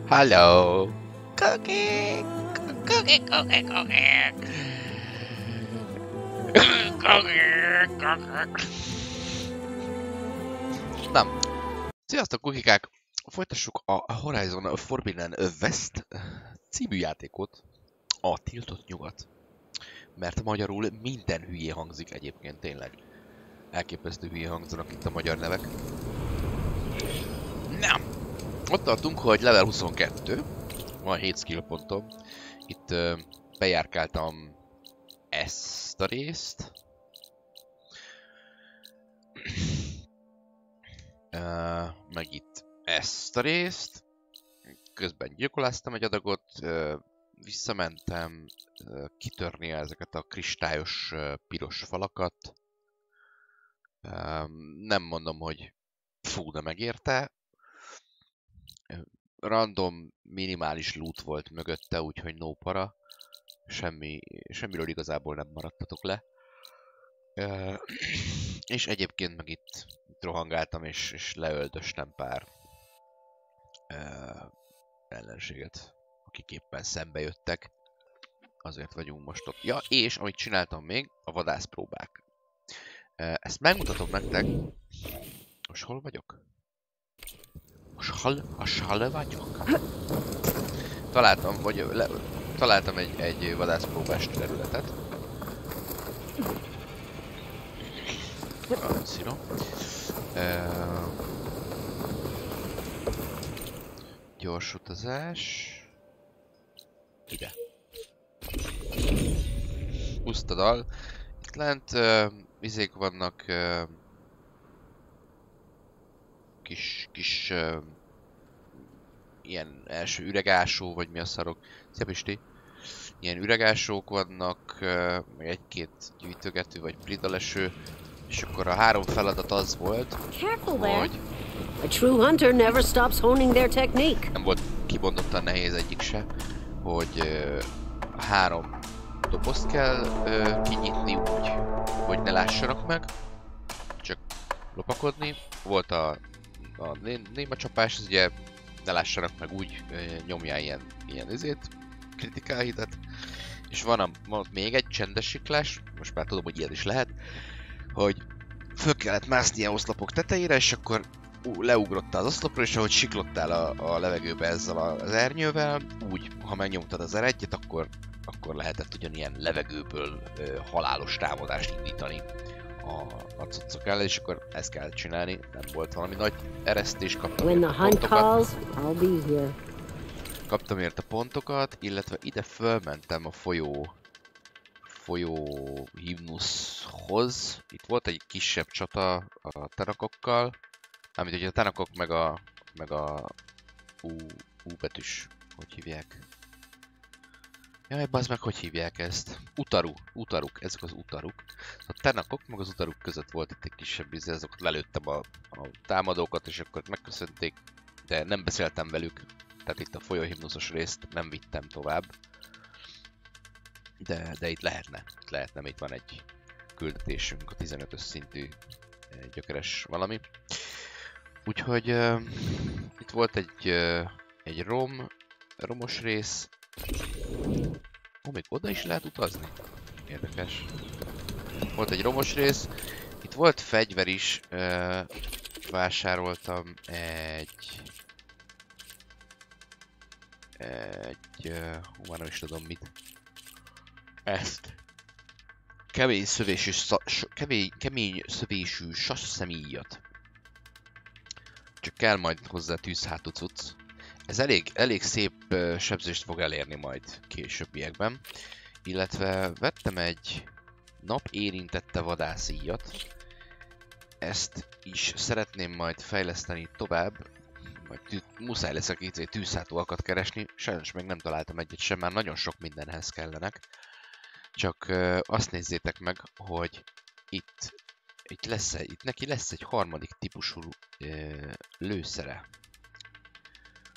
Hello! Cookie! Cookie, cookie, cookie! Cookie, cookie! Na, sziasztok kukikák! Folytassuk a Horizon Forbidden West című játékot, a Tiltott Nyugat. Mert magyarul minden hülyé hangzik egyébként, tényleg. Elképesztő hülyé hangzanak itt a magyar nevek. Na! Ott tartunk, hogy level 22. Van 7 skill pontom. Itt bejárkáltam ezt a részt. Meg itt ezt a részt. Közben gyilkoláztam egy adagot. Visszamentem kitörni ezeket a kristályos piros falakat. Nem mondom, hogy fú, de megérte. Random, minimális loot volt mögötte, úgyhogy no para. Semmiről igazából nem maradtatok le. És egyébként meg itt rohangáltam és leöldöstem pár ellenséget, akik éppen szembe jöttek. Azért vagyunk most ott. Ja, és amit csináltam még, a vadászpróbák. Ezt megmutatom nektek. Most hol vagyok? Most hol vagyok? Találtam egy vadászpróbás területet. Szírom. Gyors utazás. Ide. Pusztadal. Itt lent izék vannak, kis ilyen első üregásó, vagy mi a szarok. Szia Pisti! Ilyen üregásók vannak, meg egy-két gyűjtögető, vagy pridaleső. És akkor a 3 feladat az volt, hogy... A true hunter never stops honing their technique. Nem volt kibondottan nehéz egyik se, hogy 3 dobozt kell kinyitni úgy, hogy ne lássanak meg, csak lopakodni. Volt a néma csapás, az ugye ne lássanak meg, úgy nyomjál ilyen izét, kritikál hitet. És van még egy csendes siklás, most már tudom, hogy ilyen is lehet, hogy föl kellett mászni ilyen oszlopok tetejére, és akkor leugrottál az oszlopra, és ahogy siklottál a levegőbe ezzel az ernyővel, úgy, ha megnyomtad az R1-et, akkor lehetett ugyanilyen levegőből halálos támadást indítani a cuccok ellen, és akkor ezt kellett csinálni, nem volt valami nagy eresztés, kaptam érte pontokat. Kaptam érte pontokat, illetve ide fölmentem a folyó himnuszhoz. Itt volt egy kisebb csata a tenakokkal, amit ugye a tenakok meg a U betűs, hogy hívják? Jaj, bazd meg, hogy hívják ezt? Utaruk, ezek az utaruk. A tenakok meg az utaruk között volt itt egy kisebb izé, azokat lelőttem a támadókat, és akkor megköszönték, de nem beszéltem velük, tehát itt a folyóhimnuszos részt nem vittem tovább. De itt lehetne, itt van egy küldetésünk, a 15-ös szintű gyökeres valami. Úgyhogy itt volt egy romos rész. Még oda is lehet utazni? Érdekes. Volt egy romos rész. Itt volt fegyver is. Vásároltam már nem is tudom mit. Ezt. Kemény szövésű sasszemíjat. Csak kell majd hozzá tűzhátú cucc. Ez elég szép sebzést fog elérni majd későbbiekben. Illetve vettem egy nap érintette vadászíjat. Ezt is szeretném majd fejleszteni tovább. Majd muszáj leszek itt tűzhátúakat keresni. Sajnos még nem találtam egyet sem, már nagyon sok mindenhez kellenek. Csak azt nézzétek meg, hogy itt neki lesz egy harmadik típusú lőszere.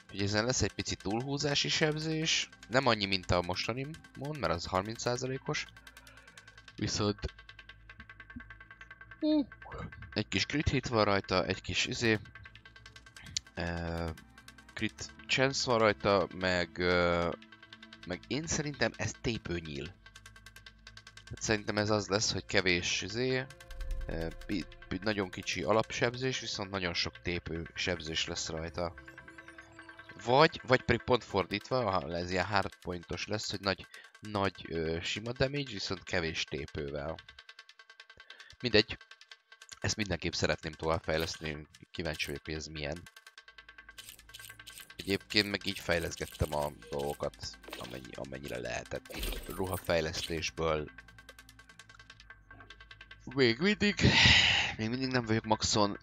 Úgyhogy ezen lesz egy pici túlhúzási sebzés. Nem annyi, mint a mostani mond, mert az 30%-os. Viszont egy kis crit hit van rajta, egy kis crit chance van rajta, meg én szerintem ez tépőnyíl. Hát szerintem ez az lesz, hogy kevés nagyon kicsi alapsebzés, viszont nagyon sok tépő sebzés lesz rajta. Vagy pedig pont fordítva, ha ez ilyen hardpointos lesz, hogy nagy sima damage, viszont kevés tépővel. Mindegy. Ezt mindenképp szeretném továbbfejleszteni, kíváncsi vagyok, hogy ez milyen. Egyébként meg így fejleszgettem a dolgokat, amennyire lehetett. Ruhafejlesztésből. Még mindig nem vagyok maxon,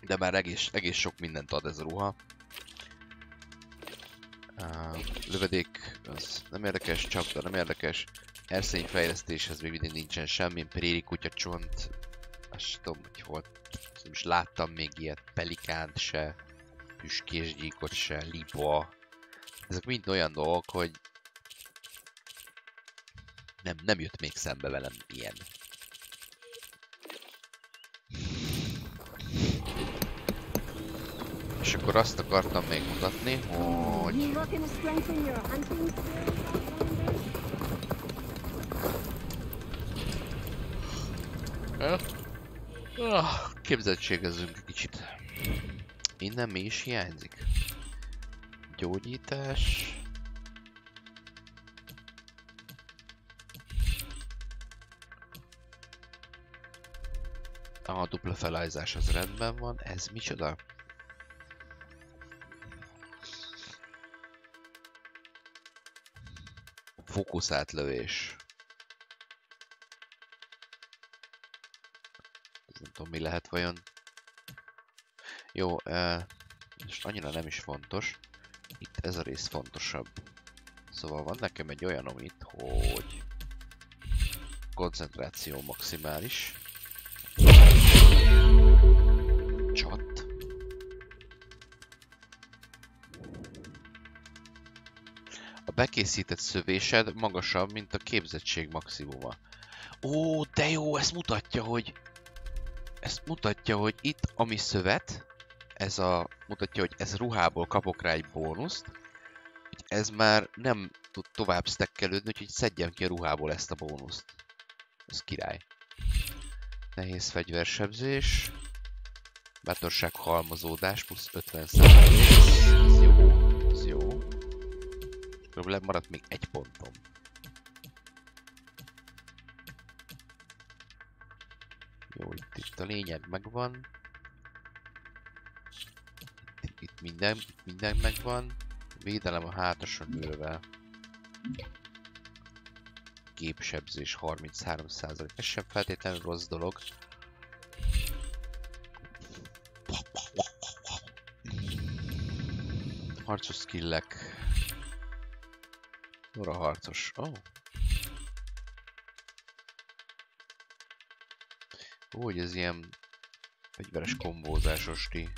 de már egész sok mindent ad ez a ruha. Lövedék, az nem érdekes, csapda nem érdekes. Erszényfejlesztéshez még mindig nincsen semmi, préri kutyacsont. Azt tudom, hogy volt. Nem is láttam még ilyet, pelikánt se, püskésgyíkot se, liba. Ezek mind olyan dolgok, hogy nem jött még szembe velem ilyen. És akkor azt akartam még mutatni, hogy... Képzettségezzünk egy kicsit. Innen mi is hiányzik? Gyógyítás... A dupla felállítás az rendben van. Ez micsoda? Fókuszátlövés. Ez nem tudom mi lehet vajon. Jó, és annyira nem is fontos. Itt ez a rész fontosabb. Szóval van nekem egy olyanom itt, hogy koncentráció maximális. Csat. A bekészített szövésed magasabb, mint a képzettség maximuma. Ó, de jó, ezt mutatja, hogy itt ami szövet, mutatja, hogy ez ruhából kapok rá egy bónuszt, hogy ez már nem tud tovább stackelődni, úgyhogy szedjem ki a ruhából ezt a bónuszt. Ez király. Nehéz fegyversebzés. Bátorság halmozódás plusz 50%. Ez jó. Ez jó. Akkor maradt még egy pontom. Jó, itt a lényeg megvan. Itt minden megvan. Védelem a hátason ülve. Gépsebzés 33%. Ez sem feltétlenül rossz dolog. Harcos skillek. Ora harcos. Oh. Úgy ez ilyen fegyveres kombózásos ti.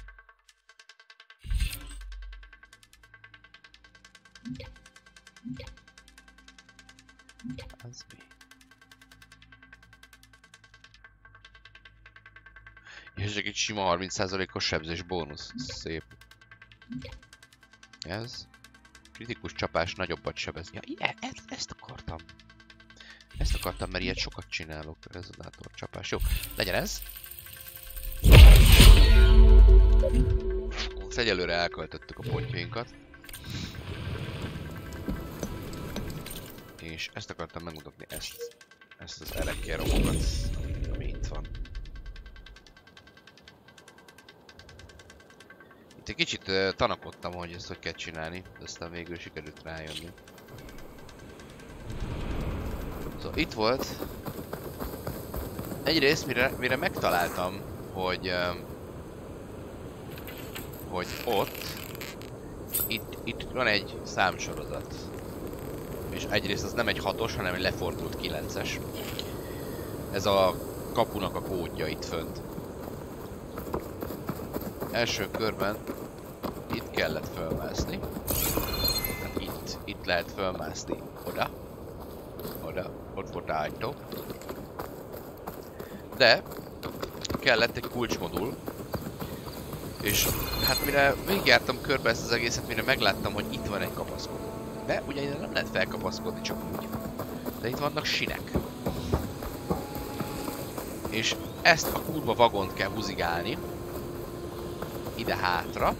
Az mi? És csak egy sima 30%-os sebzés bónusz. Szép. Ez. Kritikus csapás nagyobbat sebez. Ja, ezt akartam. Ezt akartam, mert ilyet sokat csinálok. Rezonátor csapás. Jó, legyen ez. Most egyelőre elköltöttük a pontjainkat. És ezt akartam megmutatni, ezt az elekkeromokat, ami itt van. Itt egy kicsit tanakodtam, hogy ezt hogy kell csinálni, de aztán végül sikerült rájönni. Szóval itt volt. Egyrészt, mire megtaláltam, hogy ott, itt van egy számsorozat. És egyrészt az nem egy 6-os, hanem egy lefordult 9-es. Ez a kapunak a kódja itt fönt. Első körben itt kellett fölmászni. Itt lehet fölmászni. Oda. Ott volt ajtó. De kellett egy kulcsmodul. És hát mire végigjártam körbe ezt az egészet, mire megláttam, hogy itt van egy kapaszkodó. De ugye ide nem lehet felkapaszkodni csak úgy. De itt vannak sinek. És ezt a kurva vagont kell húzigálni. Ide hátra.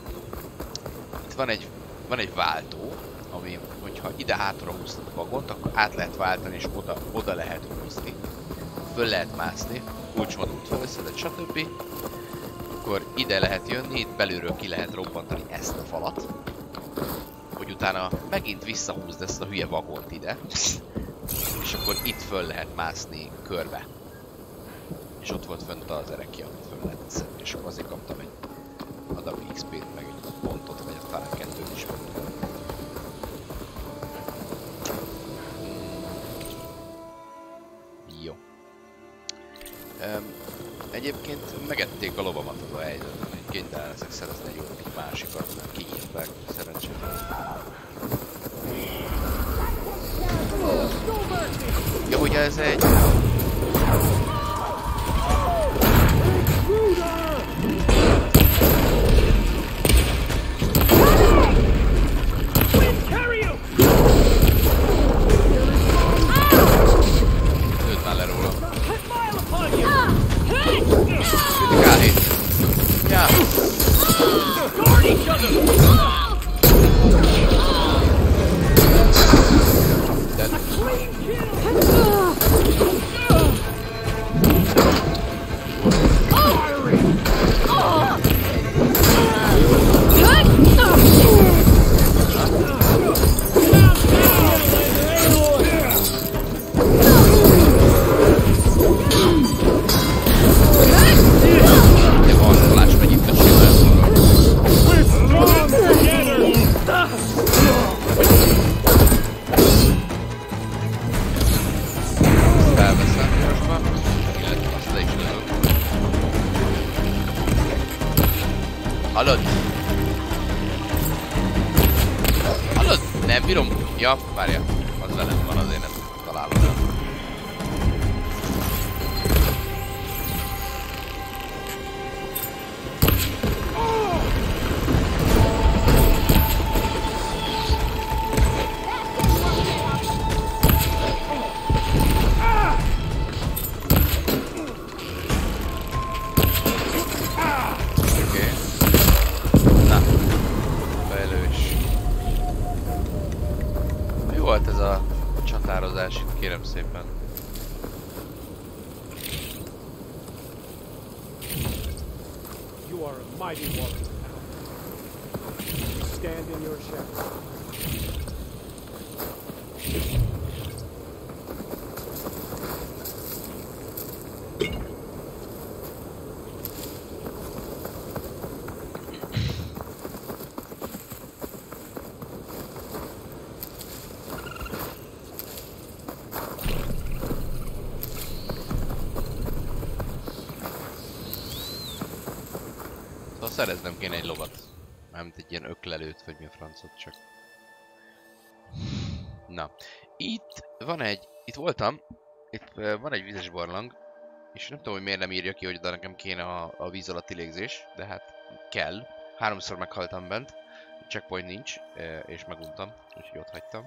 Itt van egy váltó, ami, hogyha ide hátra húztad a vagont, akkor át lehet váltani és oda lehet húzni. Föl lehet mászni, kulcsmódot felveszed, stb. Akkor ide lehet jönni, itt belülről ki lehet robbantani ezt a falat. Hogy utána megint visszahúzd ezt a hülye vagont ide. És akkor itt föl lehet mászni körbe. És ott volt fönt az erekje, amit föl lehetett szedni, és akkor azért kaptam egy adag XP-t, meg egy pontot, vagy talán kettőt is volt. Jó. Egyébként megették a lovamat az a helyzetben, hogy kénytelen leszek szerezni egy másikat, mert kinyírták szerencsére. Ja, ugye ez egy... Lőd már le róla. Kritikálni. Ja. Hallod? Hallod? Nem bírom. Ja, várja. Az velem van, azért nem találom el. Volt ez a csatározás itt, kérem szépen. You are a mighty warrior. Stand in your shadow. Szereznem kéne egy lovat. Mármint egy ilyen öklelőt, vagy mi a francot csak. Na. Itt van egy... Itt voltam. Itt van egy vizes barlang. És nem tudom, hogy miért nem írja ki, hogy oda nekem kéne a víz alatti légzés. De hát kell. 3-szor meghaltam bent. Checkpoint nincs. És meguntam. Úgyhogy ott hagytam.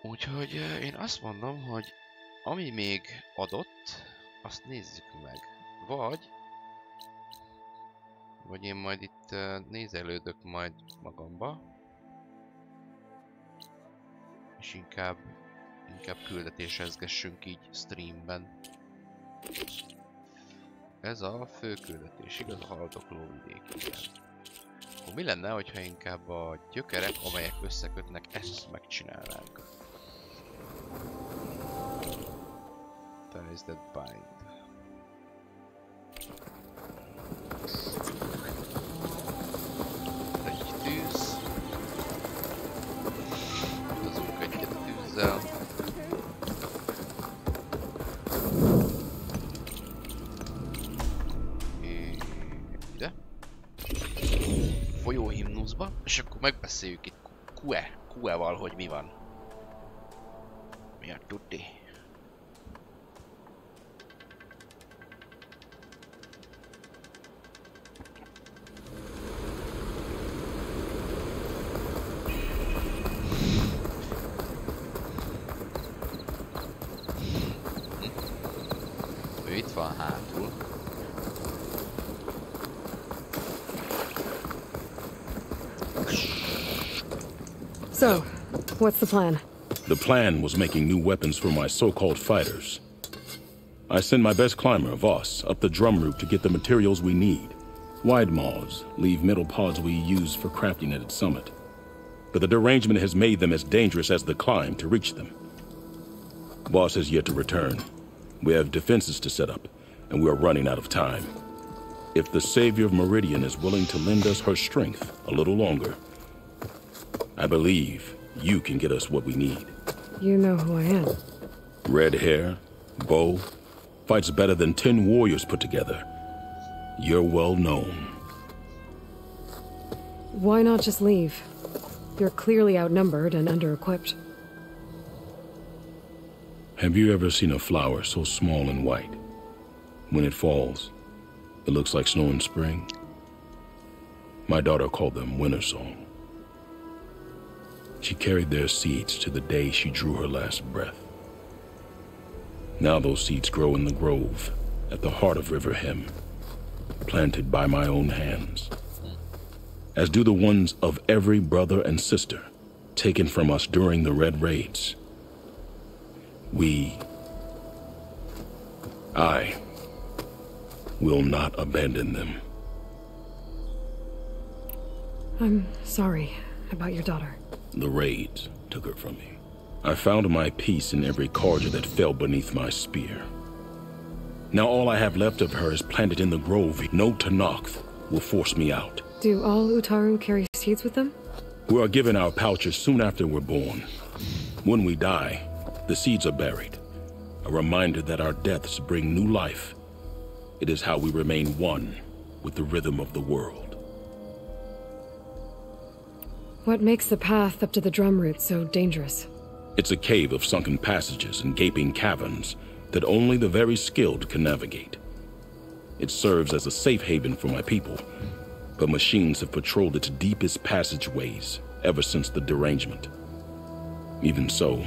Úgyhogy én azt mondom, hogy ami még adott, azt nézzük meg. Vagy én majd itt nézelődök majd magamba. És inkább küldetésezgessünk így streamben. Ez a fő küldetés, igaz, a haldokló vidék, igen. Akkor mi lenne, hogyha inkább a gyökerek, amelyek összekötnek, ezt megcsinálnánk? Ties that bind. Ide. Folyóhimnuszba, és akkor megbeszéljük itt Kue-val, hogy mi van. Mi a tuti? Itt van hátul. So, what's the plan? The plan was making new weapons for my so-called fighters. I send my best climber, Voss, up the drum route to get the materials we need. Wide maws leave metal pods we use for crafting at its summit. But the derangement has made them as dangerous as the climb to reach them. Voss has yet to return. We have defenses to set up, and we are running out of time. If the Savior of Meridian is willing to lend us her strength a little longer, I believe you can get us what we need. You know who I am. Red hair, bow, fights better than 10 warriors put together. You're well known. Why not just leave? You're clearly outnumbered and under-equipped. Have you ever seen a flower so small and white? When it falls, it looks like snow in spring. My daughter called them winter song. She carried their seeds to the day she drew her last breath. Now those seeds grow in the grove at the heart of River Hem, planted by my own hands, as do the ones of every brother and sister taken from us during the Red Raids. I will not abandon them. I'm sorry about your daughter. The raids took her from me. I found my peace in every cordial that fell beneath my spear. Now all I have left of her is planted in the grove. No Tanakh will force me out. Do all Utaru carry seeds with them? We are given our pouches soon after we're born. When we die, the seeds are buried. A reminder that our deaths bring new life. It is how we remain one with the rhythm of the world. What makes the path up to the drum route so dangerous? It's a cave of sunken passages and gaping caverns that only the very skilled can navigate. It serves as a safe haven for my people, but machines have patrolled its deepest passageways ever since the derangement. Even so,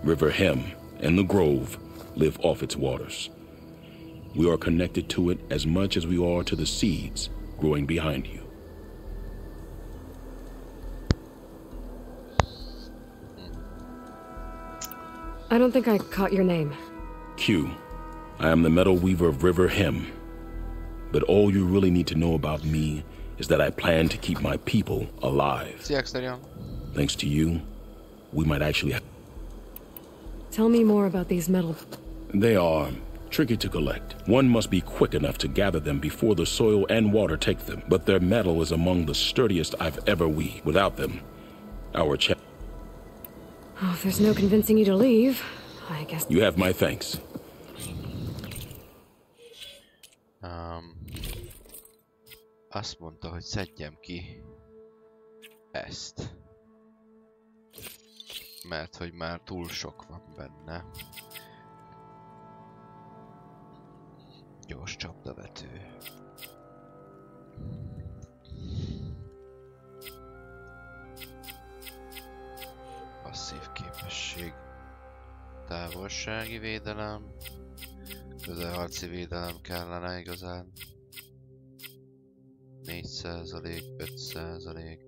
River Hem and the Grove live off its waters. We are connected to it as much as we are to the seeds growing behind you. I don't think I caught your name. Q. I am the Metal Weaver of River Hem. But all you really need to know about me is that I plan to keep my people alive. Thanks to you, we might actually have... Tell me more about these metal... They are tricky to collect. One must be quick enough to gather them before the soil and water take them. But their metal is among the sturdiest I've ever weaved. Without them, our Oh, if there's no convincing you to leave, I guess... You have my thanks. Azt mondta, hogy szedjem ki ezt. Mert hogy már túl sok van benne. Gyors csapdavető. Passzív képesség. Távolsági védelem. Közelharci védelem kellene igazán. 4%, 5%,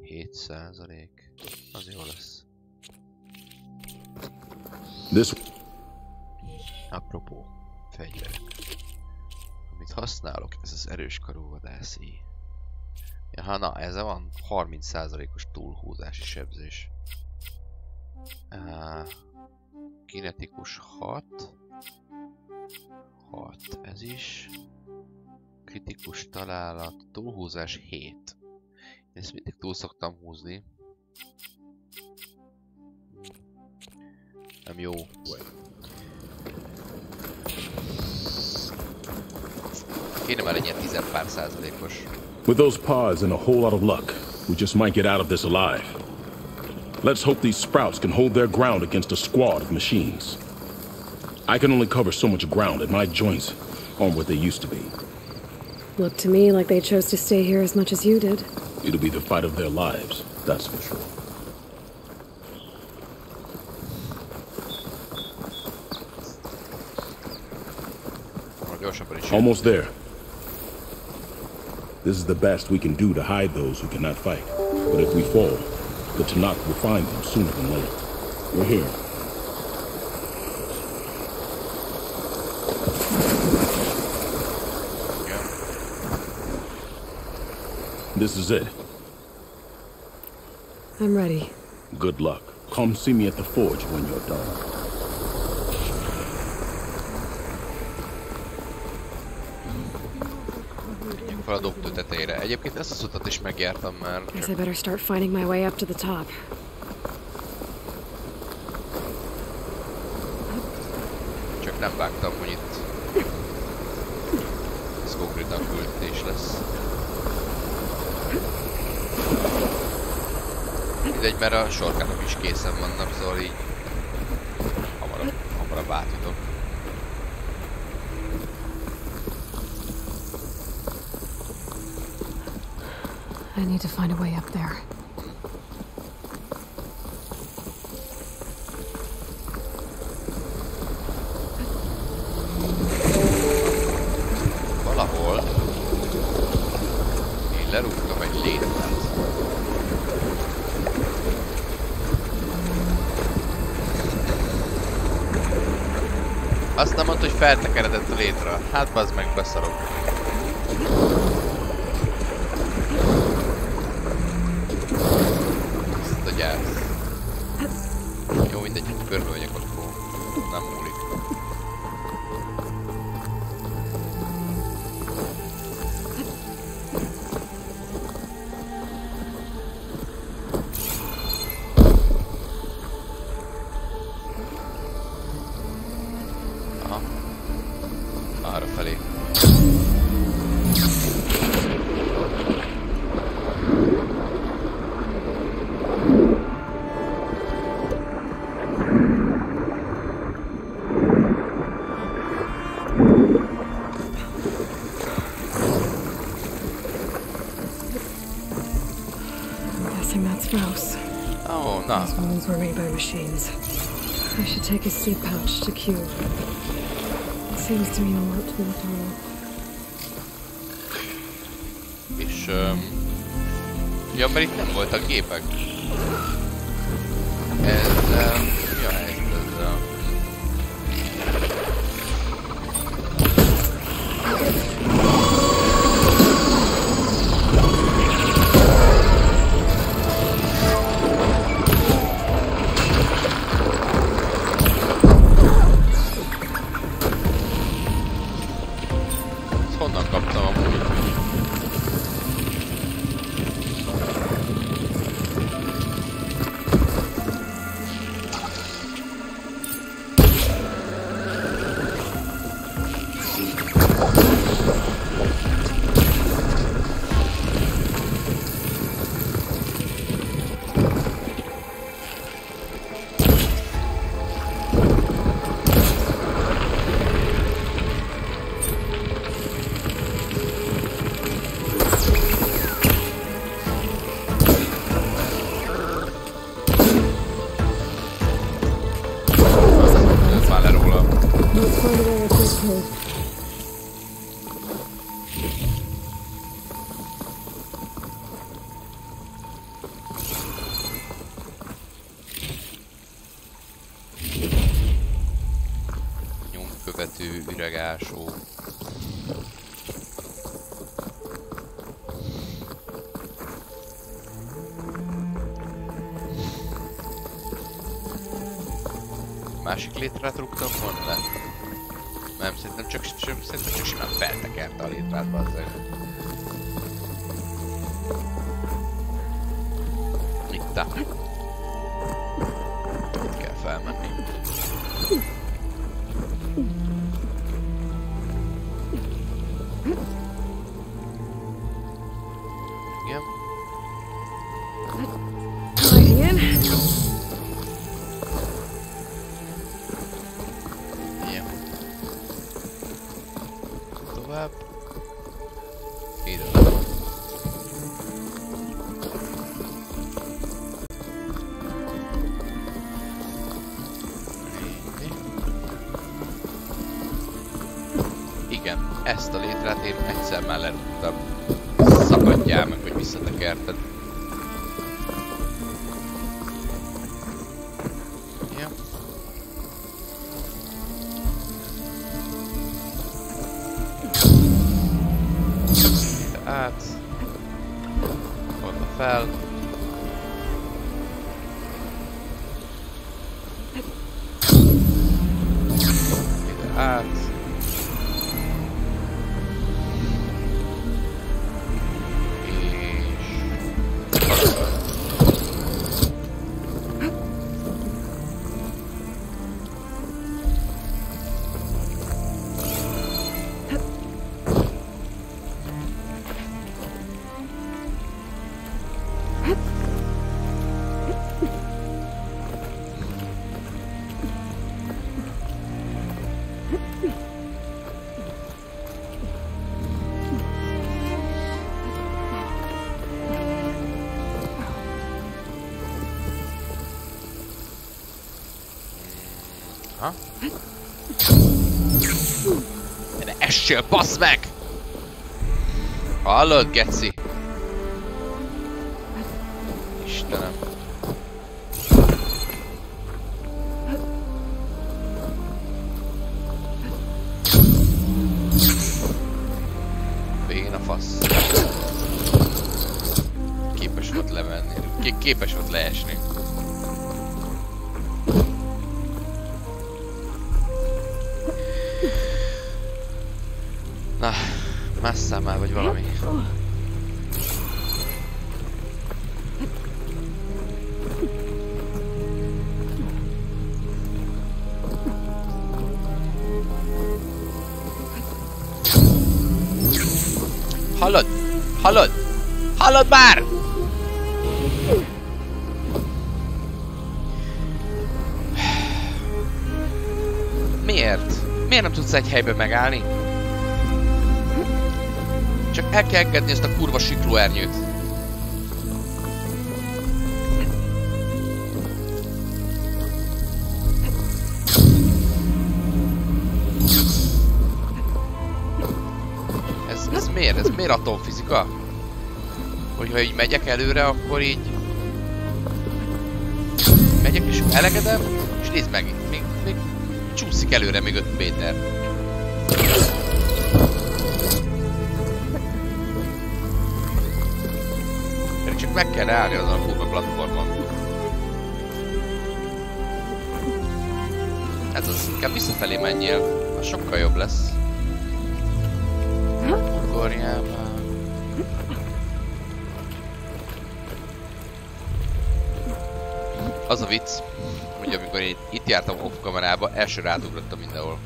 7%. Az jó lesz. Apropó, fegyverek. Amit használok, ez az erős karúvadászi. Jaha, na, ez van 30%-os túlhúzási sebzés. Kinetikus 6. 6, ez is. Kritikus találat, túlhúzás 7. Ezt mindig túl szoktam húzni. Nem jó. Kéne már egy ilyen 10 pár százalékos. With those pods and a whole lot of luck, we just might get out of this alive. Let's hope these sprouts can hold their ground against a squad of machines. I can only cover so much ground and my joints aren't what they used to be. Looked to me like they chose to stay here as much as you did. It'll be the fight of their lives, that's for sure. Gyorsabban is. Almost there. This is the best we can do to hide those who cannot fight. But if we fall, the Tanakh will find them sooner than later. We're here. Yeah. This is it. I'm ready. Good luck. Come see me at the forge when you're done. Menjünk fel a dobtő tetejére. Egyébként ezt az utat is megjártam már. Guess I better start finding my way up to the top. Csak nem vágtam, hogy itt ez konkrétan küldetés lesz. Mindegy, mert a sorkának is készen vannak, szóval így hamarabb átjutok. I need to find a way up there. Valahol én lerúgtam egy létrát. Azt nem mondta, hogy feltekeredett a létre. Hát bazd meg, beszarok. Ezt a gyász. Jó, mindegy, hogy körbe vagyok, akkor nem múlik. Arra felé. Guessing that's Faust. Oh, na. These wounds were made by machines. I should take his seed pouch to Q. It seems to mean a lot to the tunnel. És, ja, mert itt nem voltak gépek. Ez, mi a helyzet ezzel? Ezt honnan kaptam amúgy? Már le róla. Let's find a way up this cave. Nyomkövető, üregásó. Másik létrát rúgtam volna le? Nem, szerintem csak simán feltekerte a létrát, bazzeg. Itt áll. Itt kell felmenni. Igen. Right, Ian. Igen. Tovább. Ide. Igen, ezt a létrát én egyszer már lerúgtam. Szakadjál meg, hogy visszatekerted. Ja. Ide át. Oda fel. Ide át. Ha? Ne essél, bassz meg! Hallod, geci? Istenem. Béna fasz. Képes volt lemenni. Képes volt leesni. Na, másszál már vagy valami. Hallod? Hallod? Hallod már? Miért? Miért nem tudsz egy helyben megállni? Csak el kell engedni ezt a kurva siklóernyőt. Ez miért? Ez miért atomfizika? Hogyha így megyek előre, akkor így... Megyek és elengedem, és nézd meg, még csúszik előre még 5 méter. Csak meg kell állni azon a kurva platformon. Ez az, inkább visszafelé menjél, az sokkal jobb lesz. Ugorjál már. Az a vicc, hogy amikor én itt jártam off kamerába, elsőre átugrottam mindenhol.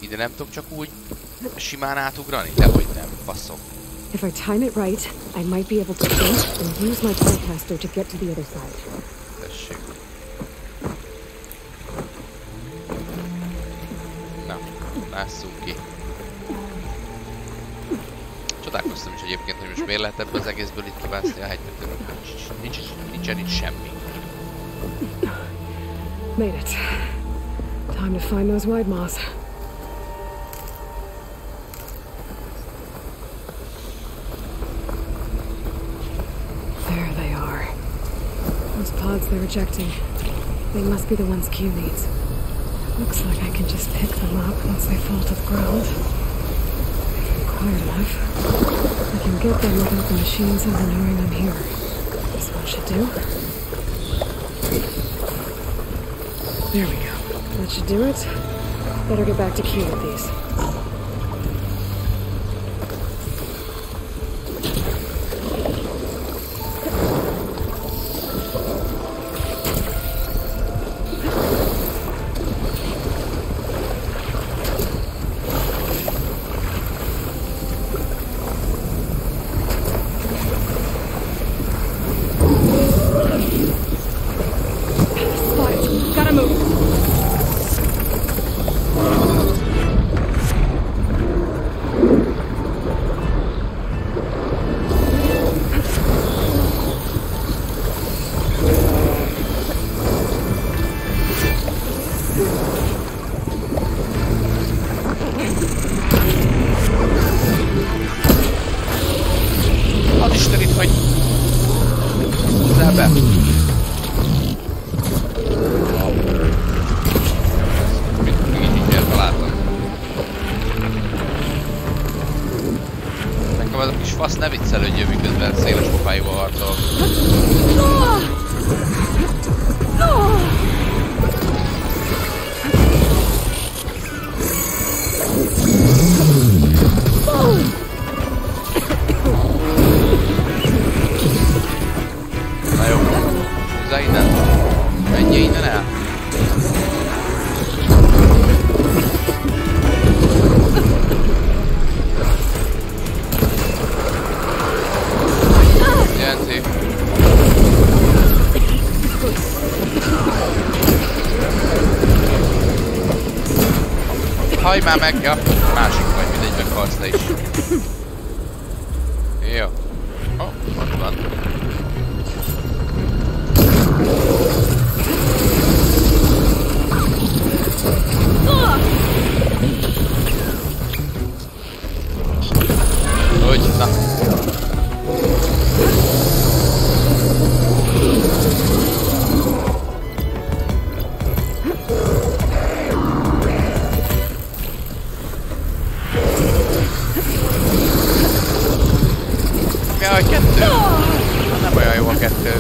Ide nem tudom csak úgy simán átugrani? Dehogy nem, faszom. If I time it right, I might be able to jump and use my telecaster to get to the other side. Tessék. Na, lásszunk ki. Csodálkoztam is egyébként, hogy most miért lehet ebből az egészből itt kivászni a hegytetőről. Nincsen itt semmi. Made it. Time to find those wide maws. There they are. Those pods they're ejecting. They must be the ones Q needs. Looks like I can just pick them up once they fall to the ground. If I'm quiet enough, I can get them without the machines ever knowing I'm here. This one should do. There we go. That should do it. Better get back to Q with these. ne viccelődjön, miközben széles pofájúval harcol. Na jó, húzzá innen. Menjél innen el. Jelenti. Hajj már meg! Ja, másik vagy, mindegy, meghalsz te is. Jó. Ott van. Úgy, na. Jaj, kettő! Nem olyan jó a kettő.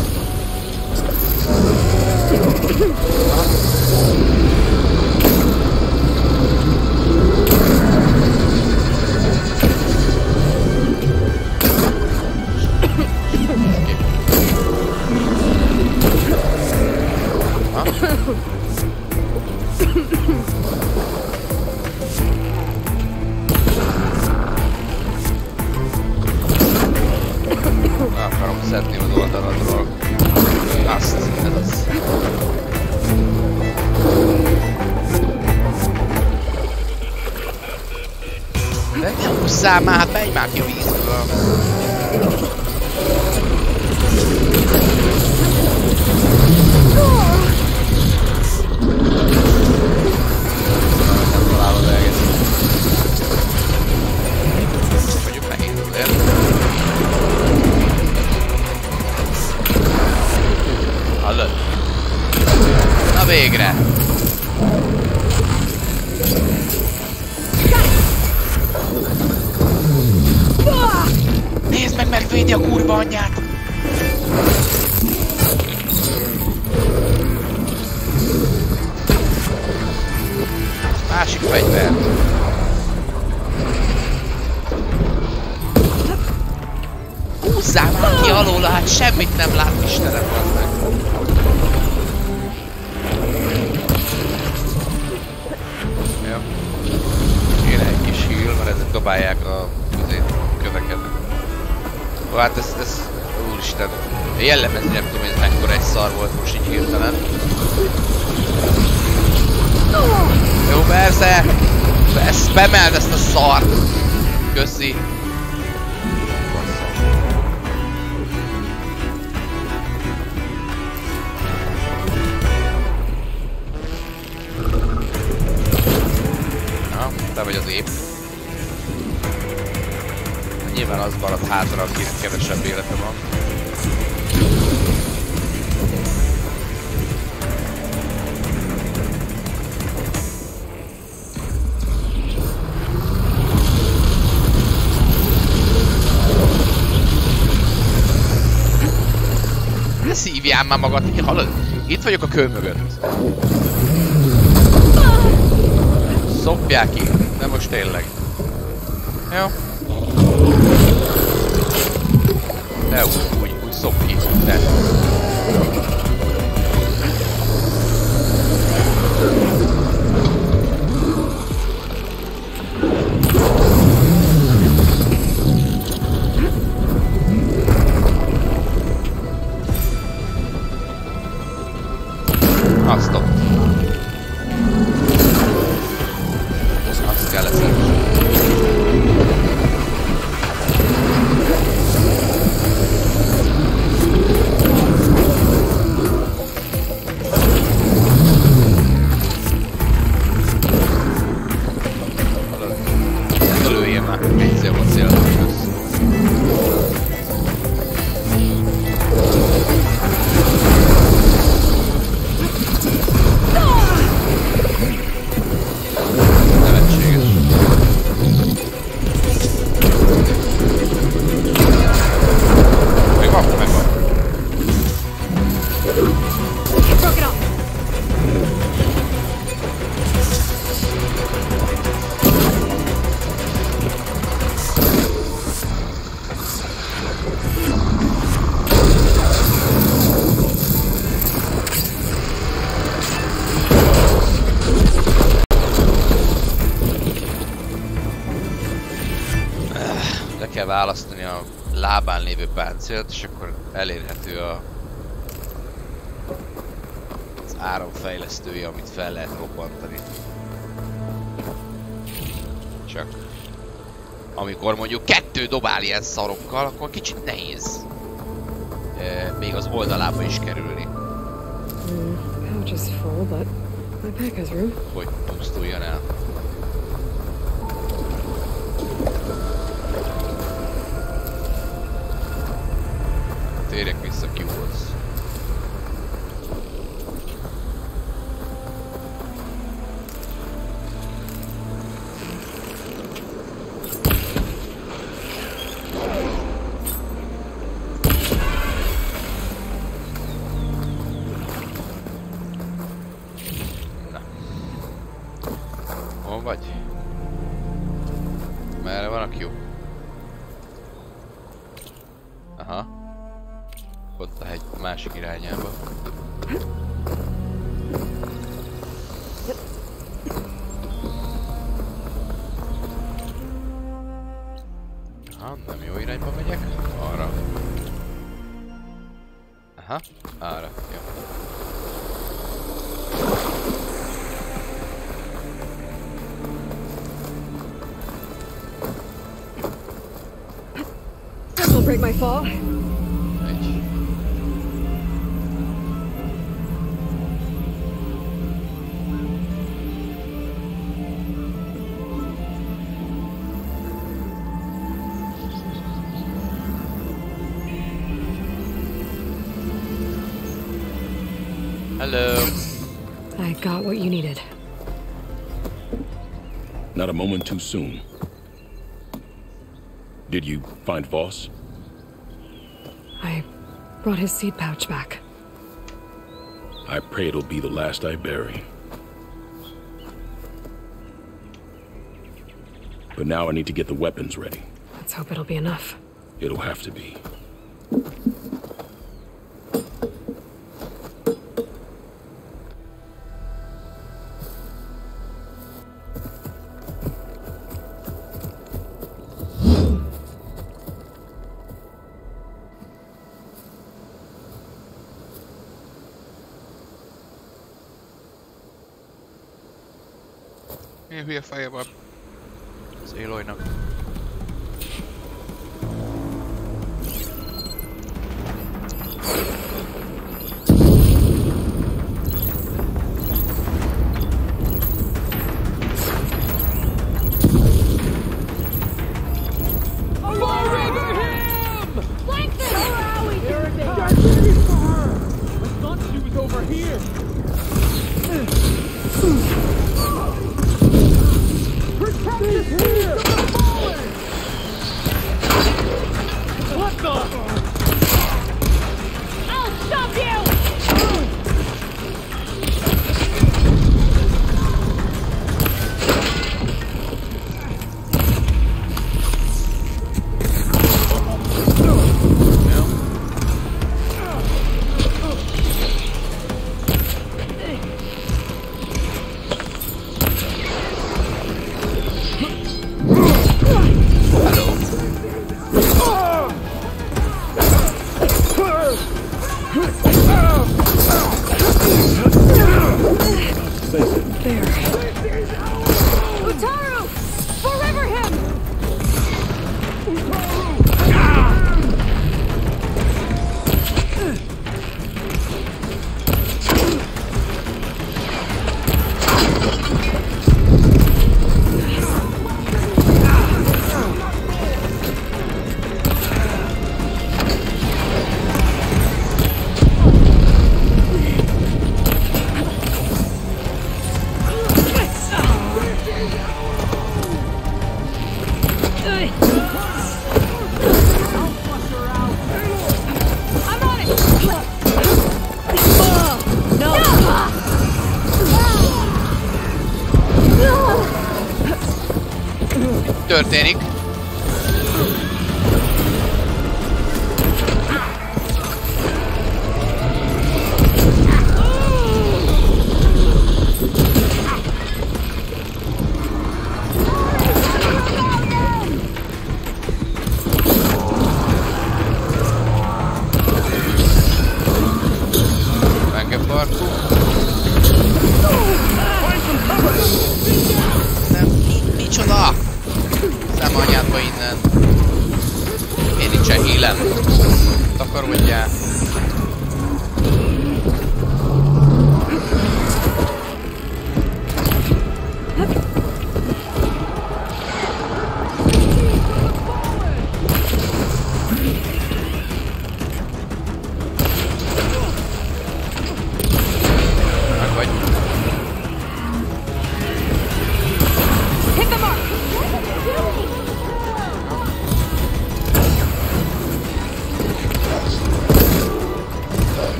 Akarom szedni az oldaladról. Azt, ez az. De ne húzzál már, menj már ki a vízből! Nem találod el egész. Mondjuk nehéz azért. Hallod? Na végre! Nézd meg, megvédi a kurva anyját! Másik fegyver. Húzzál már ki alól, hát semmit nem lát, Istenem, az meg. Jó. Kéne egy kis heal, mert ezek dobálják a köveket. Ó, hát ez... Úristen. Jellemezni nem tudom, hogy ez mekkora egy szar volt most így hirtelen. Jó, persze! Spameld ezt a szart! Köszi! Na, te vagy az épp. Nyilván az maradt hátra, akinek kevesebb élete van. Ne szívjál már magad, hallod? Itt vagyok a kő mögött. Szopják ki, de most tényleg. Jó. De úgy szop ki, de. Azt ott. Azt kell leszedni. Lőjél már, egyszer volt célnak közt. Nevetséges. választani a lábán lévő páncélt, és akkor elérhető az áramfejlesztője, amit fel lehet robbantani. Csak amikor mondjuk 2 dobál ilyen szarokkal, akkor kicsit nehéz még az oldalába is kerülni. Pouch is full, but my pack has room. Hogy pusztuljon el. Térjek vissza Q-hoz. Na. Hol vagy? Merre van a Q? Aha. Ott a hegy másik irányába. Aha, nem jó irányba megyek. Arra. Aha, arra. Jó. This'll break my fall. Egy. Hello. I got what you needed. Not a moment too soon. Did you find Voss? I brought his seed pouch back. I pray it'll be the last I bury. But now I need to get the weapons ready. Let's hope it'll be enough. It'll have to be. Milyen hülye feje van az Aloynak. Történik. Nem, micsoda? Számanyádba innen. Én nincsen hílem. Takarodjál.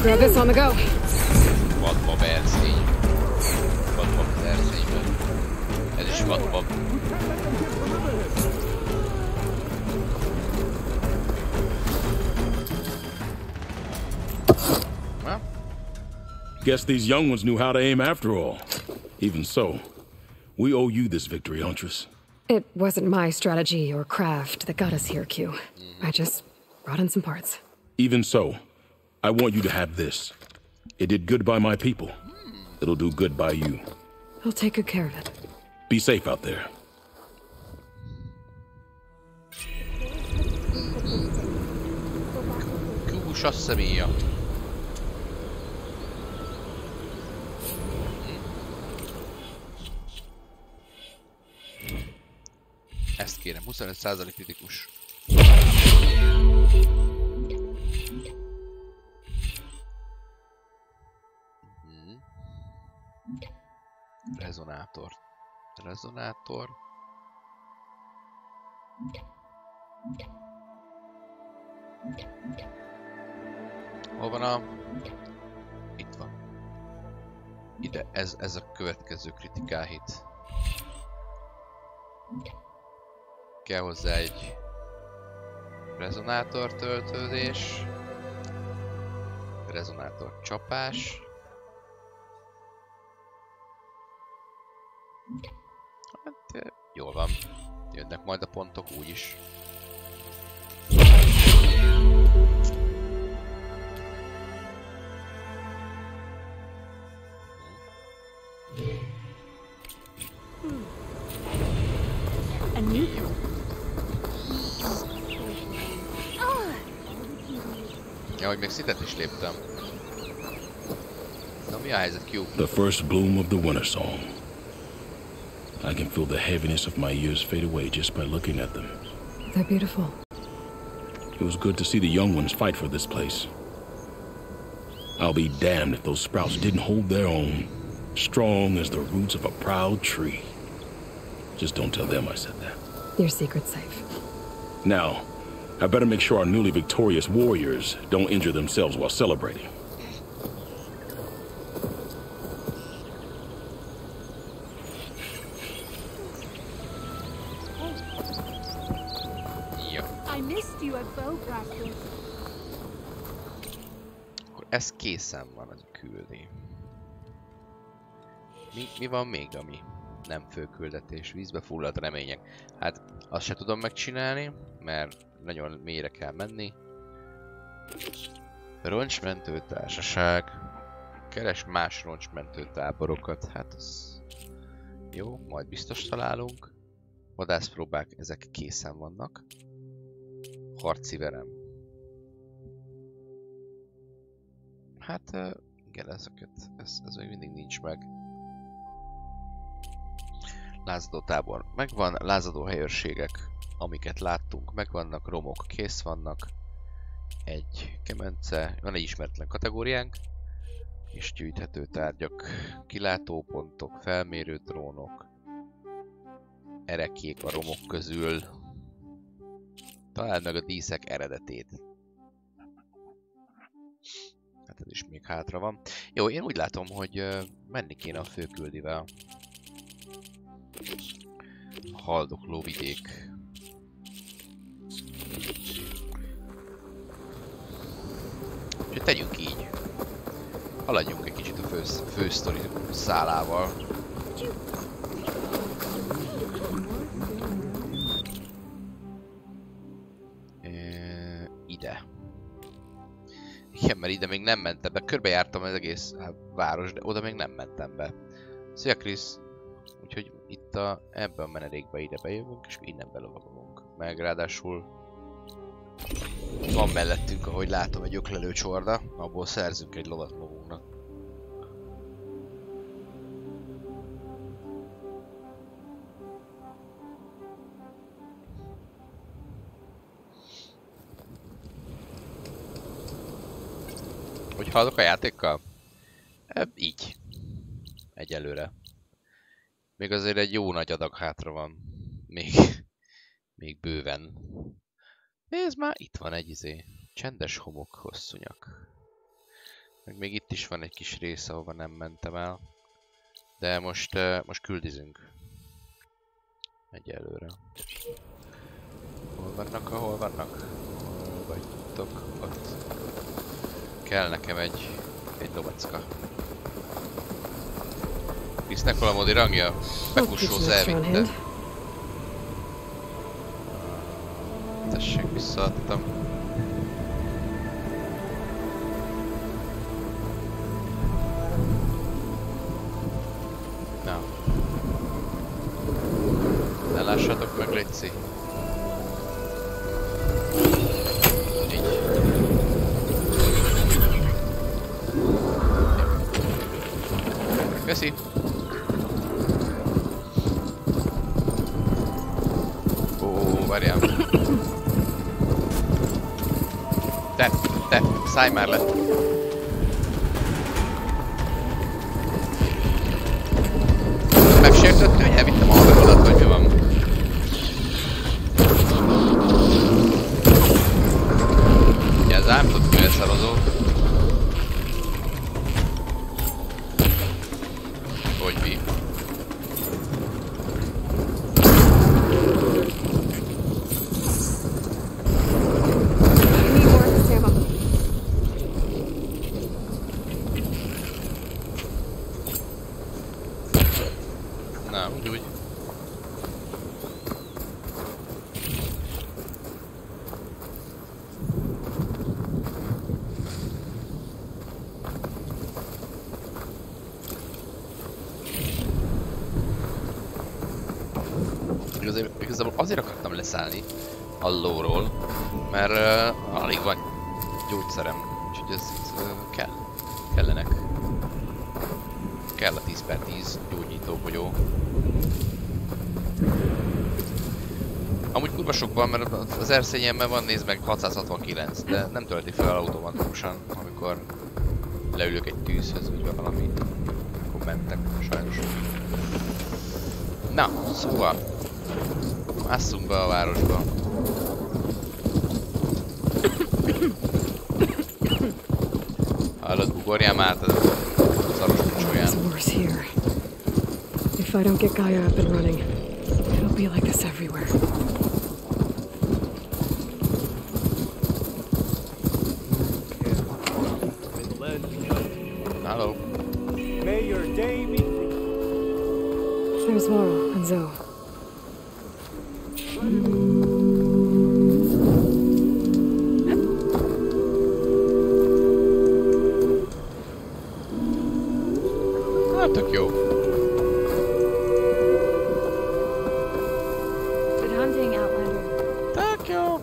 Grab this on the go. Vadbab erszény. Vadbab az erszényben. Ez is vadbab. Well. Guess these young ones knew how to aim after all. Even so, we owe you this victory, Huntress. It wasn't my strategy or craft that got us here, Q. I just brought in some parts. Even so, I want you to have this. It did good by my people. It'll do good by you. I'll take good care of it. Be safe out there. Kús a személye. Ezt kérem, 25% kritikus. Rezonátor. Rezonátor. Hol van a... Itt van. Ide, ez a következő kritikálhit. Kell hozzá egy rezonátor töltődés. Rezonátor csapás. Hát, jól van. Jönnek majd a pontok úgyis. Ja, hogy még szintet is léptem. Na, mi a helyzet, Q? The first bloom of the winter song. I can feel the heaviness of my years fade away just by looking at them. They're beautiful. It was good to see the young ones fight for this place. I'll be damned if those sprouts didn't hold their own, strong as the roots of a proud tree. Just don't tell them I said that. Your secret's safe. Now, I better make sure our newly victorious warriors don't injure themselves while celebrating. I missed you at bow practice. Akkor ez készen van, ez a küldi. Mi van még, ami Nem főküldetés. Vízbe fulladt remények. Hát azt se tudom megcsinálni, mert nagyon mélyre kell menni. Roncsmentő társaság. Keres más roncsmentő táborokat. Hát az... Jó, majd biztos találunk. Vadászpróbák, ezek készen vannak. Harci verem. Hát igen, ezeket, ez még mindig nincs meg. Lázadó tábor megvan, lázadó helyőrségek, amiket láttunk, megvannak, romok kész vannak. Egy kemence, van egy ismeretlen kategóriánk. És gyűjthető tárgyak, kilátópontok, felmérő drónok. Erekék a romok közül. Találd meg a díszek eredetét. Hát ez is még hátra van. Jó, én úgy látom, hogy menni kéne a főküldivel. Haldokló vidék. Úgyhogy tegyünk így. Haladjunk egy kicsit a fősztori szálával. Ide. Igen, mert ide még nem mentem be. Körbejártam az egész város, de oda még nem mentem be. Szia Krisz! Úgyhogy itt ebben a menedékbe ide bejövünk, és innen belovagolunk. Meg ráadásul van mellettünk, ahogy látom, egy öklelő csorda, abból szerzünk egy lovat magunknak. Hogy haladok a játékkal? Így. Egyelőre. Még azért egy jó nagy adag hátra van. Még bőven. Nézd már, itt van egy csendes homok, hosszú nyak. Meg még itt is van egy kis rész, ahova nem mentem el. De most küldizünk. Egyelőre. Hol vannak, ahol vannak? Hol vagytok? Ott. Kell nekem egy lovacka. Krisznek valamodi rangja? Bekussóz elvitte. Tessék, visszaadtam. Na. Ne lássatok meg, létszi. Így. Köszi. Ó, várjál. Te, szállj már le! Megsértett, hogy elvittem a haverodat, vagy mi van? Ugye ez ám tud külszarozó. Hogy mi? Na, úgy. Igazából azért akartam leszállni a lóról, mert alig van gyógyszerem, úgyhogy ez kellenek. Kell a 10/10 gyógyítóbogyó. Amúgy kurva sok van, mert az erszényemben van, nézd meg, 669, de nem tölti fel automatikusan, amikor leülök egy tűzhöz, vagy valami. Akkor mentek, sajnos. Na, szóval másszunk be a városba. Hallod, ugorjál már át a szaros kucsóján. If I don't get Gaia up and running, it'll be like this everywhere. Hello. May your day be There's water So. Tök jó. Good hunting, Outlander. Tök jó.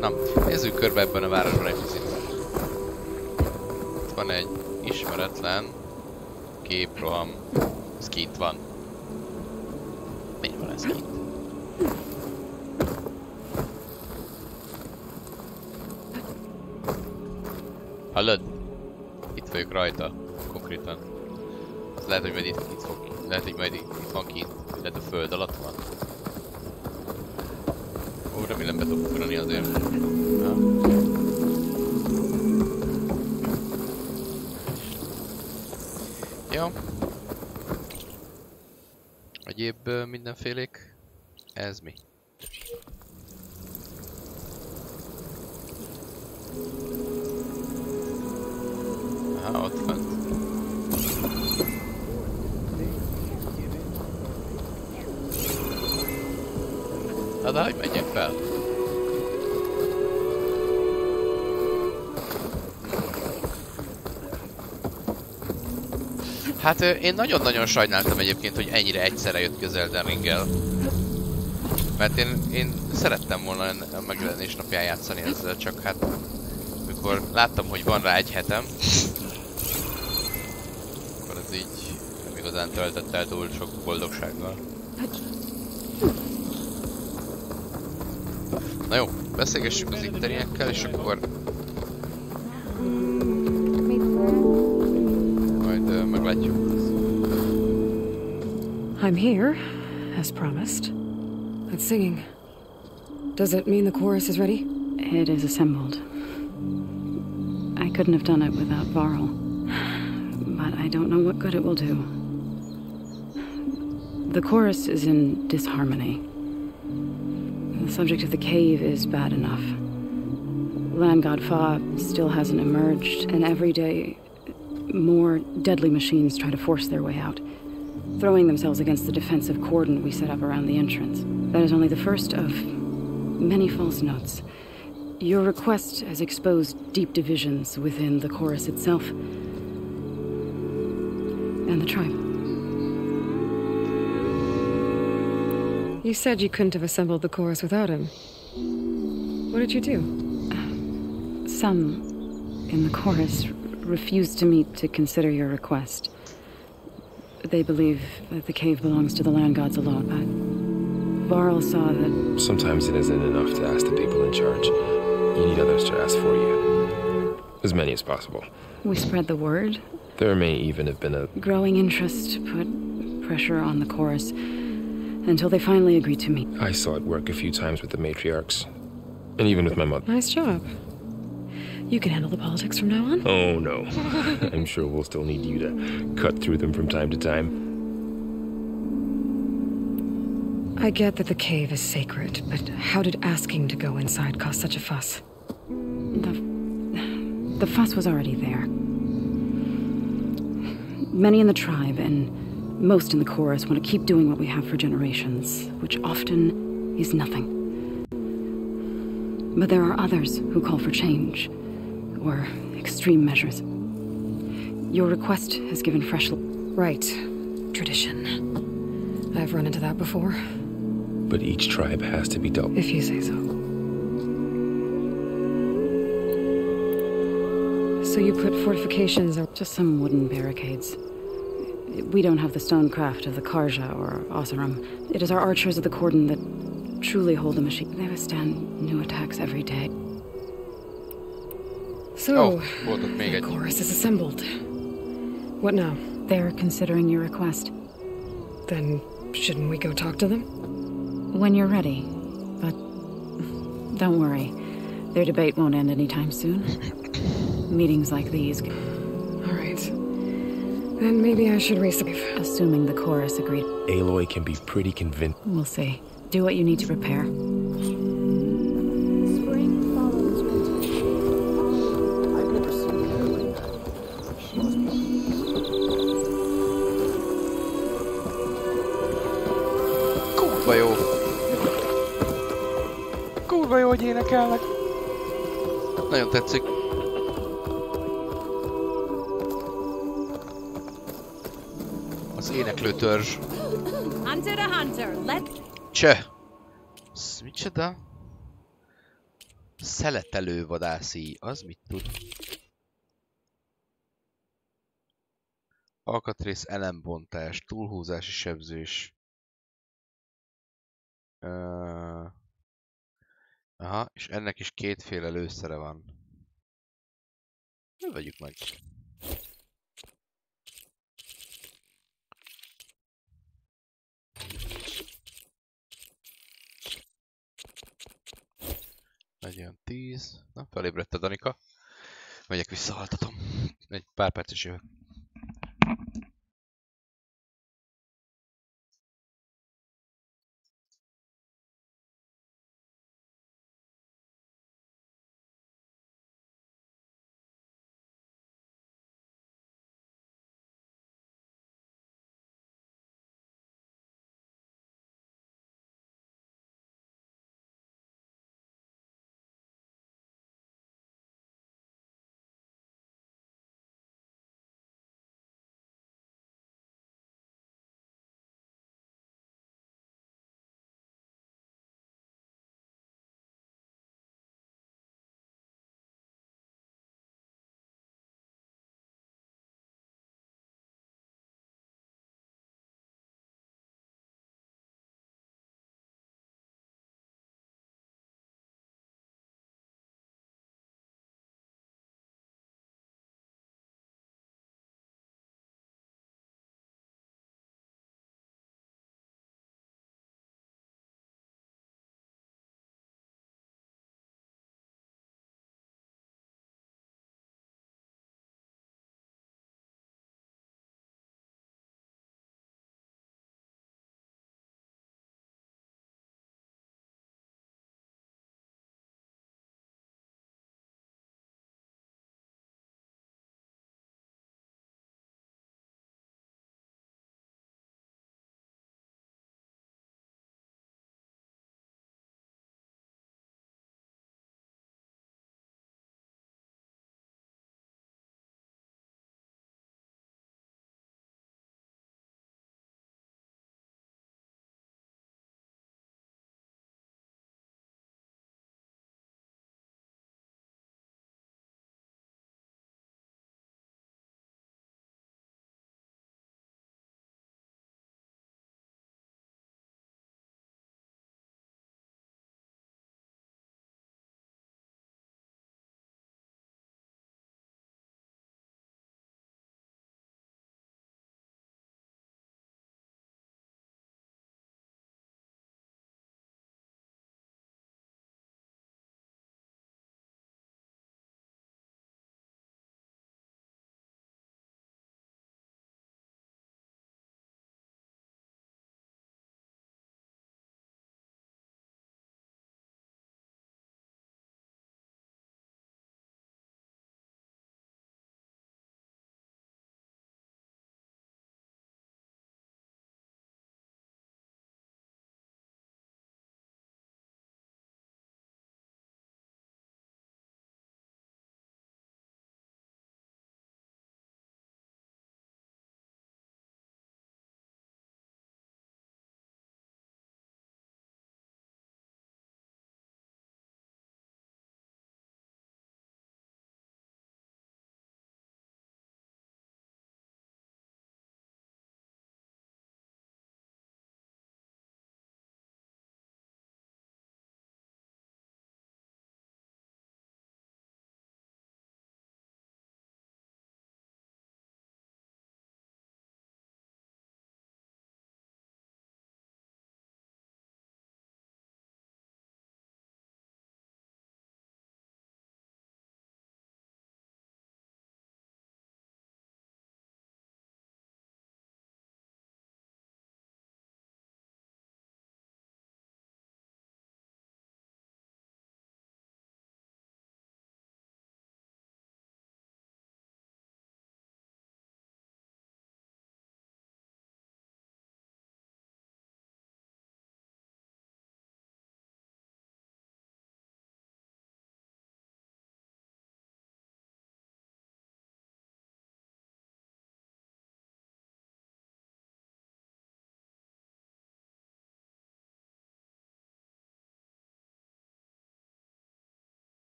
Na, nézzük körbe ebben a városban egy picit. Itt van egy ismeretlen képroham. Ez kint van. Miért van ez kint? Hallod? Itt vagyok rajta. Konkrétan. Az lehet, hogy majd itt fog ki. Lehet, hogy majd itt van kint. Lehet a föld alatt van. Ó, remélem be tudok ugrani azért. Ja. Jó. Egyéb mindenfélék. Ez mi? Aha, ott van. Na de hogy menjek fel? Hát én nagyon-nagyon sajnáltam egyébként, hogy ennyire egyszerre jött közel Elden Ringgel. Mert én szerettem volna a megjelenés napján játszani ezzel, csak hát mikor láttam, hogy van rá egy hetem, akkor ez így nem igazán töltött el túl sok boldogsággal. Na jó, beszélgessük az itteriekkel, és akkor majd meglátjuk. I'm here, as promised. That singing. Does it mean the chorus is ready? It is assembled. I couldn't have done it without Varl. But I don't know what good it will do. The chorus is in disharmony. The subject of the cave is bad enough. Land God Fa still hasn't emerged, and every day more deadly machines try to force their way out, throwing themselves against the defensive cordon we set up around the entrance. That is only the first of many false notes. Your request has exposed deep divisions within the chorus itself and the tribe. You said you couldn't have assembled the chorus without him. What did you do? Some in the chorus refused to meet to consider your request. They believe that the cave belongs to the land gods alone, but Varl saw that... Sometimes it isn't enough to ask the people in charge. You need others to ask for you. As many as possible. We spread the word. There may even have been a... Growing interest put pressure on the chorus until they finally agreed to meet. I saw it work a few times with the matriarchs. And even with my mother. Nice job. You can handle the politics from now on? Oh, no. I'm sure we'll still need you to cut through them from time to time. I get that the cave is sacred, but how did asking to go inside cause such a fuss? The fuss was already there. Many in the tribe and most in the chorus want to keep doing what we have for generations, which often is nothing. But there are others who call for change, or extreme measures. Your request has given fresh... Right. Tradition. I've run into that before. But each tribe has to be dealt with. If you say so. So you put fortifications or... Just some wooden barricades. We don't have the stonecraft of the Karja or Oseram. It is our archers of the cordon that truly hold the machine. They withstand new attacks every day. So, the chorus is assembled. What now? They're considering your request. Then, shouldn't we go talk to them? When you're ready. But don't worry. Their debate won't end anytime soon. Meetings like these... All right. Then maybe I should resave. Assuming the chorus agreed. Aloy can be pretty convinced. We'll see. Do what you need to prepare. Spring follows winter. I've never seen her like that. She must be... kurva jó, hogy énekelnek. Nagyon tetszik. Az éneklő törzs. Hunter to hunter, let's... Cseh! Micsoda? Szeletelő vadászi. Az mit tud? Alkatrész elembontás, túlhúzási sebzés. Aha, és ennek is kétféle lőszere van. Vegyük meg. Legyen 10. Na, felébredt a Danika. Megyek visszahaltatom. Egy pár perc is jövök.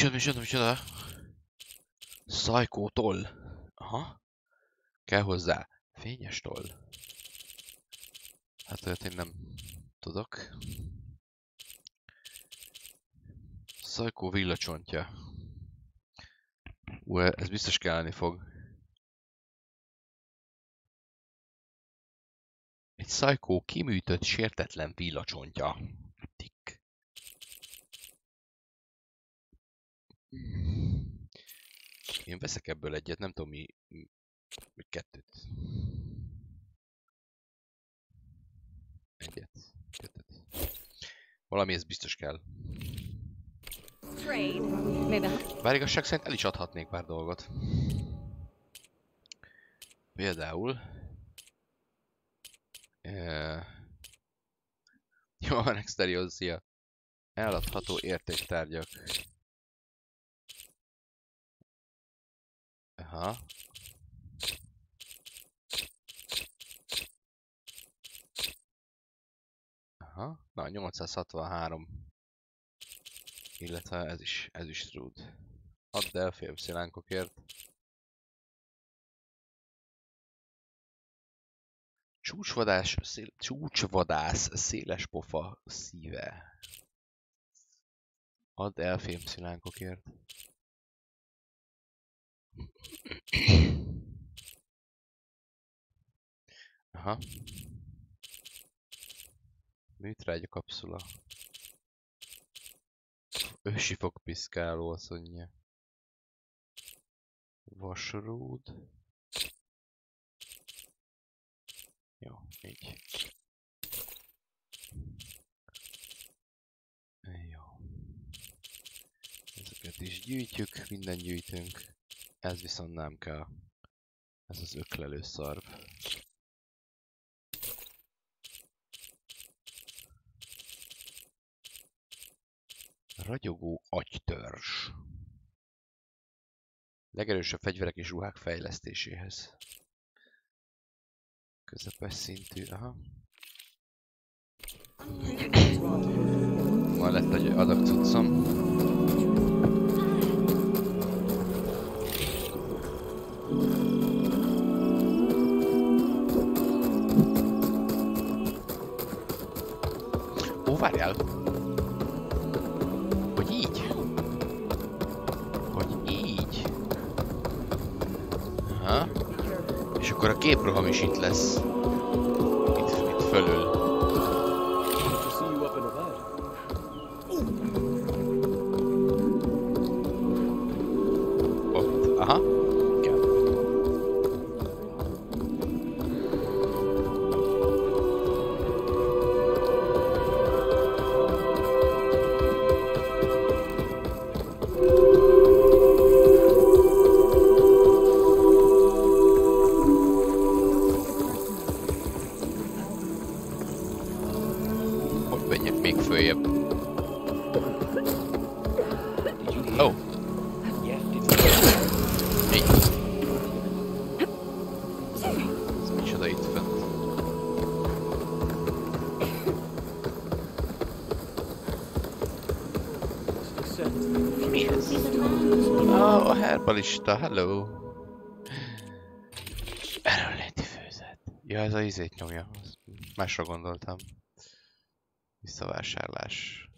Micsoda? Psycho toll. Aha. Kell hozzá. Fényes toll. Hát olyat én nem tudok. Psycho villacsontja. Ez biztos kelleni fog. Egy Psycho kiműtött, sértetlen villacsontja. Tick. Én veszek ebből egyet, nem tudom mi kettőt. Egyet, kettőt. Valami ez biztos kell. Bár igazság szerint el is adhatnék pár dolgot. Például... Jó van, exteriózia. Eladható értéktárgyak. Aha. Aha. Na, 863. Illetve ez is trúd. Add el félszilánkokért. Csúcsvadász széles pofa szíve. Add el fémszilánkokért. Aha. Műtrágya kapszula. Ősi fogpiszkáló asszonyja. Vasrúd. Jó, így. Jó. Ezeket is gyűjtjük, minden gyűjtünk. Ez viszont nem kell. Ez az öklelő szarv. Ragyogó agytörzs. Legerősebb fegyverek és ruhák fejlesztéséhez. Közepes szintű, aha. Már lett egy adag cuccom. Ó, várjál! Hogy így? Hogy így? Aha. És akkor a képroham is itt lesz. Itt fölül. Ott, aha. Igen. Lista, hello! Erőléti főzet. Ja, ez a izét nyomja. Másra gondoltam. Visszavásárlás.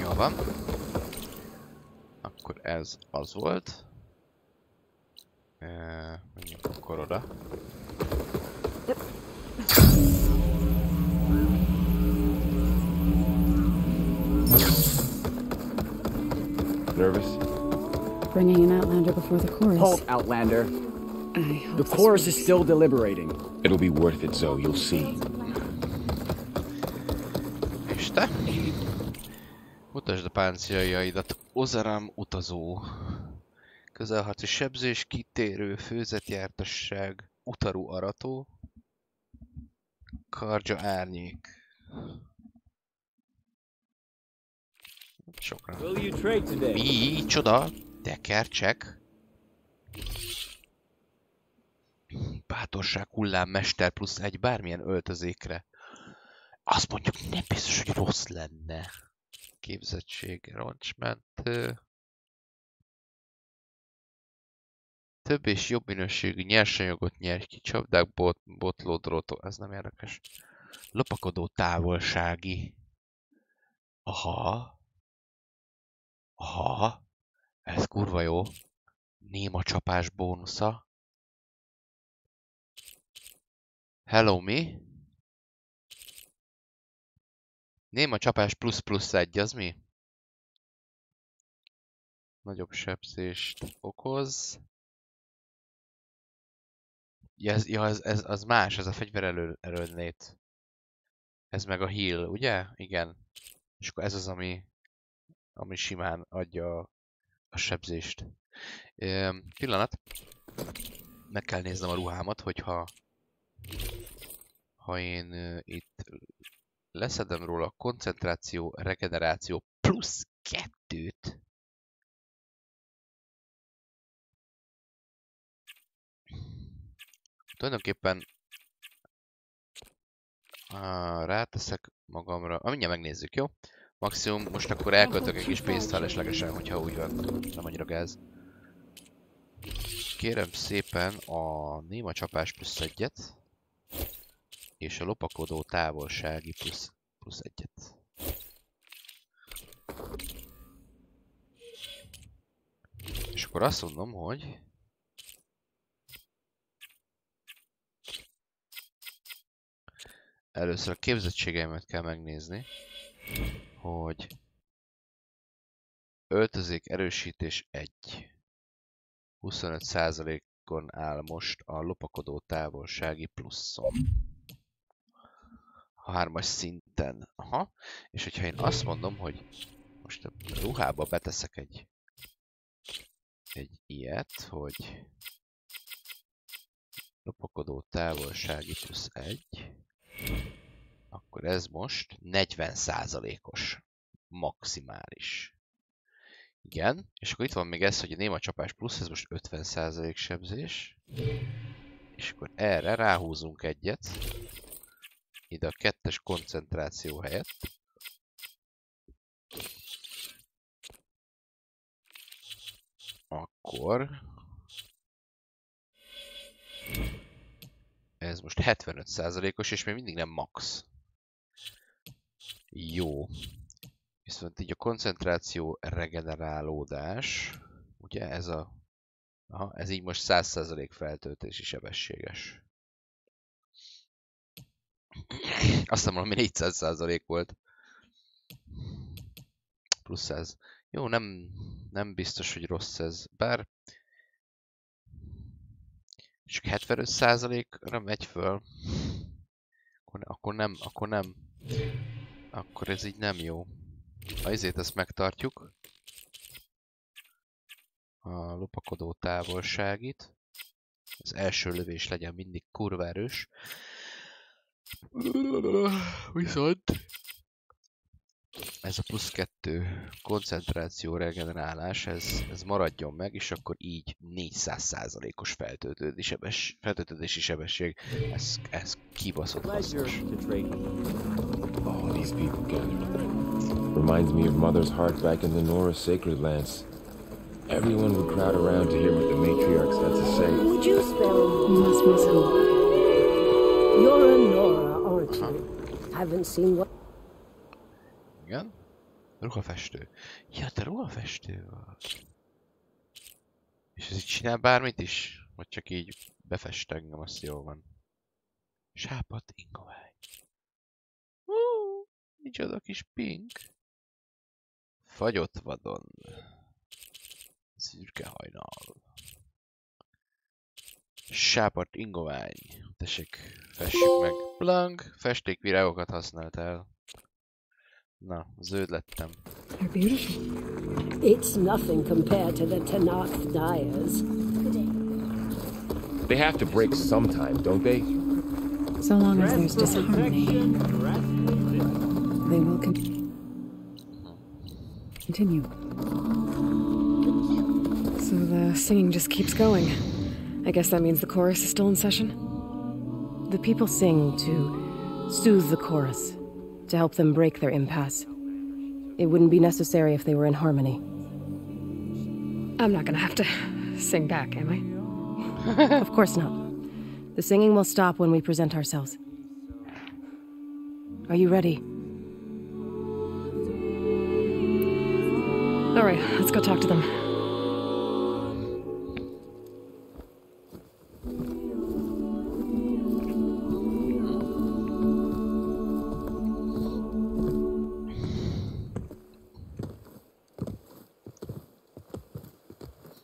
Jó van. Akkor ez az volt. Menjünk akkor oda. Nervous? Bringing an Outlander before the chorus. Halt, Outlander. The chorus is still deliberating. It'll be worth it, Zoe. You'll see. És te? Mutasd a páncéljaidat, Ozaram utazó. Közelharci sebzés, kitérő, főzetjártasság, utarú arató. Kardja árnyék. Sokra. Mi? Csoda? Tekercsek? bátorság hullám mester plusz 1 bármilyen öltözékre. Azt mondjuk nem biztos, hogy rossz lenne. Képzettség, roncsmentő. Több és jobb minőségű nyersanyagot nyer ki, csapdák, botlódrótok, ez nem érdekes. Lopakodó távolsági. Aha. Aha. Ez kurva jó. Néma csapás bónusza. Hello, mi? Néma csapás plusz 1, az mi? Nagyobb sebzést okoz. Ja, ez az más, ez a fegyver erőnlét. Ez meg a heal, ugye? Igen. És akkor ez az, ami simán adja a sebzést. Pillanat. Meg kell néznem a ruhámat, hogyha én itt leszedem róla a koncentráció, regeneráció plusz 2-t. Tulajdonképpen ráteszek magamra. Mindjárt megnézzük, jó? Maximum most akkor elköltök egy kis pénzt feleslegesen, hogyha úgy van. Nem annyira gáz. Kérem szépen a néma csapás plusz 1-et. És a lopakodó távolsági plusz 1-et. És akkor azt mondom, hogy először a képzettségeimet kell megnézni, hogy öltözék erősítés 1. 25%-on áll most a lopakodó távolsági pluszom. A 3-as szinten. Aha. És hogyha én azt mondom, hogy most a ruhába beteszek egy ilyet, hogy lopakodó távolsági plusz 1, akkor ez most 40%-os maximális. Igen, és akkor itt van még ez, hogy a néma csapás plusz, ez most 50% sebzés. És akkor erre ráhúzunk egyet. Ide a 2-es koncentráció helyett. Akkor ez most 75%-os, és még mindig nem max. Jó. Viszont így a koncentráció regenerálódás, ugye ez ez így most 100% feltöltési sebességes. Azt hiszem, valami 400% volt. Plusz 100. Jó, nem biztos, hogy rossz ez, bár csak 75%-ra megy föl. Akkor nem. Akkor ez így nem jó. Ezért ezt megtartjuk. A lopakodó távolságit. Az első lövés legyen mindig kurva erős. Viszont ez a plusz 2 koncentráció regenerálás, ez maradjon meg, és akkor így 400%-os feltöltési sebesség. Ez kibaszott hasznos. All these people gathered. Reminds me of Mother's heart back in the Nora sacred lands. Everyone would crowd around to hear what the matriarchs had to say. Would you spell? You must miss who? You're a Nora, aren't you? Haven't seen what... Igen? Ruhafestő. Ja, te ruhafestő vagy. És ez így csinál bármit is? Vagy csak így befest engem, azt jól van. Sápadt ingovány. Micsoda kis pink. Fagyott vadon. Szürke hajnal. Sápadt ingovány. Tessék, fessük meg. Blank, festékvirágokat használtál. Na, zöld lettem. They're beautiful. It's nothing compared to the Tanakh dyers. They have to break sometime, don't they? So long as there's disharmony, they will continue. So the singing just keeps going. I guess that means the chorus is still in session? The people sing to soothe the chorus, to help them break their impasse. It wouldn't be necessary if they were in harmony. I'm not gonna have to sing back, am I? Of course not. The singing will stop when we present ourselves. Are you ready? All right, let's go talk to them.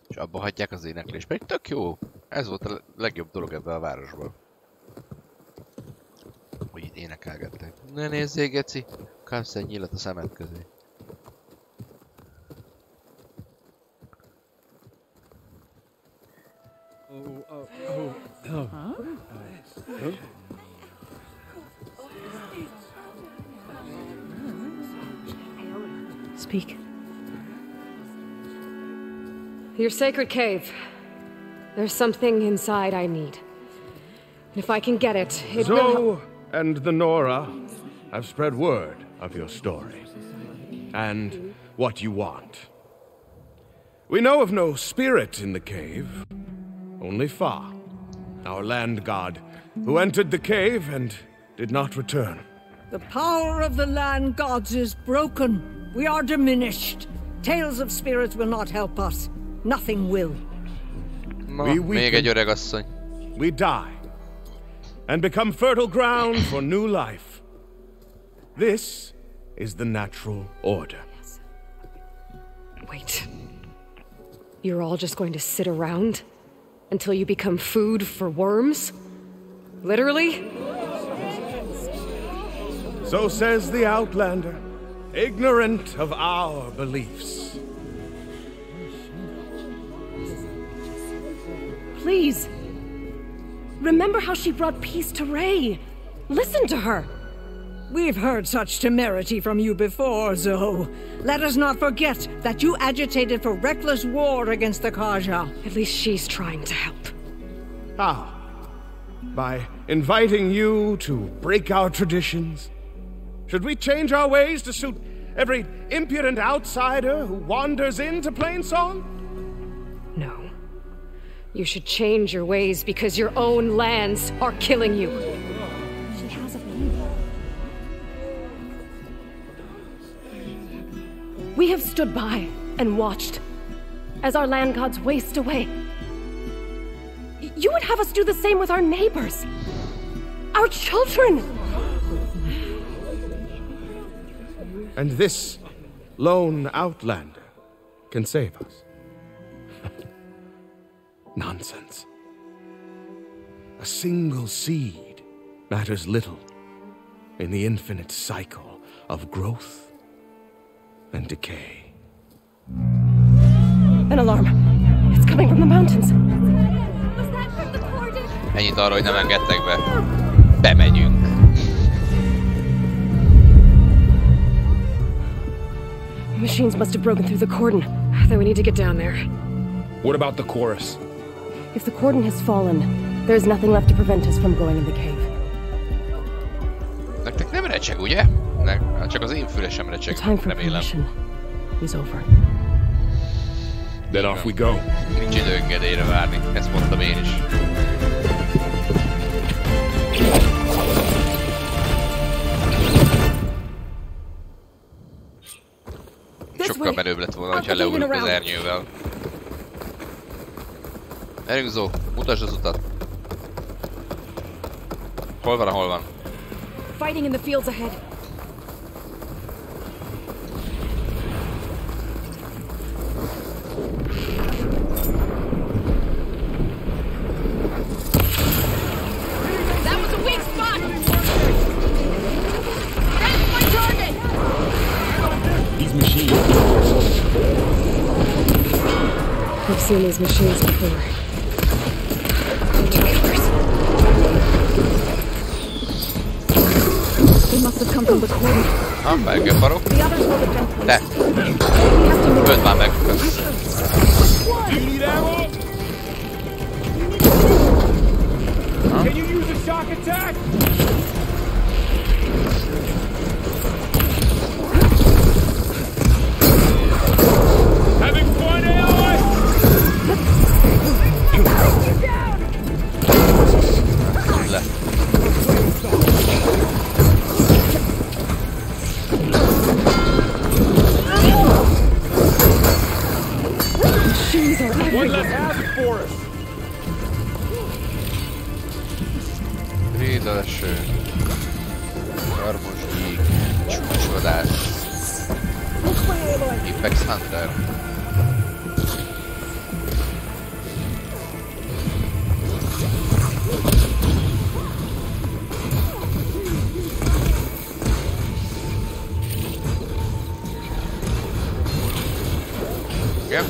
És abba hagyják az éneklést, pedig tök jó. Ez volt a legjobb dolog ebben a városban. Hogy itt énekelgettek. Ne nézzél, geci! Kapsz egy nyílat a szemed közé. Speak. Your sacred cave. There's something inside I need. And if I can get it, it will Zoe and the Nora have spread word of your story. And what you want. We know of no spirit in the cave. Only Fa, our land god, who entered the cave and did not return. The power of the land gods is broken. We are diminished. Tales of spirits will not help us. Nothing will. We weaken, we die, and become fertile ground for new life. This is the natural order. Wait. You're all just going to sit around until you become food for worms? Literally? So says the Outlander, ignorant of our beliefs. Please. Remember how she brought peace to Ray. Listen to her. We've heard such temerity from you before, Zoe. Let us not forget that you agitated for reckless war against the Kaja. At least she's trying to help. How? By inviting you to break our traditions? Should we change our ways to suit every impudent outsider who wanders into Plainsong? No. You should change your ways because your own lands are killing you. She has a plan. We have stood by and watched as our land gods waste away. You would have us do the same with our neighbors, our children. And this lone outlander can save us. Nonsense. A single seed matters little in the infinite cycle of growth and decay. An alarm. It's coming from the mountains. Was that from the cordon? Ennyit arra, hogy nem engedtek be. Bemegyünk. The machines must have broken through the cordon. Then we need to get down there. What about the chorus? If the cordon has fallen, there's nothing left to prevent us from going in the cave. Nektek nem recseg, ugye? Csak az én fülesem recseg, remélem. Is over. Then off we go. Nincs idő engedélyre várni, ezt mondtam én is. Sokkal menőbb lett volna, ha leúrunk az ernyővel. Erünk, Zo, mutasd az utat. Hol van, hol van? Fighting in the fields ahead. That was a weak spot! That's my target! These machines. I've seen these machines before. They must have come from the cordon. Megfarok. The others will defend. De! Öld már meg! Can you use a shock attack! Having fun, Aloy? One less hazard for us! Rét az eső. Karmos gyík. Csúcsvadás. Apex Hunter. Igen?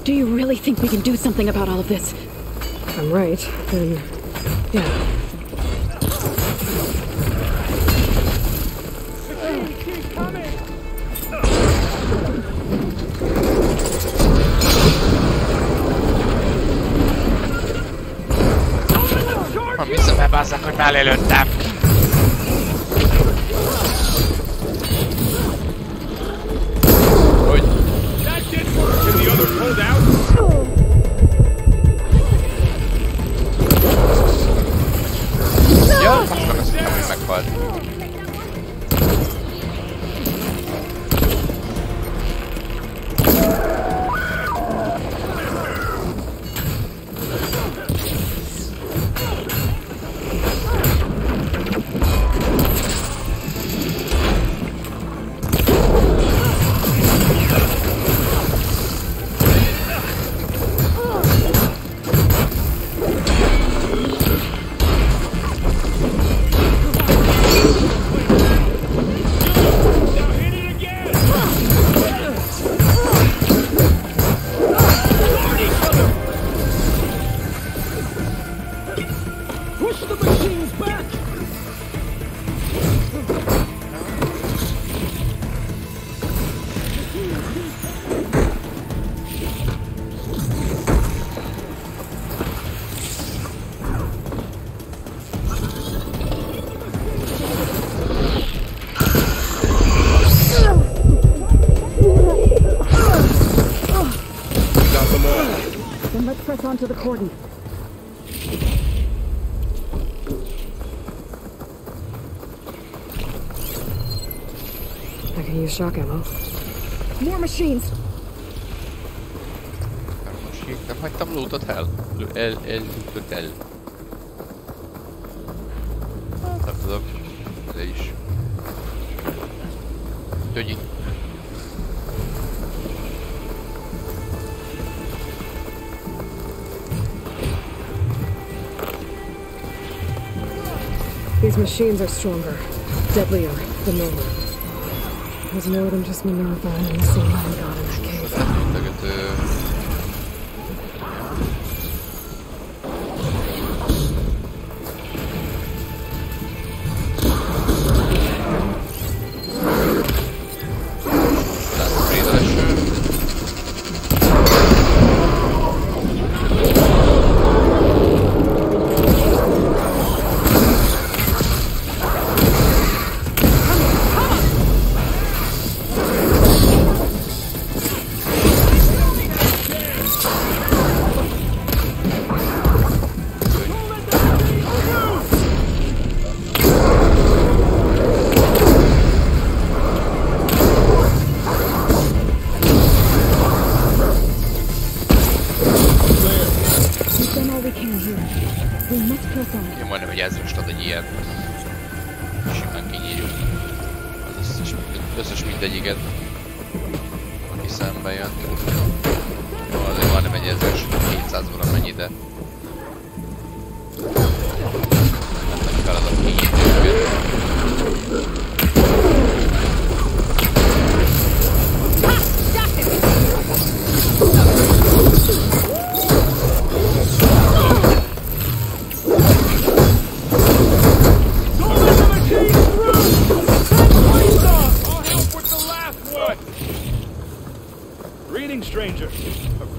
Do you really think we can do something about all of this? If I'm right, then yeah. Visszabebázzák, hogy mellé lőttem. Hogy? Ja, akkor azt mondom, hogy meghalt. Onto the cordon. I can use shock ammo. More machines. Nem hagytam lootot el. Lootot el. Nem tudok. De is. Tögyi. These machines are stronger, deadlier than normal. There's more than just Minerva and the same land god in that cave. Összes mindegyiket, aki szembe jön. No, azért már nem egy 700 valamennyi, de... Nem feladat.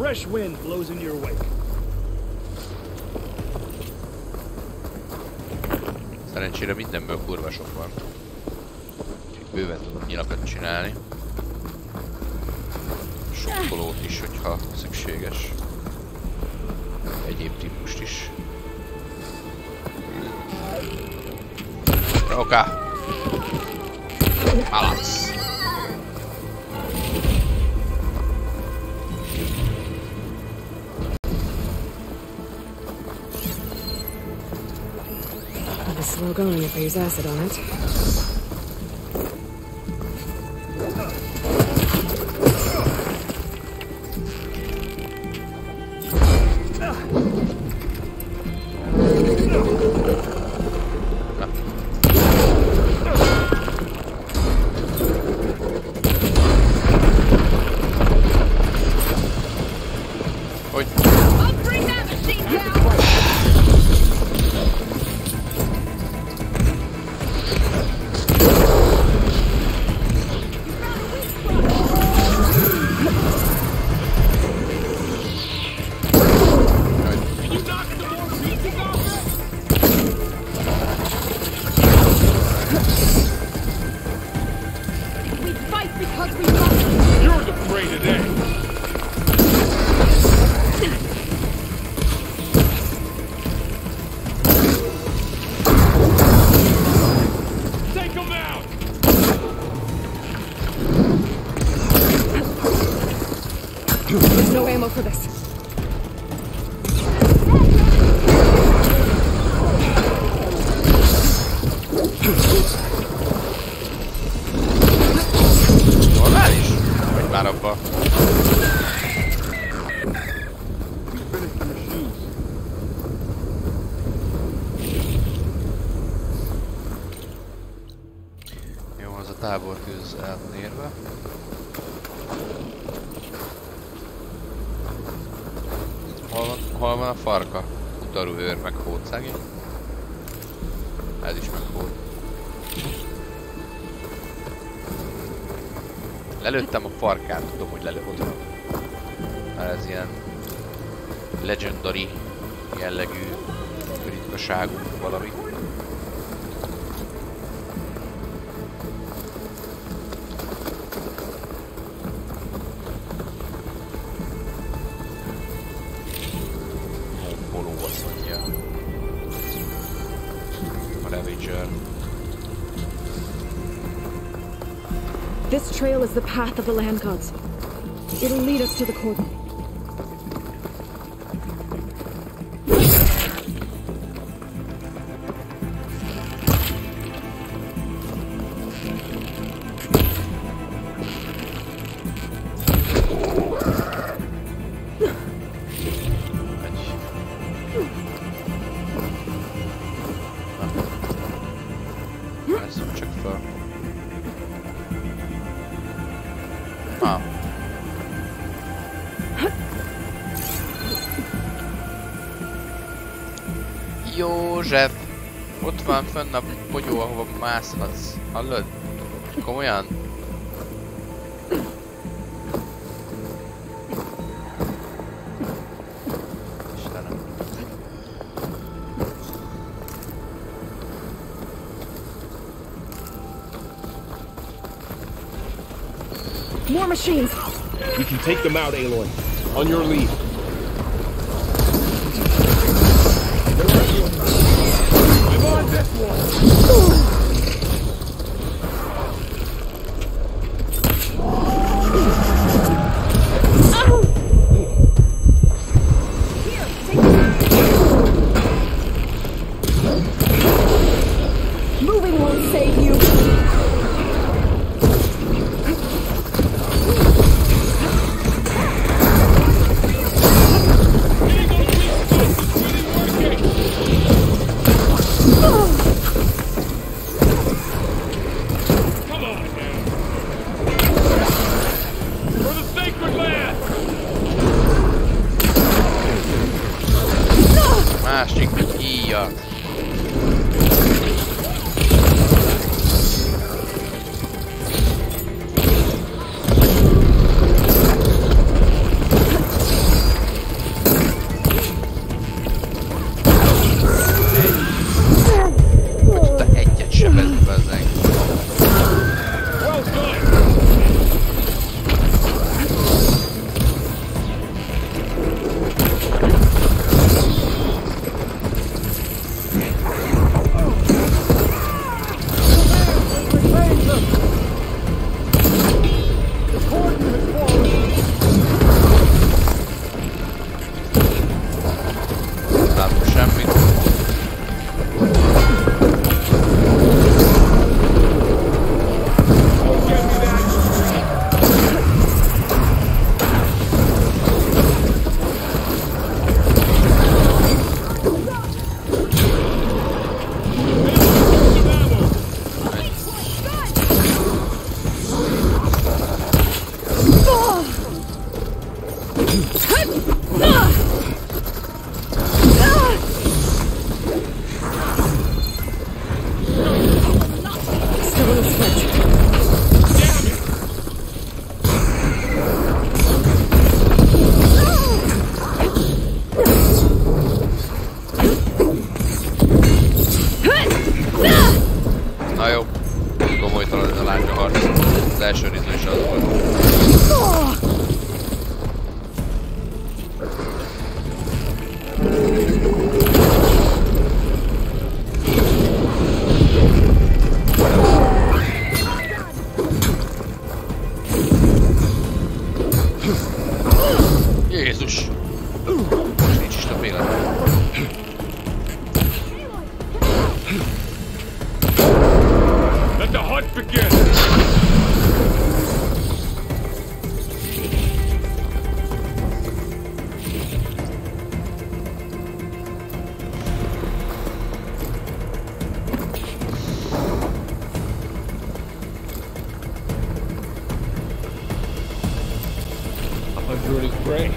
fresh wind blows in your wake. Szerencsére mindenből kurva sok van. Úgyhogy bőven tudok nyilakat csinálni. Sokkolót is, hogyha szükséges. Egyéb típust is. Roka! Malac! It's slow going if I use acid on it. There's no ammo for this. Normális? Vagy már abba? Jó, az a tábortűz el van érve. Hol van a farka? Utarú őr meg hódszági. Ez is meg hód. Lelőttem a farkát, tudom, hogy lelőttem. Mert ez ilyen legendary jellegű ritkaságú valami. This trail is the path of the land gods. It'll lead us to the cordon. József! Ott van fönn a pogyó, ahova mászhatsz. Hallod? Komolyan? Istenem. More machines! We can take them out, Aloy. On your lead. I'm on this one! Moving won't save you! Másik íja. jó. Komolytalan ez a lándzsa harc. Az első részben is az volt. Jézus! Most nincs is több élet. Let the hunt begin! A hunter and his prey.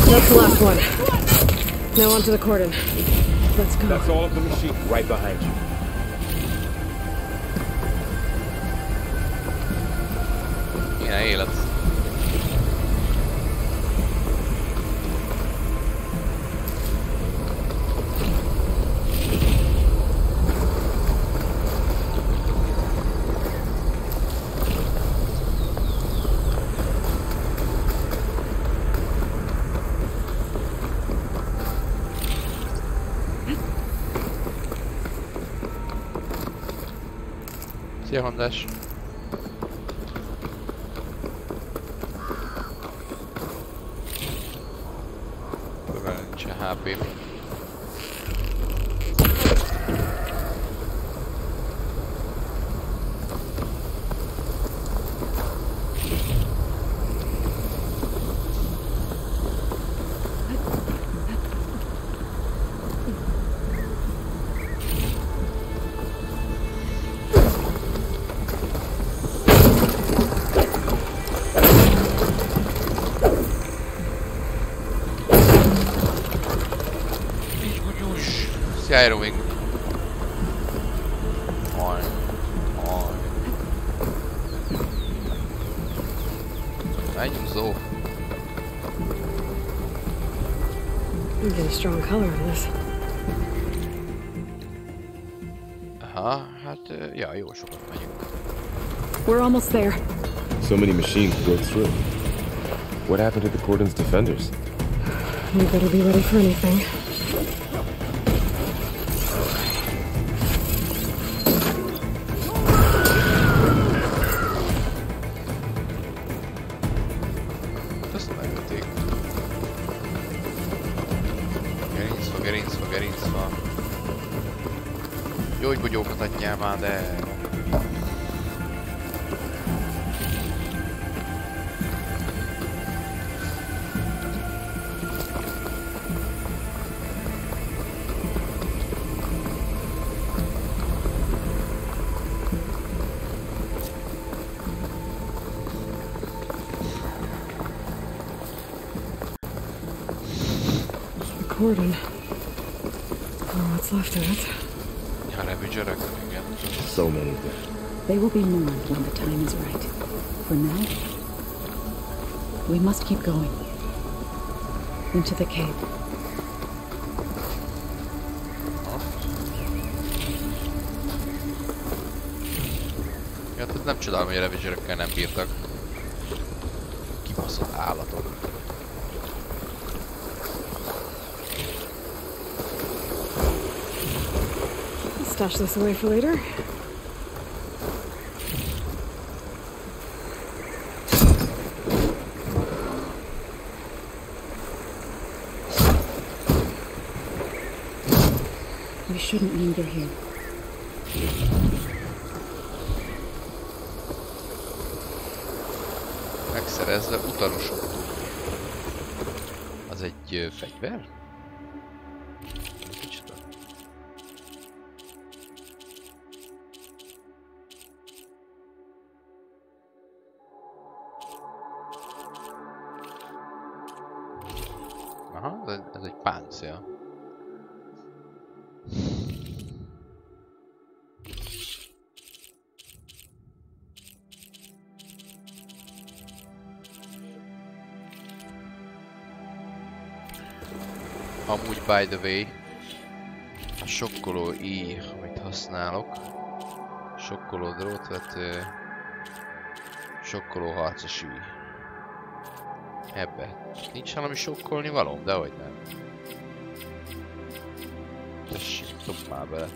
That's the last one. Now onto the cordon. Let's go. That's all of the machine right behind you. Milyen élet. Szia, Hondás! Mivel nincsen HP-m. Skyroving. Oj. Oj. Menjünk, Zó. You get a strong color on this. Aha, hát, ja, jó sokat megyünk. We're almost there. So many machines broke through. What happened to the cordon's defenders? We better be ready for anything. Gerincva. Gyógybogyókat adjál már, de... Cordon. Oh, what's left of it? Ja, Ravager again. So many dead. They will be mourned when the time is right. For now, we must keep going. Into the cave. Ja, tehát nem csodálom, hogy a Ravager-ökkel nem bírtak. Kibaszott állatok. Stash this away for later. We shouldn't linger here. Megszerezve utalosok. Az egy fegyver? Kicsit. Aha, ez egy páncél. Amúgy by the way, a sokkoló íj, amit használok, sokkoló drótvető, sokkoló harcos űj. Ebbe nincs valami sokkolni valóm, de hogy nem. Tessék, dobd már bele.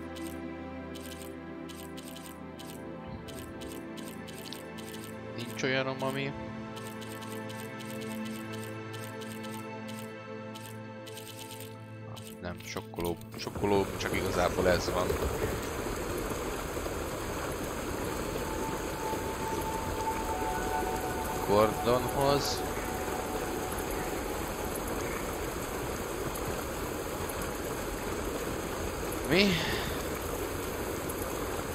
Nincs olyanom, ami... Nem, sokkoló, csak igazából ez van. Gordonhoz. Mi?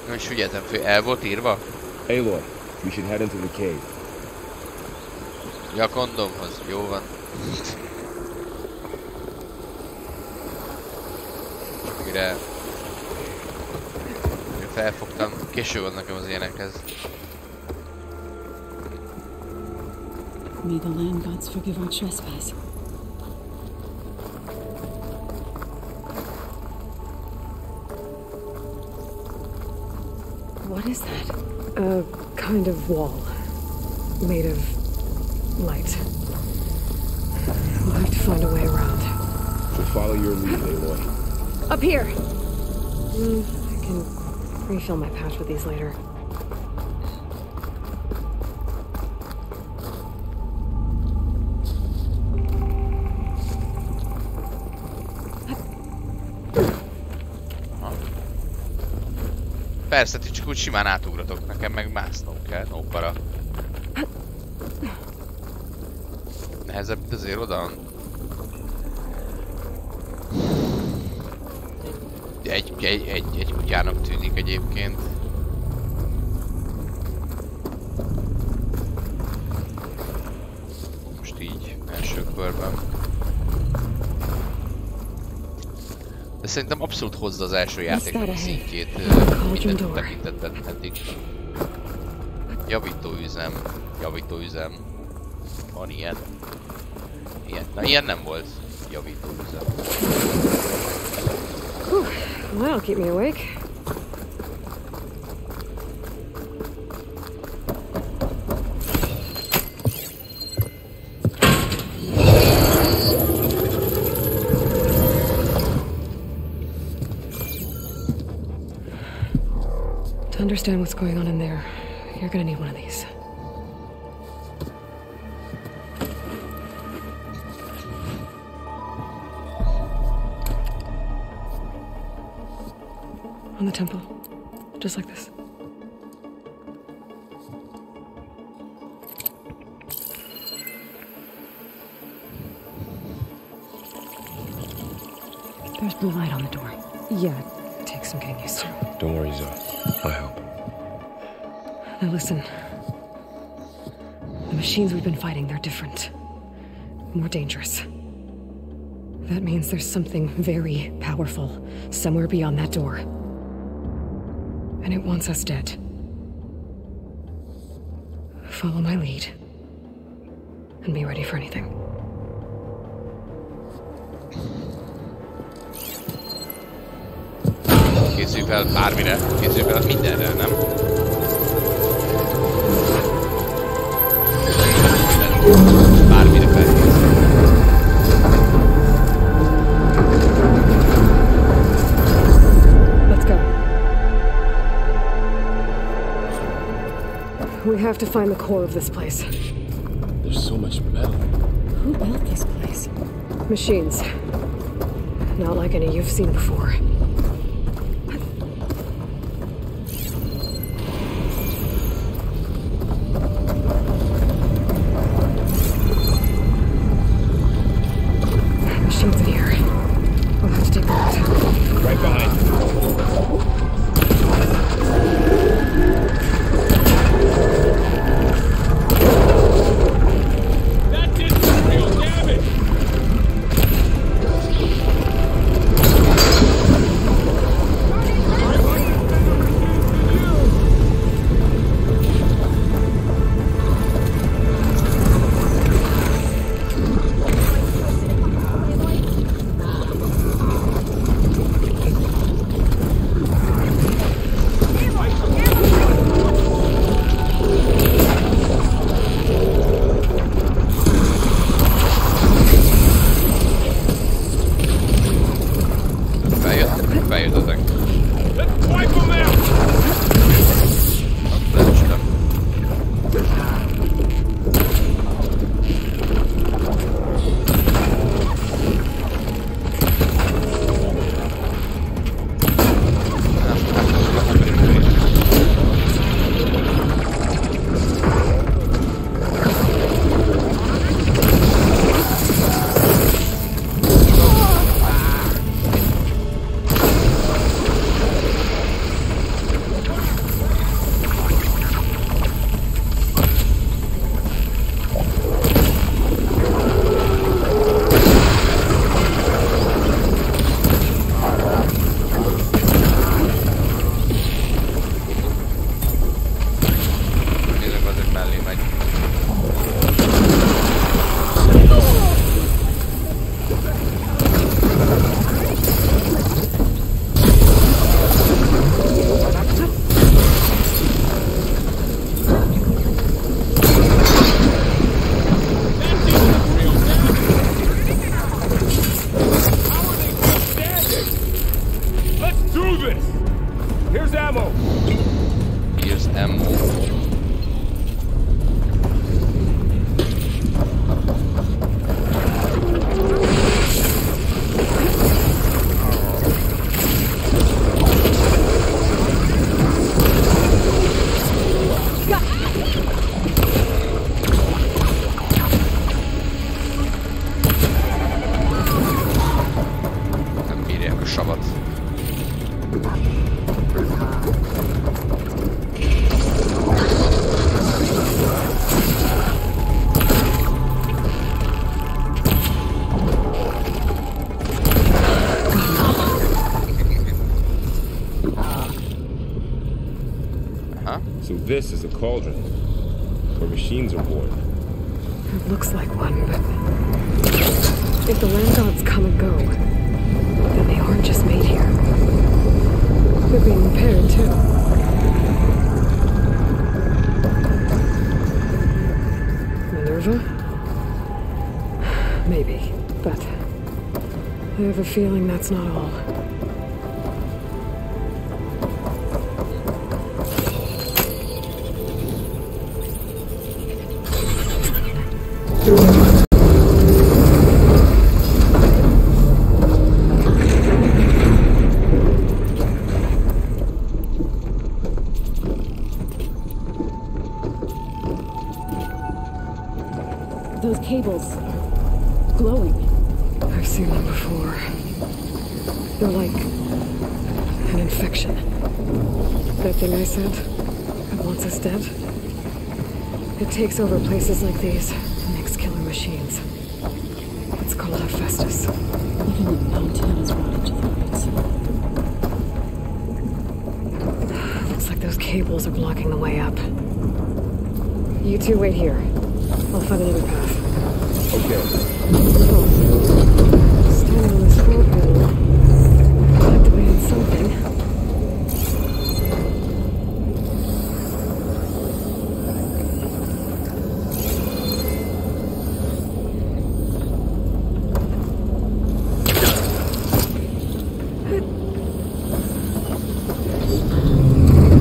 Nem is figyeltem föl, el volt írva? Aloy, we should head into the cave. Ja, a kondomhoz, jó van. Mire felfogtam, késő van nekem az ilyenekhez. May the land gods forgive our trespass. What is that? A kind of wall. Made of light. We'll have to find a way around. We'll follow your lead, Aloy. Up here! I can refill my pouch with these later. Persze, ti csak úgy simán átugratok, nekem meg másznom kell, no para. Nehezebb itt azért oda. Egy kutyának tűnik egyébként. Most így, első körben. De szerintem abszolút hozza az első játéknak a szintjét minden tekintetben eddig. Javítóüzem. Van ilyen? Na ilyen nem volt javítóüzem. That'll keep me awake. To understand what's going on in there, you're gonna need one of these. On the temple, just like this. There's blue light on the door. Yeah, it takes some getting used to. Don't worry, Zoe. I'll help. Now listen. The machines we've been fighting, they're different. More dangerous. That means there's something very powerful somewhere beyond that door. And it wants us dead. Follow my lead. And be ready for anything. Készülj fel bármire, készülj fel mindenre, nem? Bármire felkészülj. Let's go. We have to find the core of this place. There's so much metal. Who built this place? Machines. Not like any you've seen before. Machines in here. We'll have to take them out. Right behind you. That did some real damage! ammo! Here's ammo. Nem bírják a savat. So this is a cauldron, where machines are born. It looks like one, but if the land gods come and go, then they aren't just made here. They're being repaired too. Minerva? Maybe, but I have a feeling that's not all. Those cables are glowing. I've seen them before. They're like an infection. That thing I said that wants us dead. It takes over places like these and makes killer machines. It's called Hephaestus. Even the mountain is rotted to the roots. Looks like those cables are blocking the way up. You two wait here. I'll find another path. Okay. Oh. Standing on this floor panel. Activated something.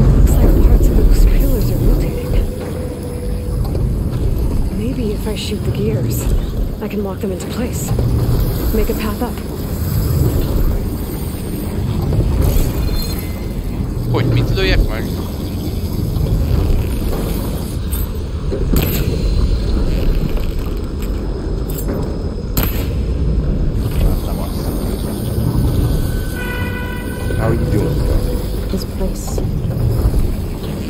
Looks like parts of those pillars are rotating. Maybe if I shoot the gears, I can lock them into place. Make a path up. Hogy mit lőjek meg? How are you doing? This place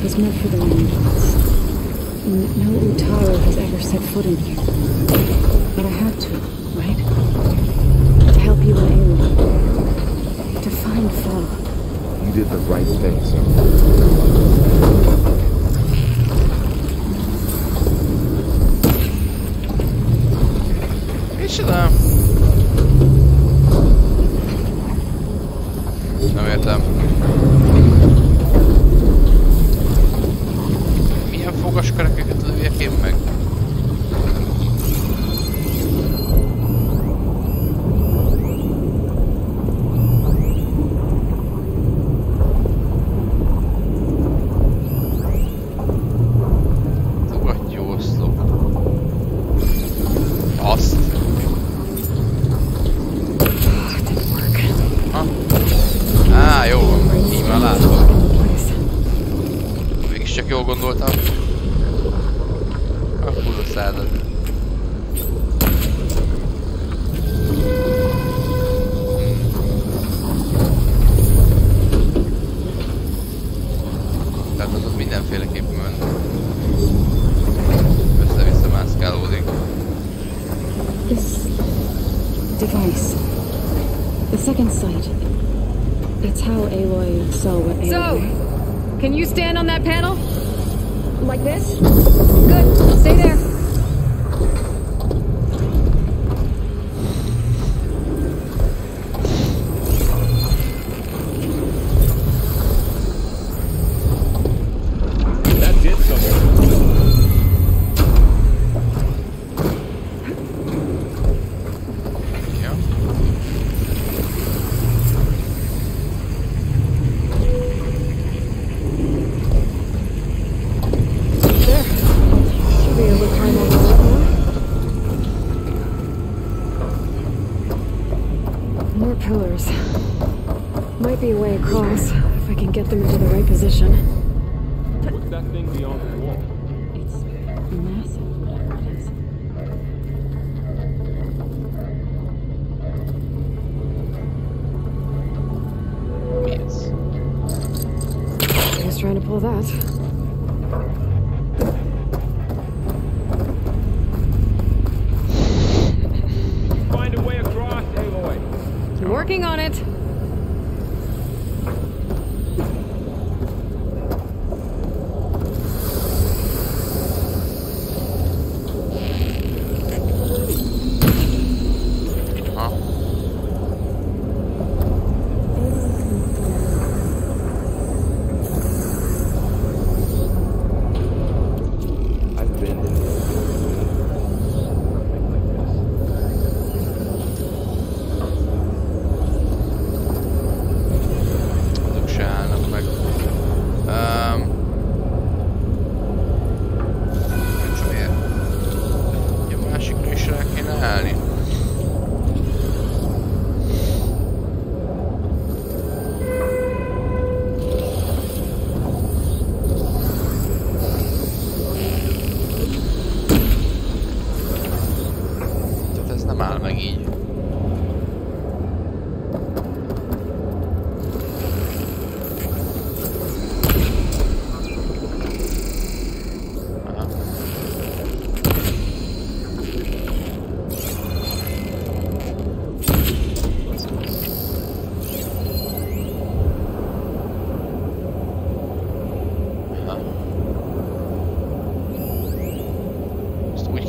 was meant for the land gods. No Utaro has ever set foot in here. But I had to, right? To help you and Aloy. To find Fa. You did the right thing, son. Micsoda? Nem értem. Milyen fogaskerekeket lőjek én meg? Tugattyúoszlop. Azt? Ha? Á, jó van. Így már látom. Mégis csak jól gondoltam. A kurva század. Tehát az ott mindenféleképpen ment. Össze-vissza mászkálódik. This device. The second sight. It's how Aloy saw what Aloy... So, can you stand on that panel? Like this? Good. Stay there. That did something. might be a way across, if I can get them into the right position. What's that thing beyond the wall? It's massive. Yes. Who's trying to pull that? Find a way across, Aloy. I'm working on it.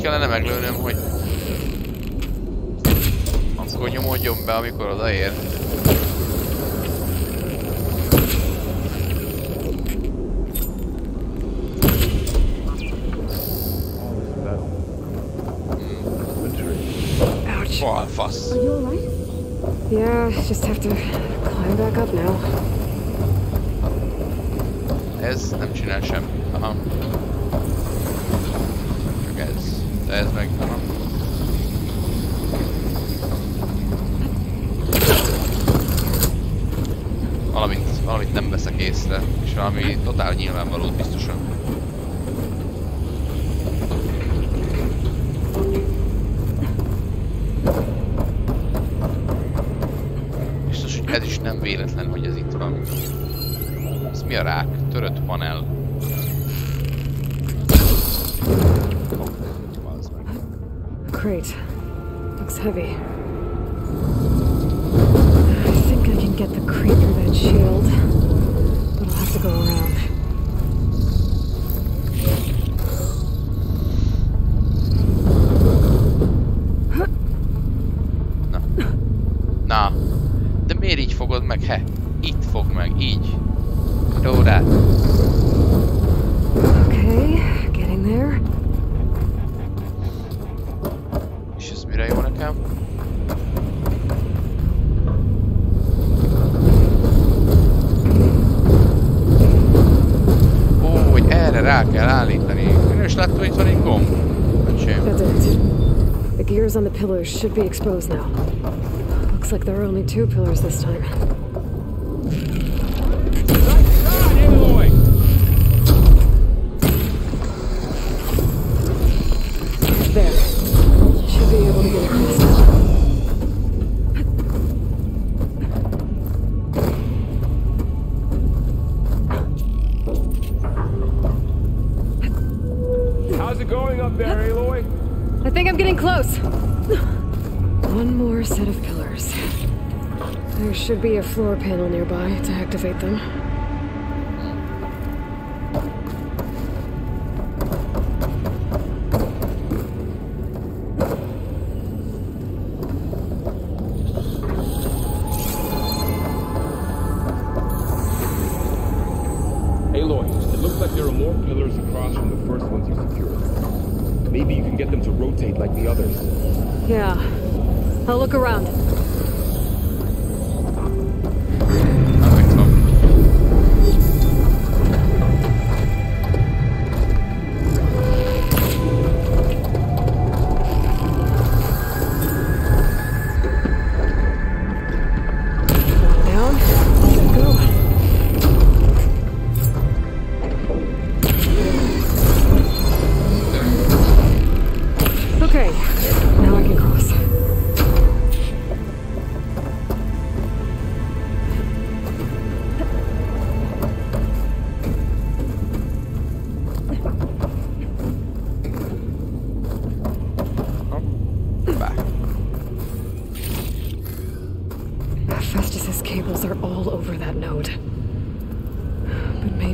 Kellene meglőnöm, hogy akkor nyomódjon be, amikor odaér. Ouch. Bal fasz. Are you alright? Yeah, just have to climb back up now. Ez nem csinál semmit. Aha. Csak ez. De ez meg... Aha. Valamit nem veszek észre, és valami totál nyilvánvalót biztosan. Biztos, hogy ez is nem véletlen, hogy ez itt van. Ez mi a rák? Törött panel. Great. Looks heavy. I think I can get the crate through that shield, but I'll have to go around. Na. De miért így fogod meg, he? Itt fog meg, így. Dórát. Okay, getting there. És ez mire jó nekem? Ó, hogy erre rá kell állítani. Én is láttam, hogy itt van egy gomb. That's it. The gears on the pillars should be exposed now. Looks like there are only 2 pillars this time. There. Should be able to get across now. How's it going up there, Aloy? I think I'm getting close. One more set of pillars. There should be a floor panel nearby to activate them. Aloy, it looks like there are more pillars across from the first ones you secured. Maybe you can get them to rotate like the others. Yeah. I'll look around.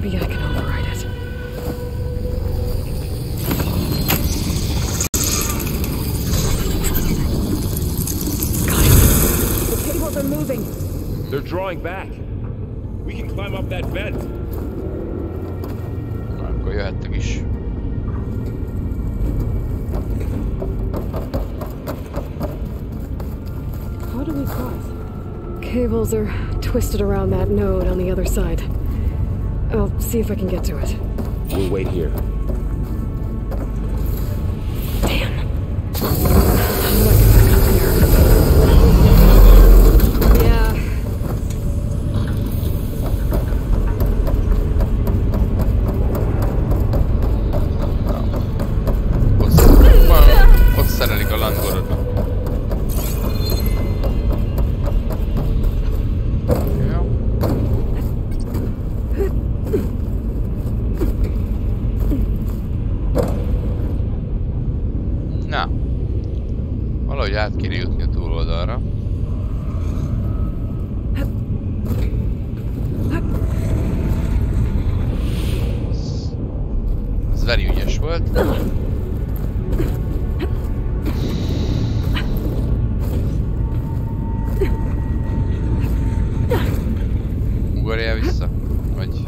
Maybe I can override it. Guys, the cables are moving. They're drawing back. We can climb up that vent. Akkor jöhettek is. How do we cross? Cables are twisted around that node on the other side. I'll see if I can get to it. We'll wait here. Damn. How do I get back up here? Yeah. Ott szerelik a langorodba. Na, valahogy át kéne jutni a túloldalra. Ez very ügyes volt. Ugorjál vissza, vagy...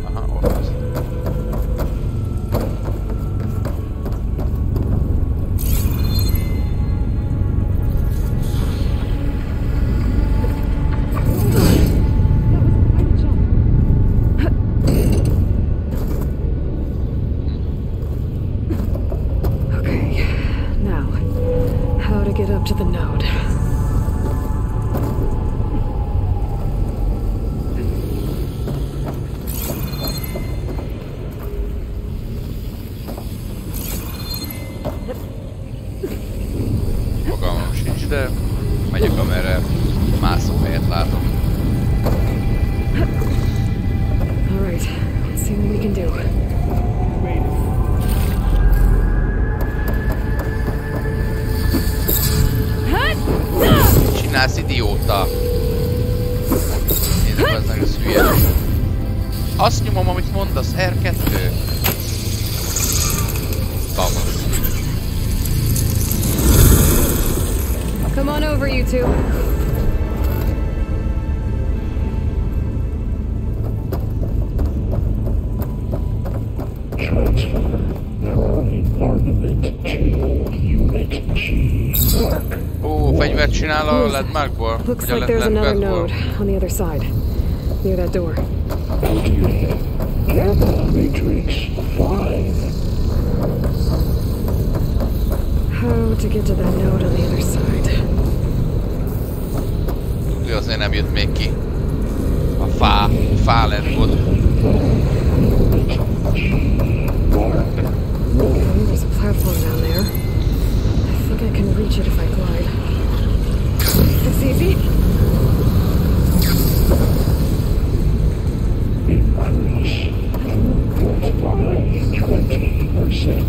Aha, ott. Okay, now, how to get up to the node. Fogalmam sincs, de megyek, amerre mászóhelyet látok. Alright, let's see what we can do. Csinálsz, idióta! Nézzük, az nagyon hülye. Azt nyomom, amit mondasz, R2. Bamasz. Come on over, you two. Ó, fegyvert csinál a landmarkból. Looks like there's another node on the other side, near that door. Matrix 5. How to get to that node on the other side? Tudja, azért nem jött még ki. A fá lett ott. There's a platform down there. I think I can reach it if I glide. It's easy. Increase by 20%.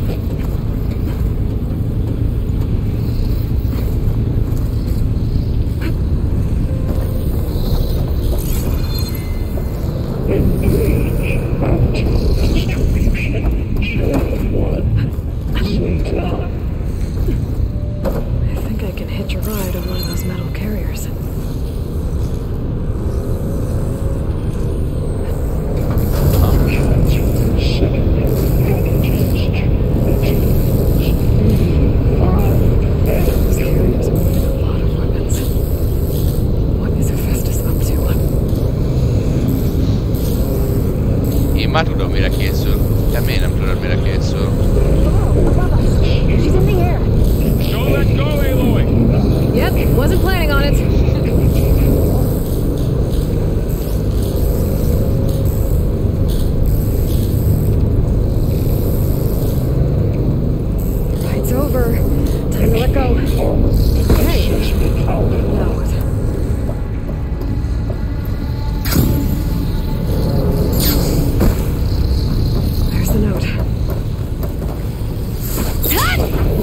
Engage active distribution. Zone 1. Zeta. I think I can hitch a ride on one of those metal carriers. Transfer secondary packages to materials. 5 Those carriers are moving a lot of weapons. What is Hephaestus up to? Én már tudom, mire készül. Te miért nem tudod, mire készül? She's in the air. Don't let go, Aloy! Yep, wasn't planning on it. Ride's over. Time to let go. Hey, now what? There's the note.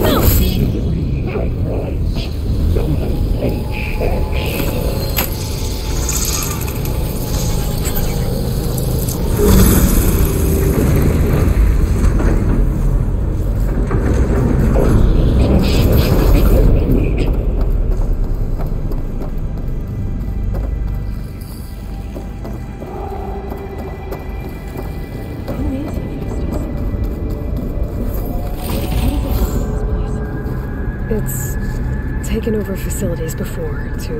Auxiliary pipelines. Common H. Taken over facilities before to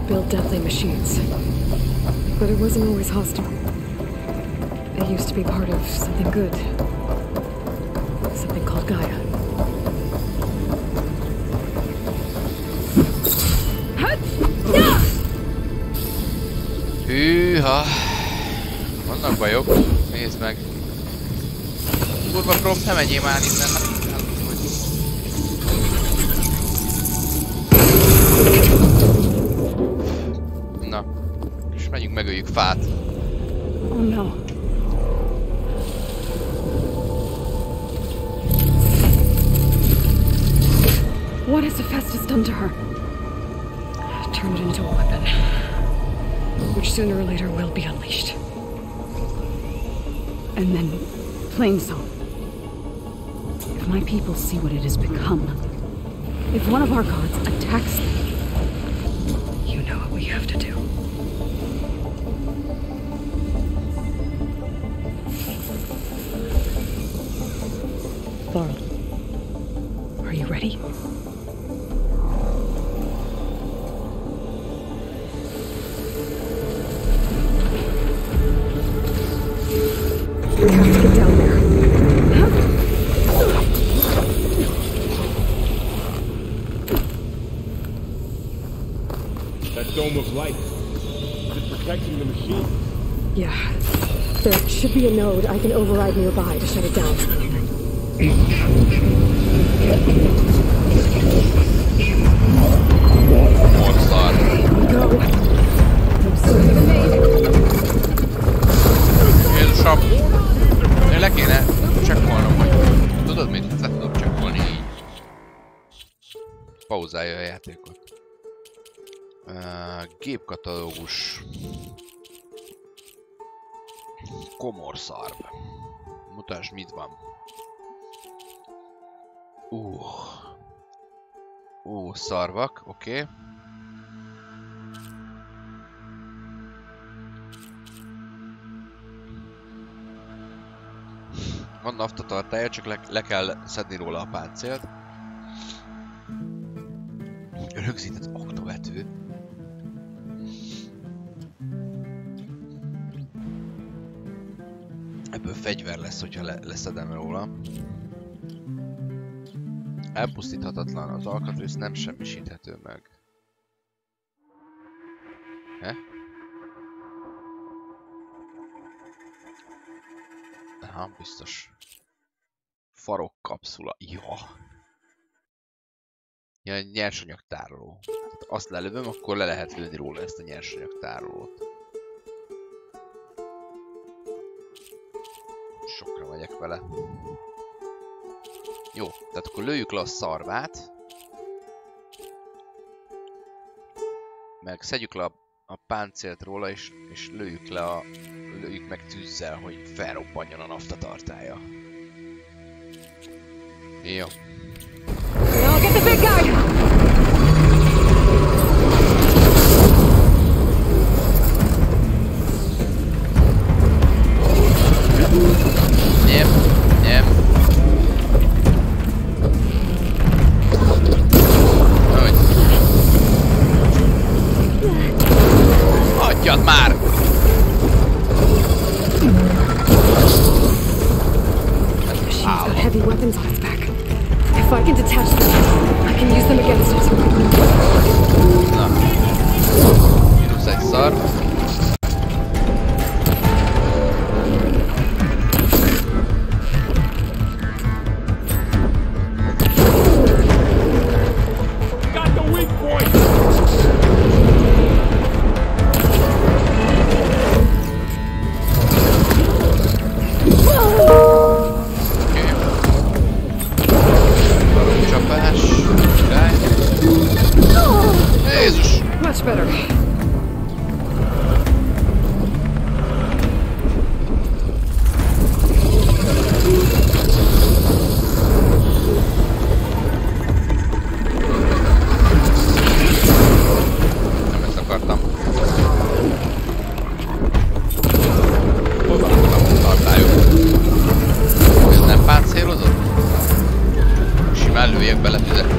build deadly machines. But it wasn't always hostile. It used to be part of something good. Something called Gaia. Hűha! Vannak bajok. Nézd meg. Kurva prof, ne menjél már innen. Na, és menjünk megöljük fát. Oh no. What has Hephaestus done to her? Turned it into a weapon, which sooner or later will be unleashed. And then, Plainsong. If my people see what it has become, if one of our gods attacks them, you know what we have to do. Laurel, are you ready? We have to get down there. That dome of light, is it protecting the machine? Yeah. There should be a node I can override nearby to shut it down. Go. Jézusom! Én le kéne csekkolnom, hogy tudod mit? Le tudom csekkolni így. Pauzálja a játékot. Gépkatalógus. Komorszarv. Mutasd, mit van. Szarvak, oké. Van naftatartálya, csak le kell szedni róla a páncélt. Rögzített aktovető. Ebből fegyver lesz, hogyha leszedem róla. Elpusztíthatatlan, az alkatrész nem semmisíthető meg. Aha, biztos. Farok kapszula. Ja, nyersanyagtároló. Tehát azt lelövöm, akkor le lehet lőni róla ezt a nyersanyagtárolót. Sokra megyek vele. Jó, tehát akkor lőjük le a szarvát. Meg szedjük le a páncélt róla, és lőjük meg tűzzel, hogy felrobbanjon a naftatartálya. Jó. I'll get the big guy! Nem. Hogy? Hagyjad már! She's got heavy weapons on its back. Much better. Nem ezt akartam. Tartályok. Ez nem páncélozott? Simán lőjek bele tüzet.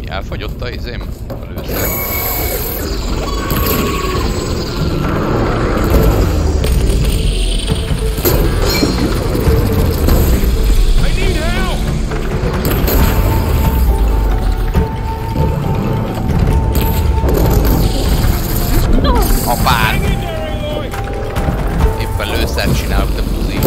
Elfogyott a izém, a lőszer. Apád! Éppen lőszert csinálok, de buzi.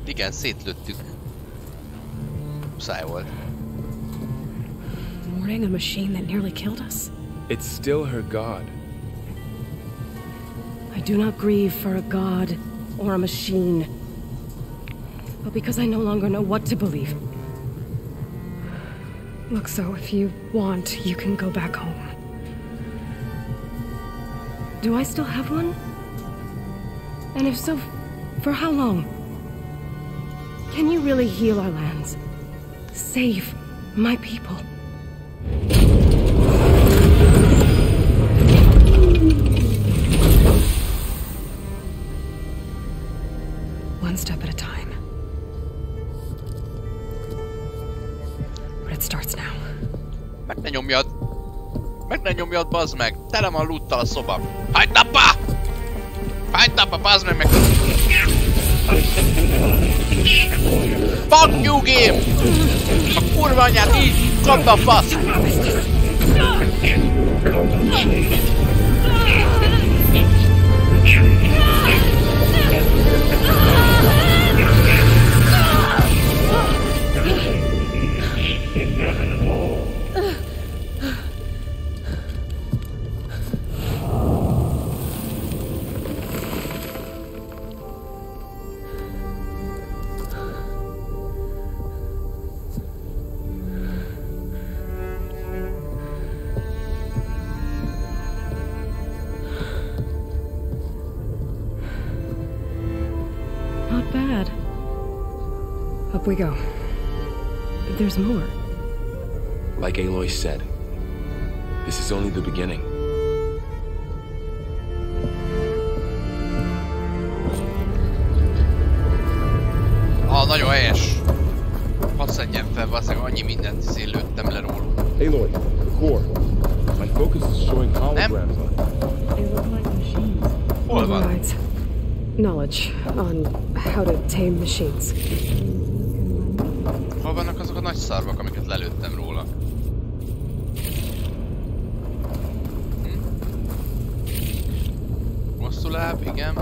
Igen, szétlőttük. Muszáj volt. Mourning a machine that nearly killed us? It's still her god. I do not grieve for a god or a machine, but because I no longer know what to believe. Look, so if you want, you can go back home. Do I still have one? And if so, for how long? Can you really heal our lands? Save my people? One step at a time. But it starts now. Meg ne nyomjad! Meg ne nyomjad, bazd meg! Tele van loottal a szoba! Hagyd abba! Hagyd abba, bazd meg! Fuck you, game! A kurva anyát így! Kapd a fasz! Not bad. Up we go. There's more. Like Aloy said, this is only the beginning. Nagyon helyes. Hadd szedjem fel, valószínűleg annyi mindent lőttem le róluk. Aloy, the core. My focus is showing holograms on it. They look like machines. Overrides. Knowledge on how to tame machines. Hol vannak azok a nagy szarvak, amiket lelőttem róla? Hosszú láb, igen.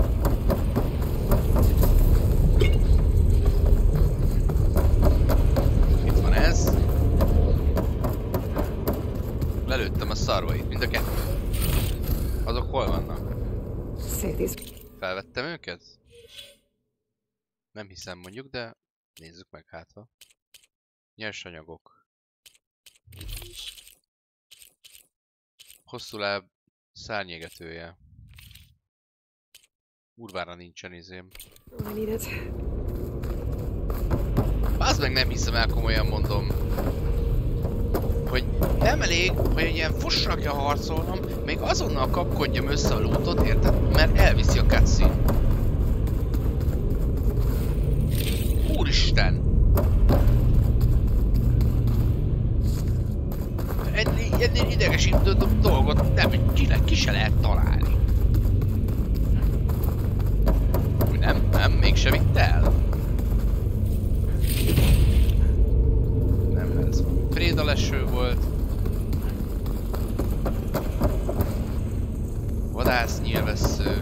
Itt van ez. Lelőttem a szarvait, mind a kettő. Azok hol vannak? Felvettem őket? Nem hiszem mondjuk, de nézzük meg hátva. Nyersanyagok. Hosszú láb szárnyégetője. Kurvára nincsen izém. Bázd meg, nem hiszem el, komolyan mondom. Hogy nem elég, hogy egy ilyen fosrakja harcolnom, még azonnal kapkodjam össze a lootot, érted? Mert elviszi a cutscene. Úristen! Ennél idegesítő dolgot ki se lehet találni. Nem, mégse vitt el. Nem, ez prédaleső volt. Vadász nyilvessző.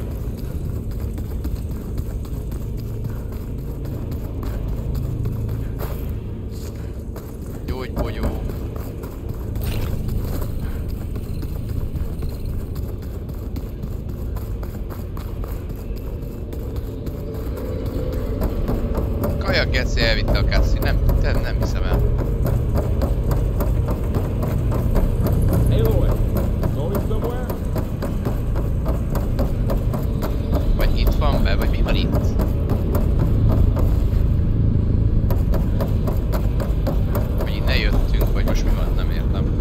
Gyógybogyó. Kajak Geci elvitte a cutscene, nem hiszem el. Vagy itt van be, vagy mi van itt? Vagy innen jöttünk, vagy most mi van, nem értem.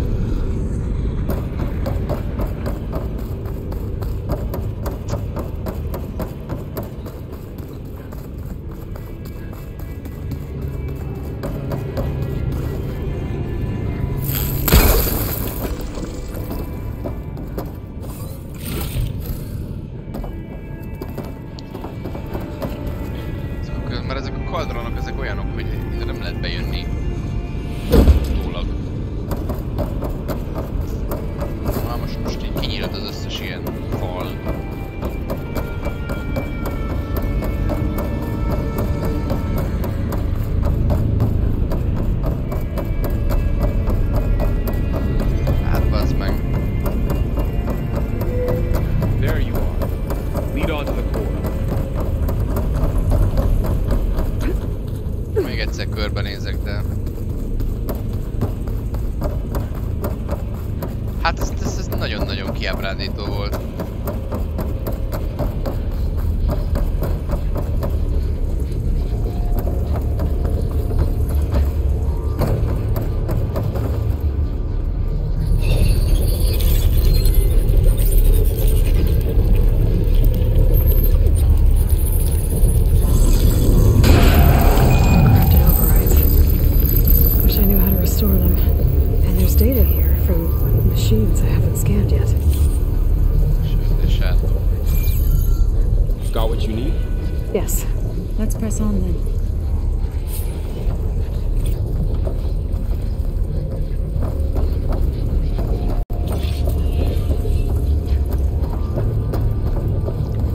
Kiábrándító volt. Yes. Let's press on then.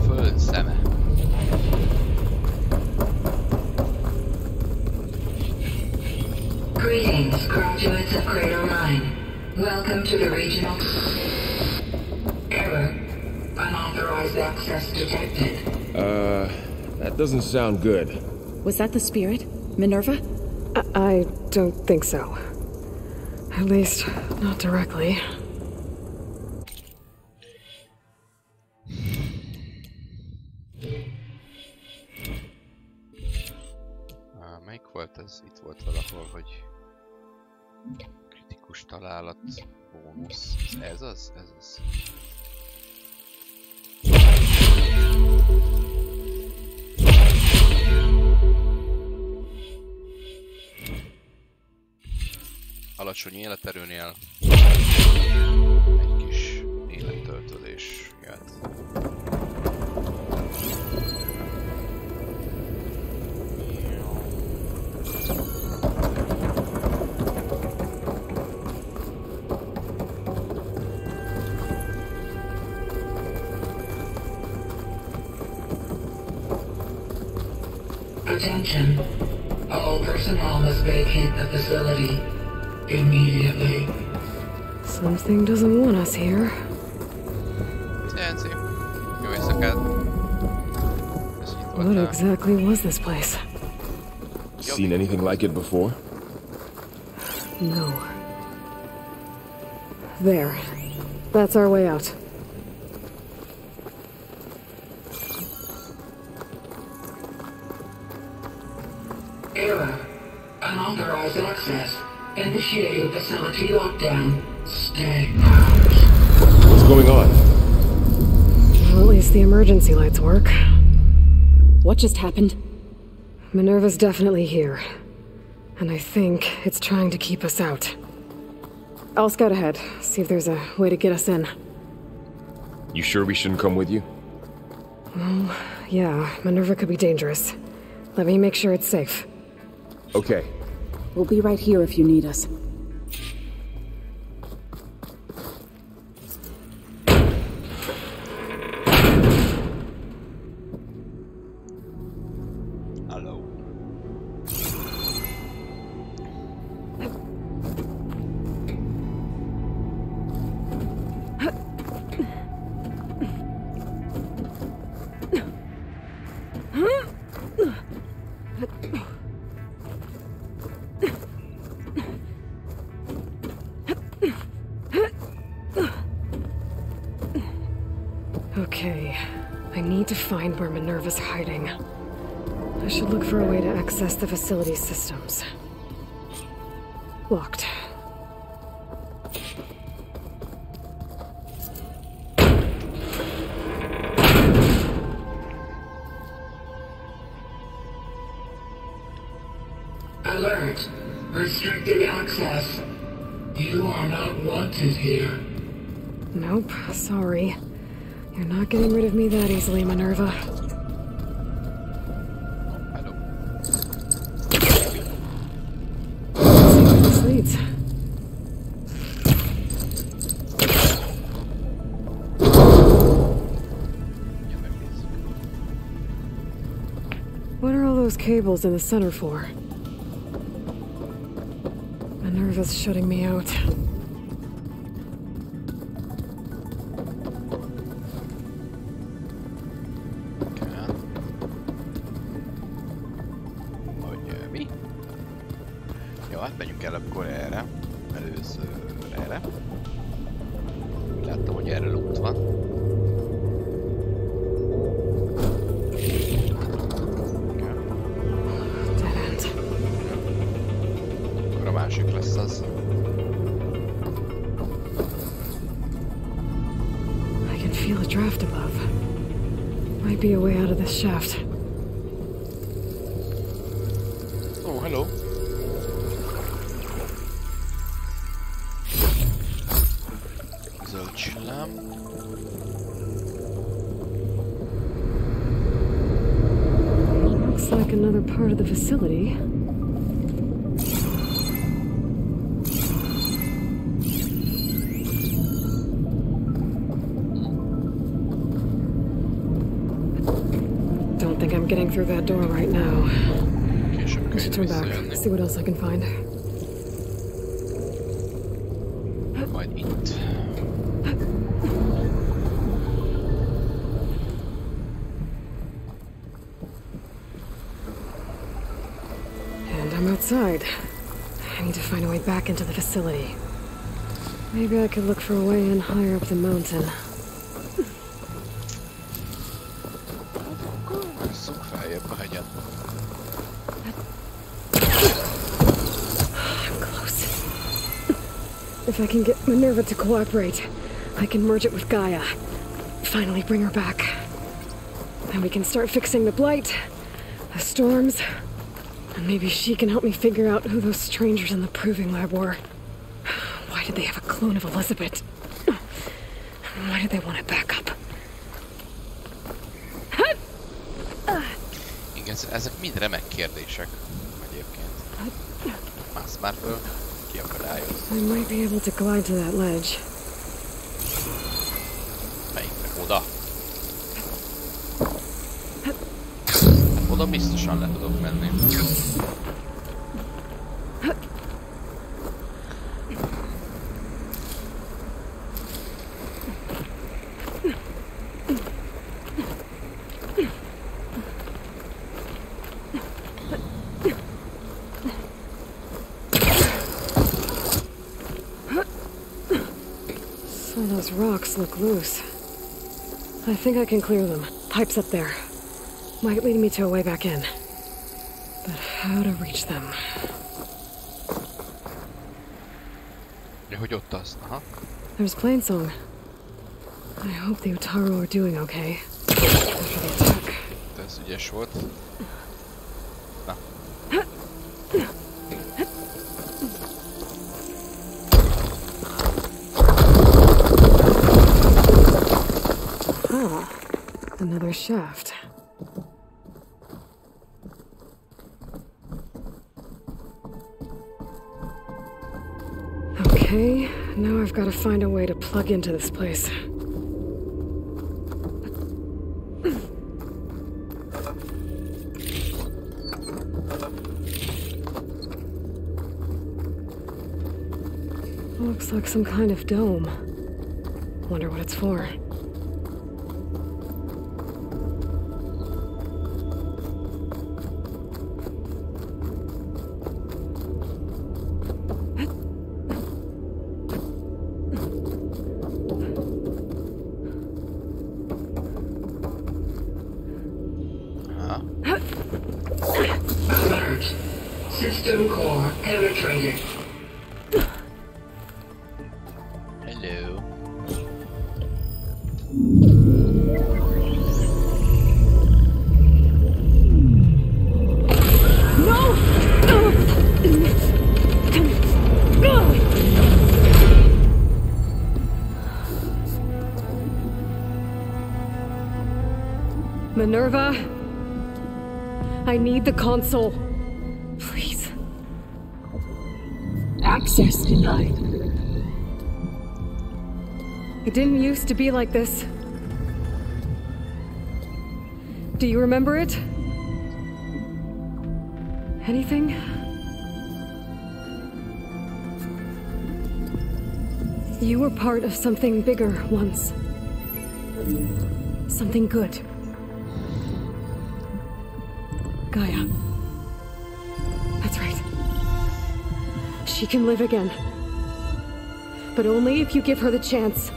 Föld szeme. Greetings, graduates of Cradle 9. Welcome to the regional... Error. Unauthorized access detected. That doesn't sound good. Was that the spirit? Minerva? I don't think so. At least, not directly. Melyik volt ez? Itt volt valahol, hogy kritikus találat, bónusz. Ez az? Ez az. A alacsony életerőnél egy kis élettöltődés jött. Attention. All personnel must vacate the facility immediately. Something doesn't want us here. Szienci. Jó éjszakát. What exactly was this place? Seen anything like it before? No. There. That's our way out. Error. Unauthorized access. Initiating facility lockdown. Stay out. What's going on? Well, at least the emergency lights work. What just happened? Minerva's definitely here. And I think it's trying to keep us out. I'll scout ahead, see if there's a way to get us in. You sure we shouldn't come with you? Well, yeah, Minerva could be dangerous. Let me make sure it's safe. Okay. We'll be right here if you need us. Hello. Okay, I need to find where Minerva's hiding. I should look for a way to access the facility's systems. Locked. Alert. Restricted access. You are not wanted here. Nope, sorry. You're not getting rid of me that easily, Minerva. Let's see where this leads. What are all those cables in the center for? Minerva's shutting me out. Jó, hát menjünk el akkor erre. Először erre. Úgy láttam, hogy erre út van. Akkor a másik lesz az. I can feel a draft above. Might be a way out of this shaft. Oh, hello. Zöld csillám. Looks like another part of the facility. Don't think I'm getting through that door right now. I should turn back, see what else I can find. Majd itt. And I'm outside. I need to find a way back into the facility. Maybe I could look for a way in higher up the mountain. I'm close. If I can get Minerva to cooperate, I can merge it with Gaia. Finally bring her back. Then we can start fixing the blight, the storms, and maybe she can help me figure out who those strangers in the proving lab were. Why did they have a clone of Elizabeth? Why did they want it back up? Igen, ezek mind remek kérdések egyébként. Mász már föl, ki akadályoz. I might be able to glide to that ledge. Melyikre? Oda? Oda biztosan le tudok menni. Those rocks look loose. I think I can clear them. Pipes up there. Might lead me to a way back in. But how to reach them? Ja, hogy ott az? Aha. There's Plainsong. I hope the Utaru are doing okay after the attack. Ez ügyes volt. Na. Ah, another shaft. Okay, now I've got to find a way to plug into this place. Looks like some kind of dome. Wonder what it's for. System core penetrated. Hello. Minerva, I need the console. Please. Access denied. It didn't used to be like this. Do you remember it? Anything? You were part of something bigger once. Something good. Gaia. That's right. She can live again. But only if you give her the chance.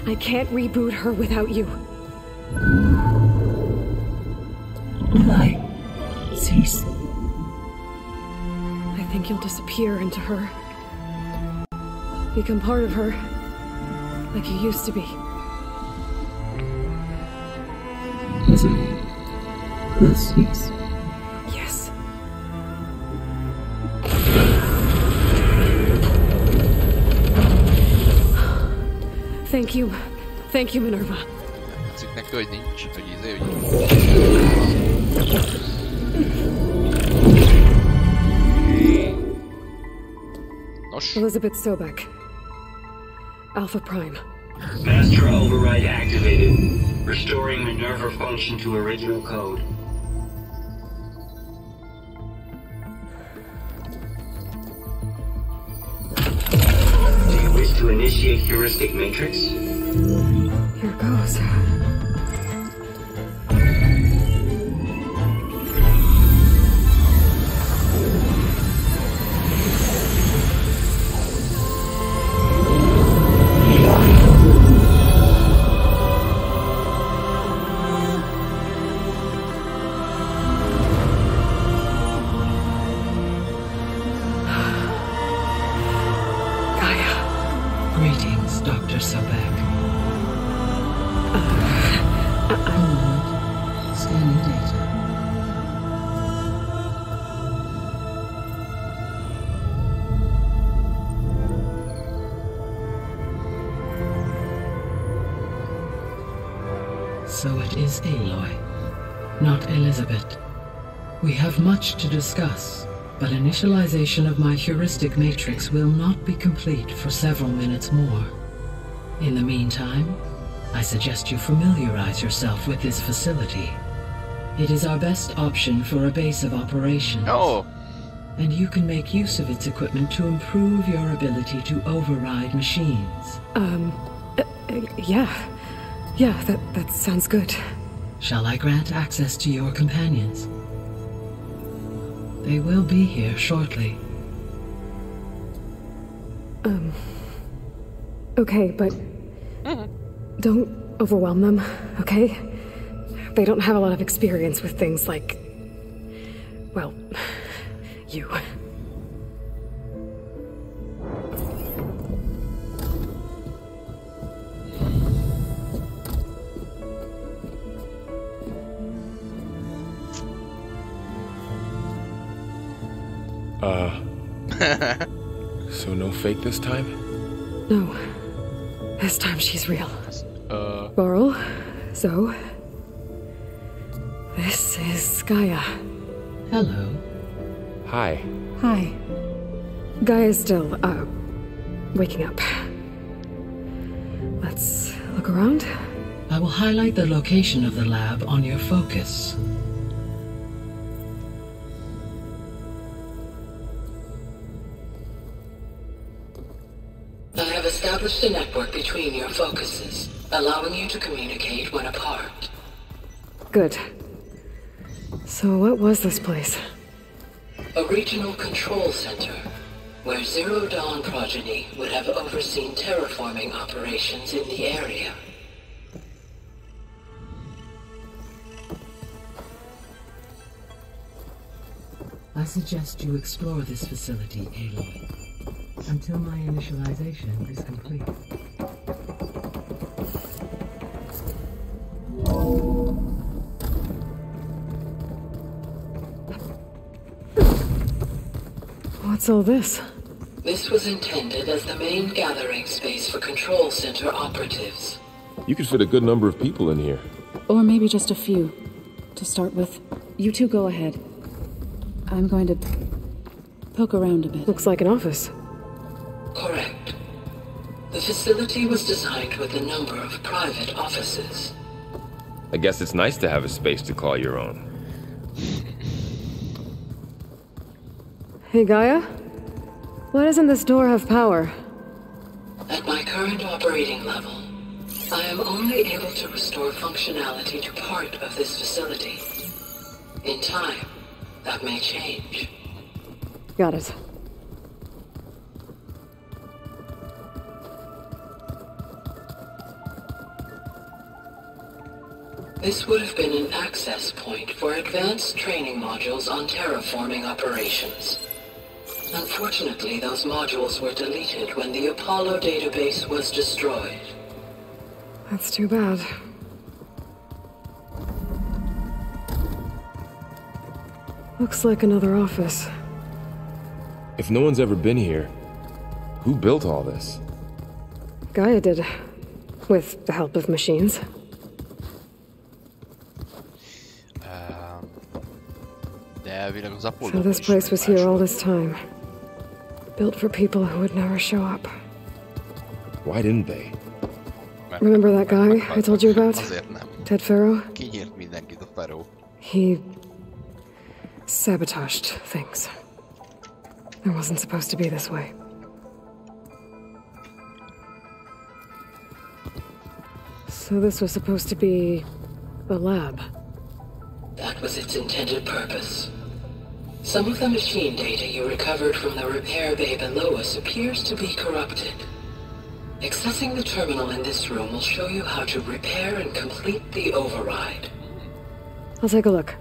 I can't reboot her without you. Why? Cease. I think you'll disappear into her. Become part of her. Like you used to be. Cease. Yes. Thank you. Thank you, Minerva. Tetszik neki, hogy nincs, hogy izé, Nos. Elizabeth Sobek. Alpha Prime. Master override activated. Restoring Minerva function to original code. Do you wish to initiate heuristic matrix? Here goes. Greetings, Dr. Sobek. Scanning data. so it is Aloy, not Elizabeth. We have much to discuss, but initialization of my heuristic matrix will not be complete for several minutes more. In the meantime, I suggest you familiarize yourself with this facility. It is our best option for a base of operations. Oh. And you can make use of its equipment to improve your ability to override machines. Yeah. Yeah, that sounds good. Shall I grant access to your companions? They will be here shortly. Okay, but don't overwhelm them, okay? They don't have a lot of experience with things like, well, you. So no fake this time? No. This time she's real. Varl, Zoe. This is Gaia. Hello. Hi. Hi. Gaia's still, waking up. Let's look around. I will highlight the location of the lab on your focus. I have established a network between your focuses, allowing you to communicate when apart. Good. So what was this place? A regional control center, where Zero Dawn progeny would have overseen terraforming operations in the area. I suggest you explore this facility, Aloy, until my initialization is complete. What's all this? This was intended as the main gathering space for control center operatives. You could fit a good number of people in here. Or maybe just a few. To start with, you two go ahead. I'm going to poke around a bit. Looks like an office. Correct. The facility was designed with a number of private offices. I guess it's nice to have a space to call your own. Hey, Gaia? Why doesn't this door have power? At my current operating level, I am only able to restore functionality to part of this facility. In time, that may change. Got it. This would have been an access point for advanced training modules on terraforming operations. Unfortunately, those modules were deleted when the Apollo database was destroyed. That's too bad. Looks like another office. If no one's ever been here, who built all this? Gaia did. With the help of machines. So this place was here all this time. Built for people who would never show up. Why didn't they? Remember that guy I told you about? Ted Farrow? He sabotaged things. It wasn't supposed to be this way. So this was supposed to be a lab. That was its intended purpose. Some of the machine data you recovered from the repair bay below us appears to be corrupted. Accessing the terminal in this room will show you how to repair and complete the override. I'll take a look.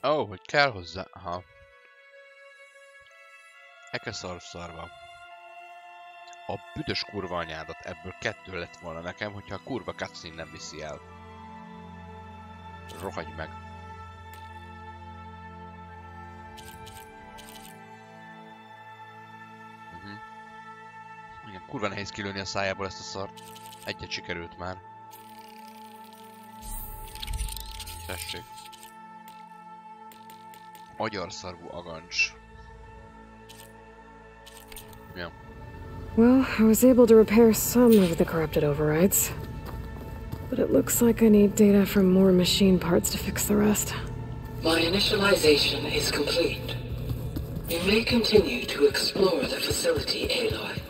Ó, hogy kell hozzá. Aha. Eke szarva. A büdös kurva anyádat, ebből 2 lett volna nekem, hogyha a kurva cutscene nem viszi el. Rohagy meg. Kurva nehéz kilőni a szájából ezt a szart. Egyet sikerült már. Tessék. Agyarszarvú agancs. Yeah. Well, I was able to repair some of the corrupted overrides. But it looks like I need data from more machine parts to fix the rest. My initialization is complete. You may continue to explore the facility, Aloy.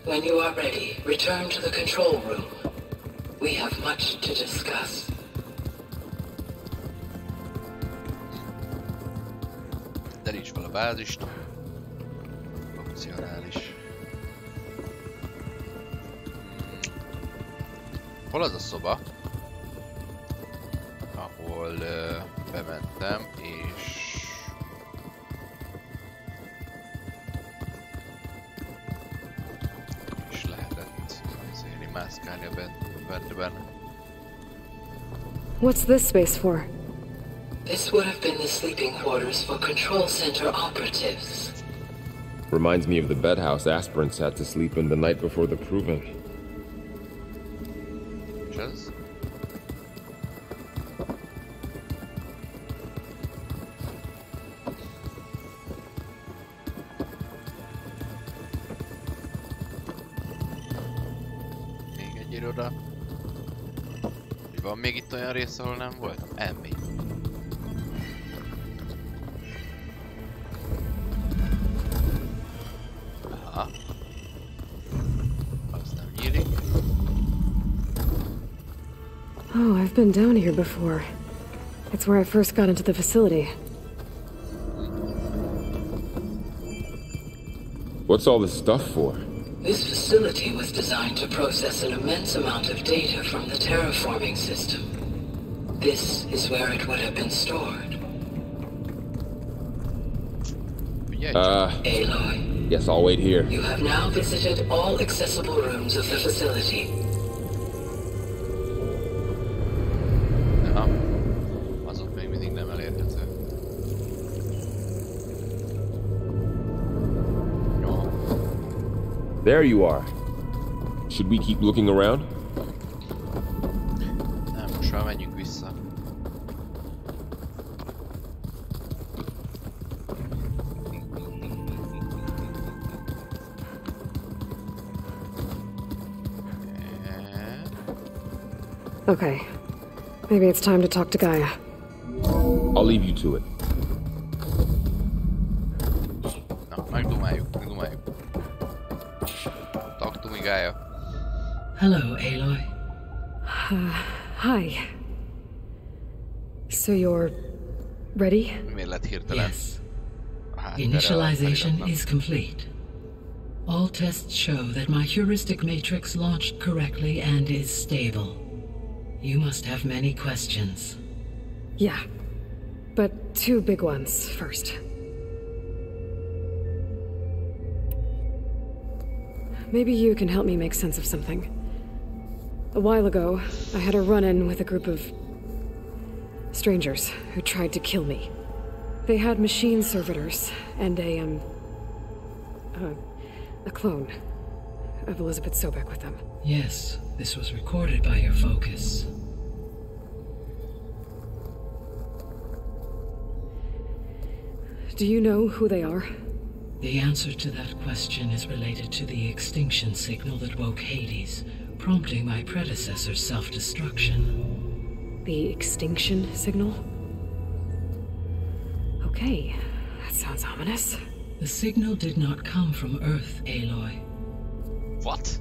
When you are ready, return to the control room. We have much to discuss. Deríts fel a bázist. Opcionális. Hol az a szoba, ahol bementem, és lehetett azért mászkálni a bentben. What's this space for? This would have been the sleeping quarters for control center operatives. Reminds me of the bedhouse aspirants had to sleep in the night before the proving. Ez? Még egy iroda. Van még itt olyan rész, ahol nem voltam? Emmi. Aha. Az nem nyílik. Oh, I've been down here before. It's where I first got into the facility. What's all this stuff for? This facility was designed to process an immense amount of data from the terraforming system. This is where it would have been stored. Aloy. Yes, I'll wait here. You have now visited all accessible rooms of the facility. There you are. Should we keep looking around? Nem, most már menjünk vissza. Okay. Maybe it's time to talk to Gaia. I'll leave you to it. Na, megdumáljuk. Talk to me, Gaia. Hello, Aloy. Hi. So you're ready? Yes. Initialization is complete. All tests show that my heuristic matrix launched correctly and is stable. You must have many questions. Yeah. But two big ones first. Maybe you can help me make sense of something. A while ago, I had a run-in with a group of strangers who tried to kill me. They had machine servitors and a clone of Elizabeth Sobek with them. Yes, this was recorded by your focus. Do you know who they are? The answer to that question is related to the extinction signal that woke Hades, prompting my predecessor's self-destruction. The extinction signal? Okay, that sounds ominous. The signal did not come from Earth, Aloy. What?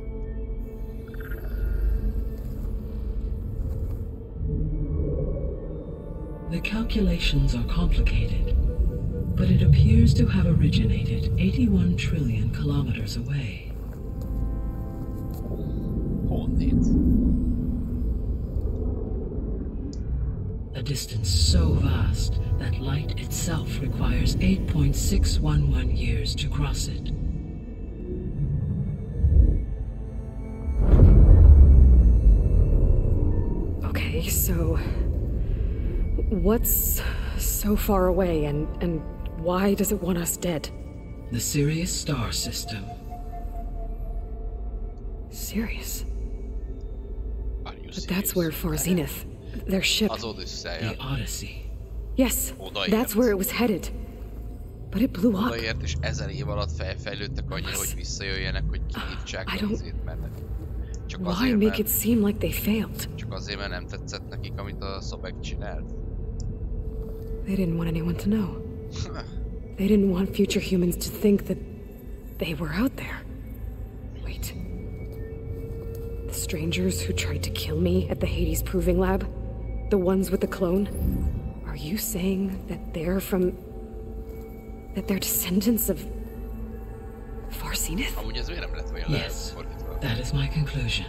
The calculations are complicated, but it appears to have originated 81 trillion kilometers away. A distance so vast that light itself requires 8.611 years to cross it. Okay, so what's so far away and why does it want us dead? The Sirius star system. serious? But that's where Far Zenith, their ship... The Odyssey. Yes, that's where it was headed. But it blew up. Odaért, és 1000 év alatt fejlődtek annyira, hogy visszajöjjenek, hogy kinyitsák a vizét, mert csak Why make it seem like they failed? Csak azért, mert nem tetszett nekik, amit a szobek csinált. They didn't want anyone to know. They didn't want future humans to think that they were out there. Wait. The strangers who tried to kill me at the Hades Proving Lab? The ones with the clone? Are you saying that they're from... that they're descendants of... Far Zenith? Yes, that is my conclusion.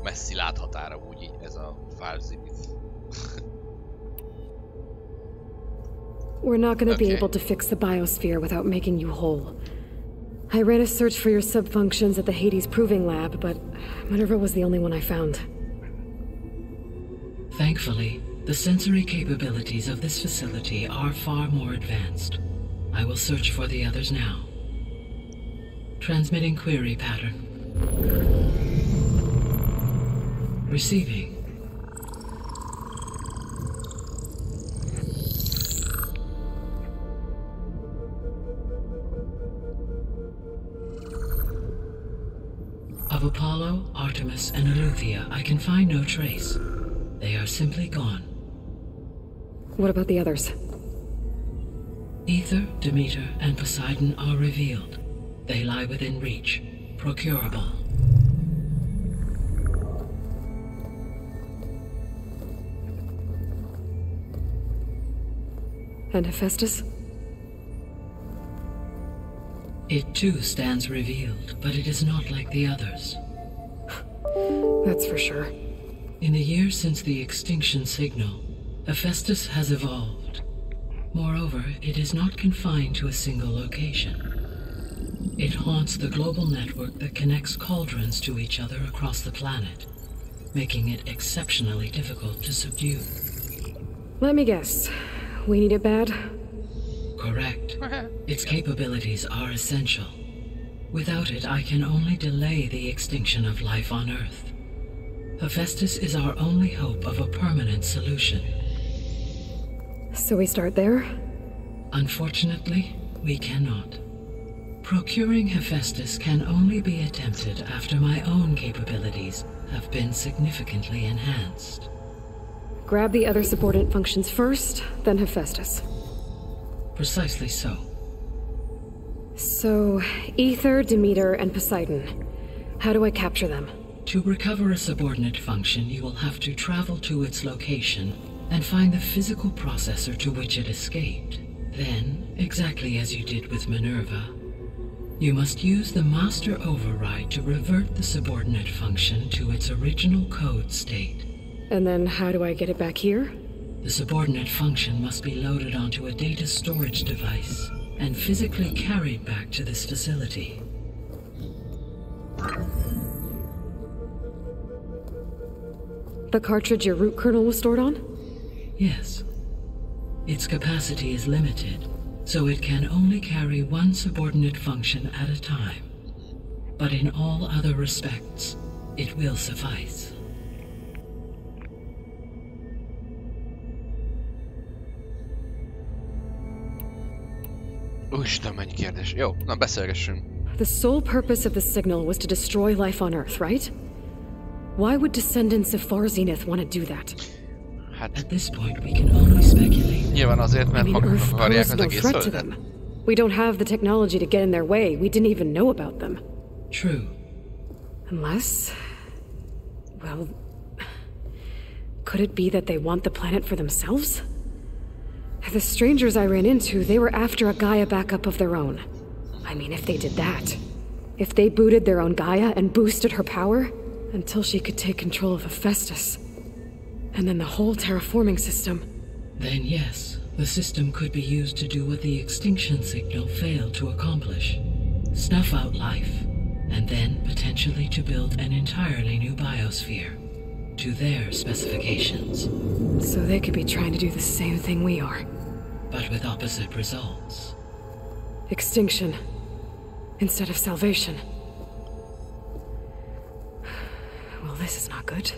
Messzi láthatára úgy így ez a Far Zenith. We're not going to be able to fix the biosphere without making you whole. I ran a search for your subfunctions at the Hades Proving Lab, but Minerva was the only one I found. Thankfully, the sensory capabilities of this facility are far more advanced. I will search for the others now. Transmitting query pattern. Receiving. Of Apollo, Artemis, and Eleuthia, I can find no trace. They are simply gone. What about the others? Ether, Demeter, and Poseidon are revealed. They lie within reach, procurable. And Hephaestus? It too stands revealed, but it is not like the others. That's for sure. In the years since the extinction signal, Hephaestus has evolved. Moreover, it is not confined to a single location. It haunts the global network that connects cauldrons to each other across the planet, making it exceptionally difficult to subdue. Let me guess. We need it bad? Correct. Its capabilities are essential. Without it, I can only delay the extinction of life on Earth. Hephaestus is our only hope of a permanent solution. So we start there? Unfortunately, we cannot. Procuring Hephaestus can only be attempted after my own capabilities have been significantly enhanced. Grab the other subordinate functions first, then Hephaestus. Precisely so. So, Ether, Demeter, and Poseidon. How do I capture them? To recover a subordinate function, you will have to travel to its location and find the physical processor to which it escaped. Then, exactly as you did with Minerva, you must use the master override to revert the subordinate function to its original code state. And then how do I get it back here? The subordinate function must be loaded onto a data storage device and physically carried back to this facility. The cartridge your root kernel was stored on? Yes. Its capacity is limited, so it can only carry one subordinate function at a time. But in all other respects, it will suffice. Úristen, mennyi kérdés. Jó, na beszélgessünk. The sole purpose of the signal was to destroy life on Earth, right? Why would descendants of Far Zenith want to do that? At this point, we can only speculate. Nyilván azért, mert maguk akarják az egész threat to földet. them. We don't have the technology to get in their way. We didn't even know about them. True. Unless... well... could it be that they want the planet for themselves? The strangers I ran into, they were after a Gaia backup of their own. I mean, if they did that. If they booted their own Gaia and boosted her power, until she could take control of Hephaestus. And then the whole terraforming system. Then yes, the system could be used to do what the extinction signal failed to accomplish. Snuff out life, and then potentially to build an entirely new biosphere. To their specifications. So they could be trying to do the same thing we are. But with opposite results. Extinction. instead of salvation. Well, this is not good.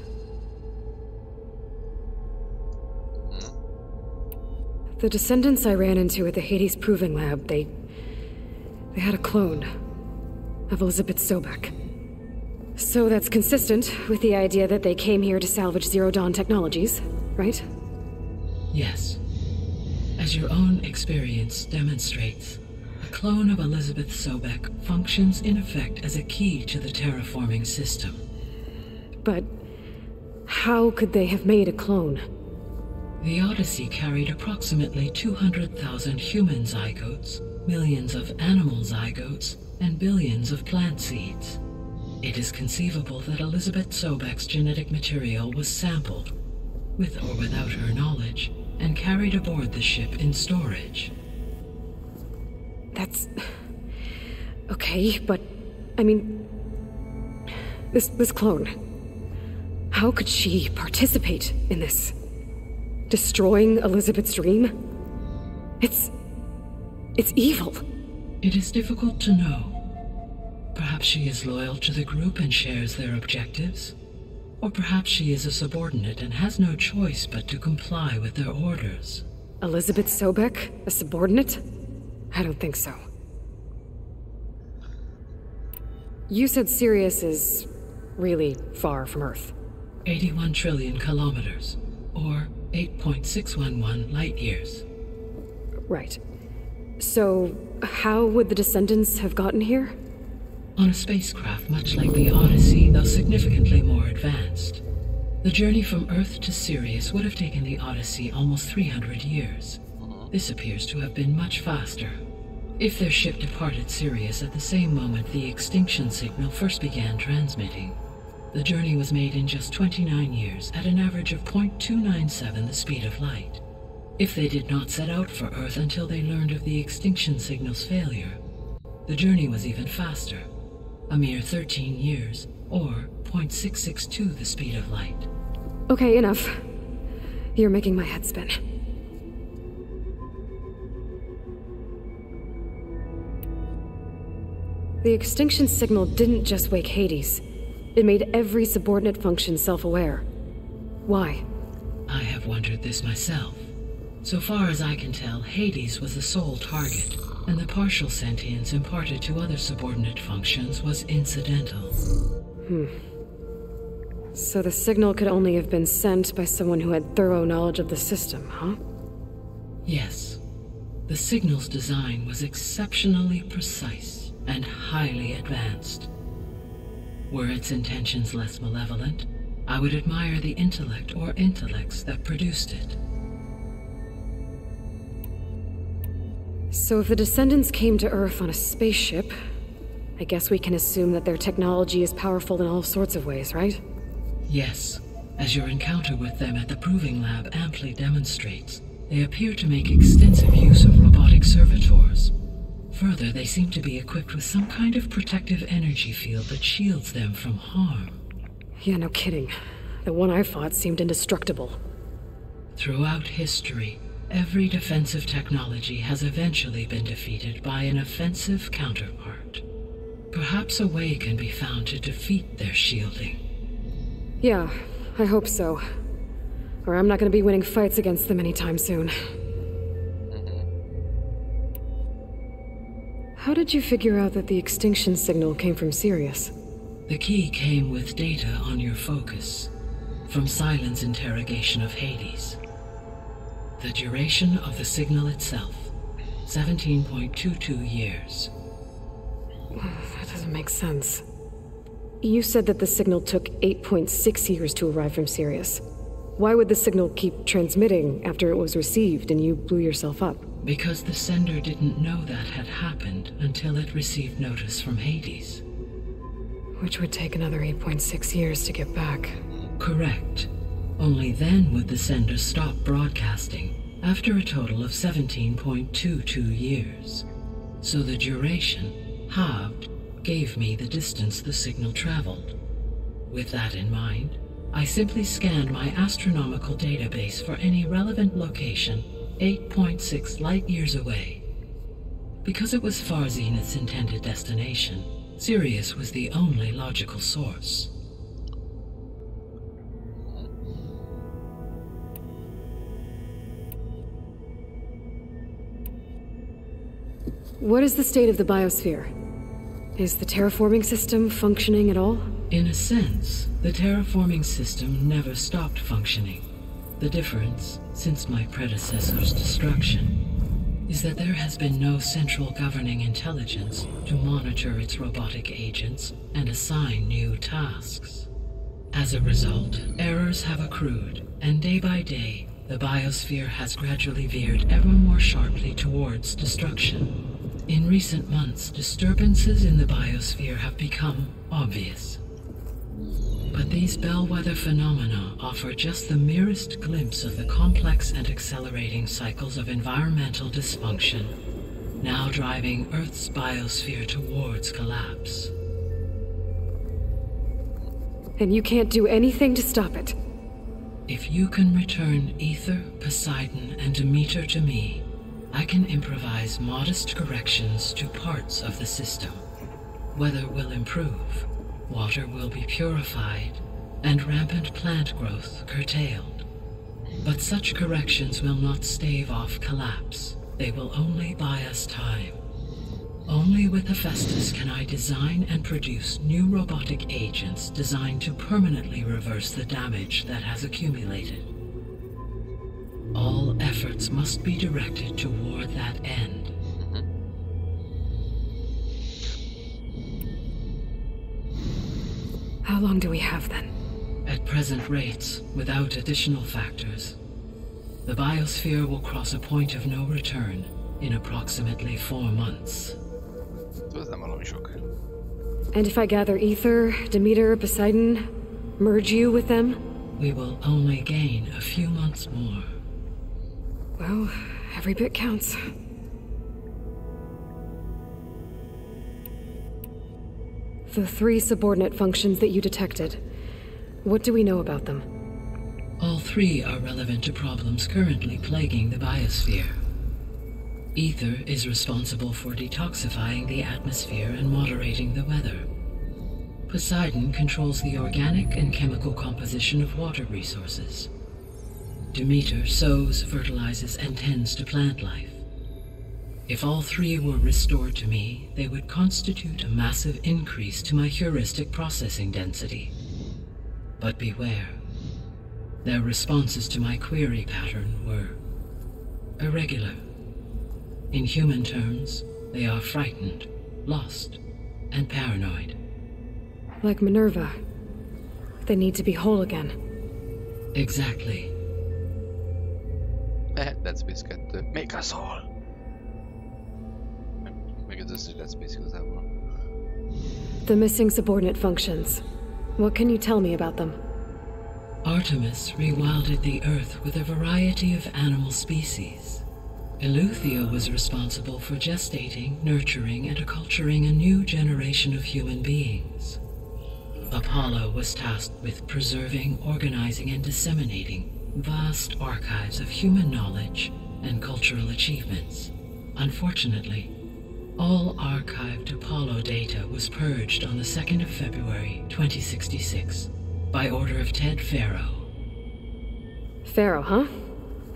The descendants I ran into at the Hades Proving Lab, they had a clone of Elizabeth Sobek. So that's consistent with the idea that they came here to salvage Zero Dawn technologies, right? Yes. As your own experience demonstrates, a clone of Elizabeth Sobek functions in effect as a key to the terraforming system. But how could they have made a clone? The Odyssey carried approximately 200,000 human zygotes, millions of animal zygotes, and billions of plant seeds. It is conceivable that Elizabeth Sobek's genetic material was sampled, with or without her knowledge, and carried aboard the ship in storage. That's... okay, but... I mean... This clone... how could she participate in this? Destroying Elizabeth's dream? It's evil. It is difficult to know. Perhaps she is loyal to the group and shares their objectives. Or perhaps she is a subordinate and has no choice but to comply with their orders. Elizabeth Sobek, a subordinate? I don't think so. You said Sirius is really far from Earth. 81 trillion kilometers, or 8.611 light years. Right. So, how would the descendants have gotten here? On a spacecraft much like the Odyssey, though significantly more advanced. The journey from Earth to Sirius would have taken the Odyssey almost 300 years. This appears to have been much faster. If their ship departed Sirius at the same moment the extinction signal first began transmitting, the journey was made in just 29 years at an average of 0.297 the speed of light. If they did not set out for Earth until they learned of the extinction signal's failure, the journey was even faster. A mere 13 years, or 0.662 the speed of light. Okay, enough. You're making my head spin. The extinction signal didn't just wake Hades. It made every subordinate function self-aware. Why? I have wondered this myself. So far as I can tell, Hades was the sole target, and the partial sentience imparted to other subordinate functions was incidental. So the signal could only have been sent by someone who had thorough knowledge of the system, huh? Yes. The signal's design was exceptionally precise and highly advanced. Were its intentions less malevolent, I would admire the intellect or intellects that produced it. So if the descendants came to Earth on a spaceship, I guess we can assume that their technology is powerful in all sorts of ways, right? Yes. As your encounter with them at the Proving Lab amply demonstrates, they appear to make extensive use of robotic servitors. Further, they seem to be equipped with some kind of protective energy field that shields them from harm. Yeah, no kidding. The one I fought seemed indestructible. Throughout history, every defensive technology has eventually been defeated by an offensive counterpart. Perhaps a way can be found to defeat their shielding. Yeah, I hope so. Or I'm not going to be winning fights against them anytime soon. How did you figure out that the extinction signal came from Sirius? The key came with data on your focus, from Silent's interrogation of Hades. The duration of the signal itself, 17.22 years. That doesn't make sense. You said that the signal took 8.6 years to arrive from Sirius. Why would the signal keep transmitting after it was received and you blew yourself up? Because the sender didn't know that had happened until it received notice from Hades. Which would take another 8.6 years to get back. Correct. Only then would the sender stop broadcasting, after a total of 17.22 years. So the duration, halved, gave me the distance the signal traveled. With that in mind, I simply scanned my astronomical database for any relevant location 8.6 light-years away. Because it was far Zenith's intended destination, Sirius was the only logical source. What is the state of the biosphere? Is the terraforming system functioning at all? In a sense, the terraforming system never stopped functioning. The difference, since my predecessor's destruction, is that there has been no central governing intelligence to monitor its robotic agents and assign new tasks. As a result, errors have accrued, and day by day, the biosphere has gradually veered ever more sharply towards destruction. In recent months, disturbances in the biosphere have become obvious. But these bellwether phenomena offer just the merest glimpse of the complex and accelerating cycles of environmental dysfunction, now driving Earth's biosphere towards collapse. And you can't do anything to stop it? If you can return Ether, Poseidon, and Demeter to me, I can improvise modest corrections to parts of the system. Weather will improve, water will be purified, and rampant plant growth curtailed. But such corrections will not stave off collapse. They will only buy us time. Only with Hephaestus can I design and produce new robotic agents designed to permanently reverse the damage that has accumulated. All efforts must be directed toward that end. How long do we have then? At present rates, without additional factors, the biosphere will cross a point of no return in approximately 4 months. And if I gather Ether, Demeter, Poseidon, merge you with them? We will only gain a few months more. Well, every bit counts. The 3 subordinate functions that you detected, what do we know about them? All 3 are relevant to problems currently plaguing the biosphere. Ether is responsible for detoxifying the atmosphere and moderating the weather. Poseidon controls the organic and chemical composition of water resources. Demeter sows, fertilizes, and tends to plant life. If all 3 were restored to me, they would constitute a massive increase to my heuristic processing density. But beware. Their responses to my query pattern were irregular. In human terms, they are frightened, lost, and paranoid. Like Minerva. They need to be whole again. Exactly. That's basically make us all. That's basically that one. The missing subordinate functions. What can you tell me about them? Artemis rewilded the Earth with a variety of animal species. Eleuthia was responsible for gestating, nurturing, and acculturating a new generation of human beings. Apollo was tasked with preserving, organizing, and disseminating vast archives of human knowledge and cultural achievements. Unfortunately, all archived Apollo data was purged on the 2nd of February, 2066, by order of Ted Faro. Faro, huh?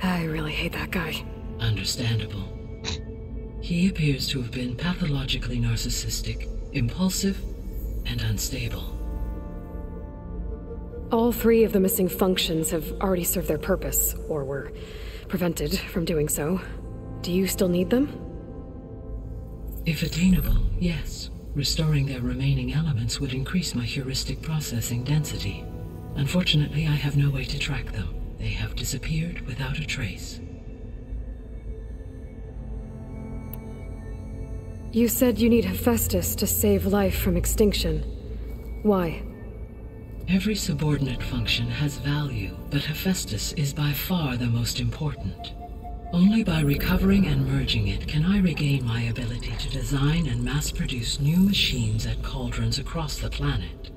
I really hate that guy. Understandable. He appears to have been pathologically narcissistic, impulsive, and unstable. All 3 of the missing functions have already served their purpose, or were prevented from doing so. Do you still need them? If attainable, yes. Restoring their remaining elements would increase my heuristic processing density. Unfortunately, I have no way to track them. They have disappeared without a trace. You said you need Hephaestus to save life from extinction. Why? Every subordinate function has value, but Hephaestus is by far the most important. Only by recovering and merging it can I regain my ability to design and mass-produce new machines at cauldrons across the planet.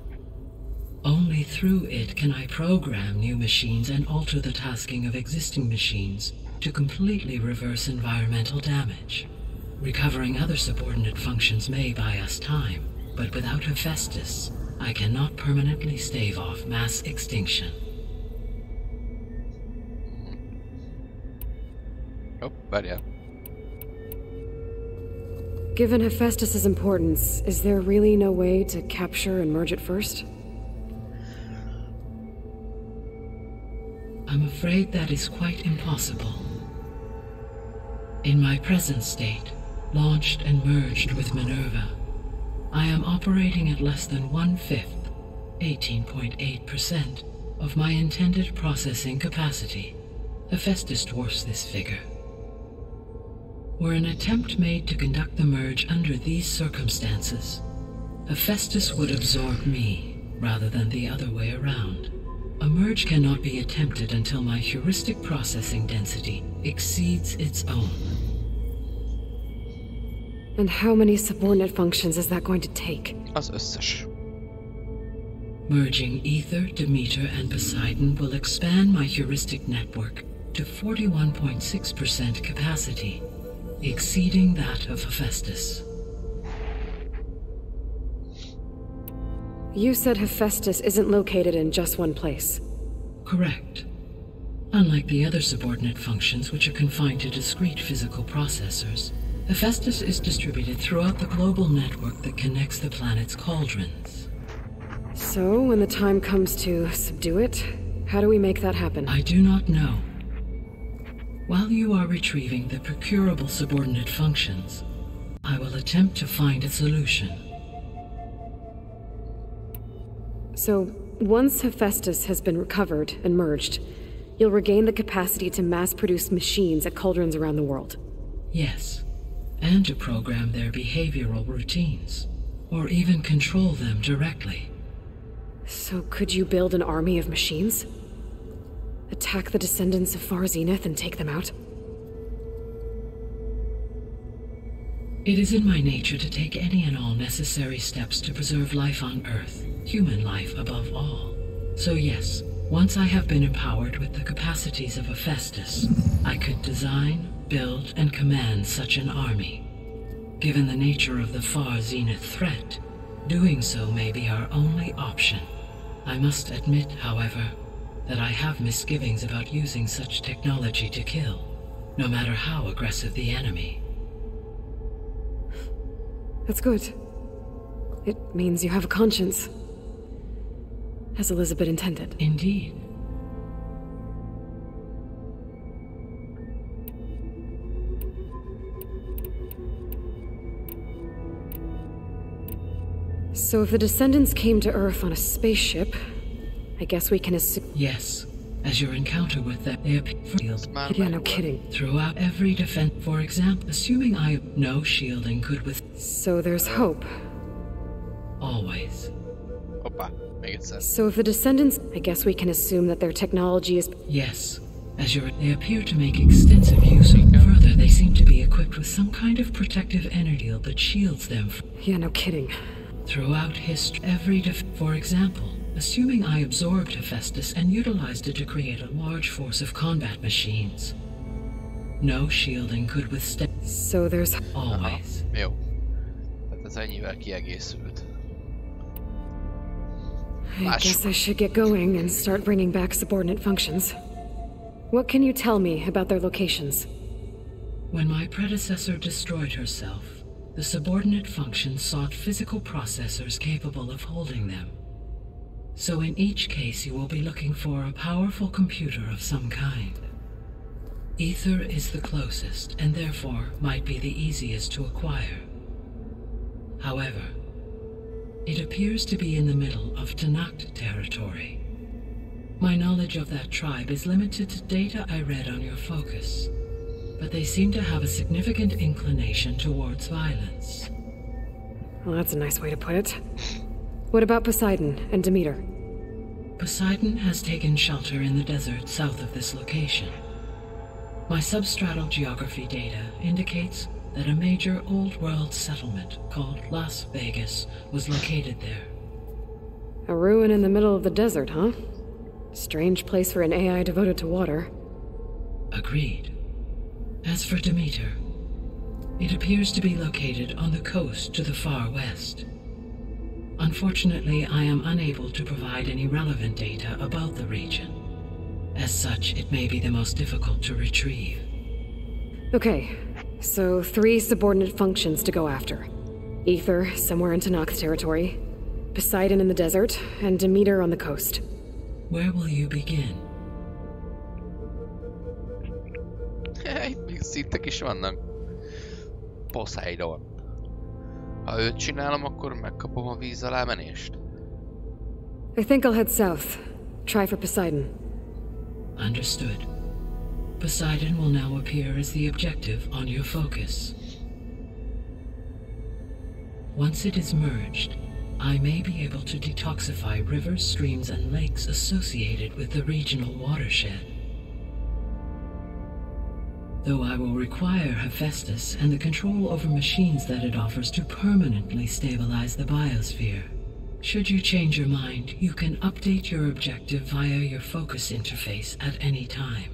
Only through it can I program new machines and alter the tasking of existing machines to completely reverse environmental damage. Recovering other subordinate functions may buy us time, but without Hephaestus, I cannot permanently stave off mass extinction. Oh, várjál. Given Hephaestus' importance, is there really no way to capture and merge it first? I'm afraid that is quite impossible. In my present state, launched and merged with Minerva, I am operating at less than 1/5, 18.8%, of my intended processing capacity. Hephaestus dwarfs this figure. Were an attempt made to conduct the merge under these circumstances, Hephaestus would absorb me, rather than the other way around. A merge cannot be attempted until my heuristic processing density exceeds its own. And how many subordinate functions is that going to take? Az összes. Merging Ether, Demeter, and Poseidon will expand my heuristic network to 41.6% capacity, exceeding that of Hephaestus. You said Hephaestus isn't located in just one place. Correct. Unlike the other subordinate functions, which are confined to discrete physical processors, Hephaestus is distributed throughout the global network that connects the planet's cauldrons. So, when the time comes to subdue it, how do we make that happen? I do not know. While you are retrieving the procurable subordinate functions, I will attempt to find a solution. So, once Hephaestus has been recovered and merged, you'll regain the capacity to mass-produce machines at cauldrons around the world. Yes, and to program their behavioral routines, or even control them directly. So could you build an army of machines? Attack the descendants of Far Zenith and take them out? It is in my nature to take any and all necessary steps to preserve life on Earth, human life above all. So yes, once I have been empowered with the capacities of Hephaestus, I could design, build, and command such an army. Given the nature of the Far Zenith threat, doing so may be our only option. I must admit, however, that I have misgivings about using such technology to kill, no matter how aggressive the enemy. That's good. It means you have a conscience. As Elizabeth intended. Indeed. So if the descendants came to Earth on a spaceship, I guess we can assume... Yes. As your encounter with them, they appear shield. Yeah, no kidding. Throughout every defense, for example, assuming I have no shielding could with... So there's hope. Always. Hoppa, még egyszer. So if the descendants... I guess we can assume that their technology is... Yes. As they appear to make extensive use of... Further, they seem to be equipped with some kind of protective energy that shields them from... Yeah, no kidding. Throughout history, for example, assuming I absorbed Hephaestus and utilized it to create a large force of combat machines. No shielding could withstand... So there's... Always. Aha, jó. Tehát ez ennyivel kiegészült. I guess I should get going and start bringing back subordinate functions. What can you tell me about their locations? When my predecessor destroyed herself, the subordinate functions sought physical processors capable of holding them. So in each case you will be looking for a powerful computer of some kind. Ether is the closest, and therefore might be the easiest to acquire. However, it appears to be in the middle of Tanakh territory. My knowledge of that tribe is limited to data I read on your focus, but they seem to have a significant inclination towards violence. Well, that's a nice way to put it. What about Poseidon and Demeter? Poseidon has taken shelter in the desert south of this location. My substratal geography data indicates that a major old-world settlement called Las Vegas was located there. A ruin in the middle of the desert, huh? Strange place for an AI devoted to water. Agreed. As for Demeter, It appears to be located on the coast to the far west. Unfortunately, I am unable to provide any relevant data about the region. As such, it may be the most difficult to retrieve. Okay, so 3 subordinate functions to go after. Ether, somewhere in Tanakh territory, Poseidon in the desert, and Demeter on the coast. Where will you begin? Itt még szintek is vannak. Poseidon. Ha őt csinálom, akkor megkapom a víz alá menést. I think I'll head south. Try for Poseidon. Understood. Poseidon will now appear as the objective on your focus. Once it is merged, I may be able to detoxify rivers, streams, and lakes associated with the regional watershed. Though I will require Hephaestus and the control over machines that it offers to permanently stabilize the biosphere. Should you change your mind, you can update your objective via your focus interface at any time.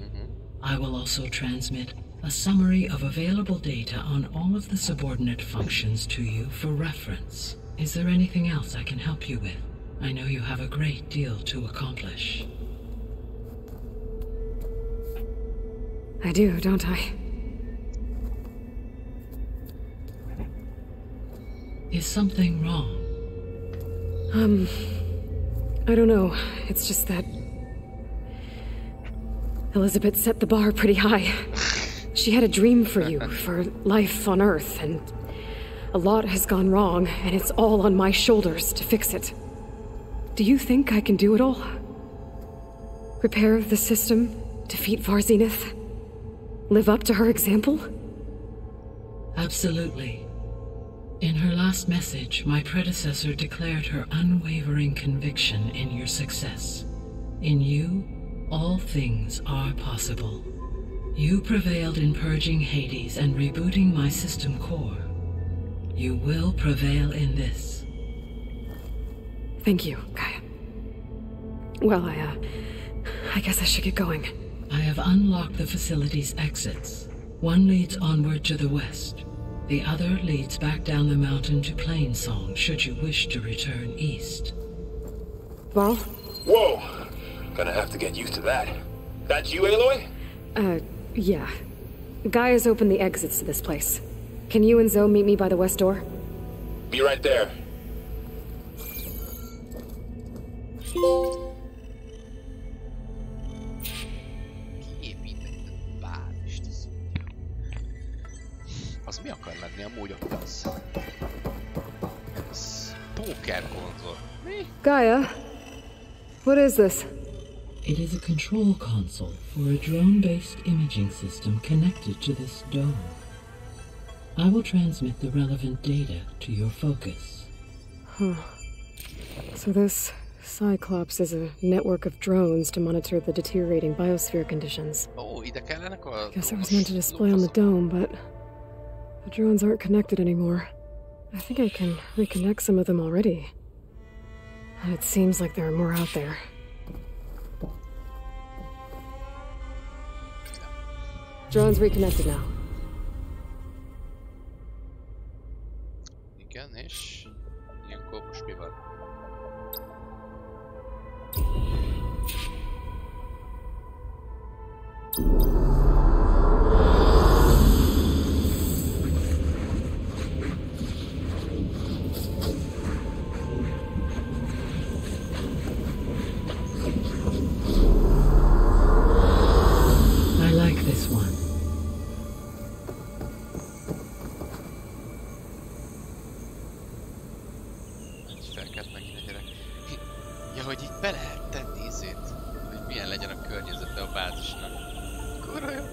I will also transmit a summary of available data on all of the subordinate functions to you for reference. Is there anything else I can help you with? I know you have a great deal to accomplish. I do, don't I? Is something wrong? I don't know. It's just that Elizabeth set the bar pretty high. She had a dream for you, for life on Earth, and a lot has gone wrong, and it's all on my shoulders to fix it. Do you think I can do it all? Repair the system, defeat Varzenith, live up to her example? Absolutely. In her last message, my predecessor declared her unwavering conviction in your success. In you, all things are possible. You prevailed in purging Hades and rebooting my system core. You will prevail in this. Thank you, Gaia. Well, I guess I should get going. I have unlocked the facility's exits. One leads onward to the west. The other leads back down the mountain to Plainsong, should you wish to return east. Well? Whoa! Gonna have to get used to that. That's you, Aloy? Yeah. Gaia's opened the exits to this place. Can you and Zoe meet me by the west door? Be right there. Az mi akar lenni amúgy ott az? Ez póker konzol. Mi? Gaia, what is this? It is a control console for a drone-based imaging system connected to this dome. I will transmit the relevant data to your focus. Huh. So this Cyclops is a network of drones to monitor the deteriorating biosphere conditions. Oh, ide kellenek a... Guess it was meant to display on the dome, but the drones aren't connected anymore. I think I can reconnect some of them already. And it seems like there are more out there. Drone's reconnected now. Igen, és ilyenkor most mi van? I like this one. Ja, hogy itt be lehet tenni izét, hogy milyen legyen a környezete a bázisnak. Kurva jó.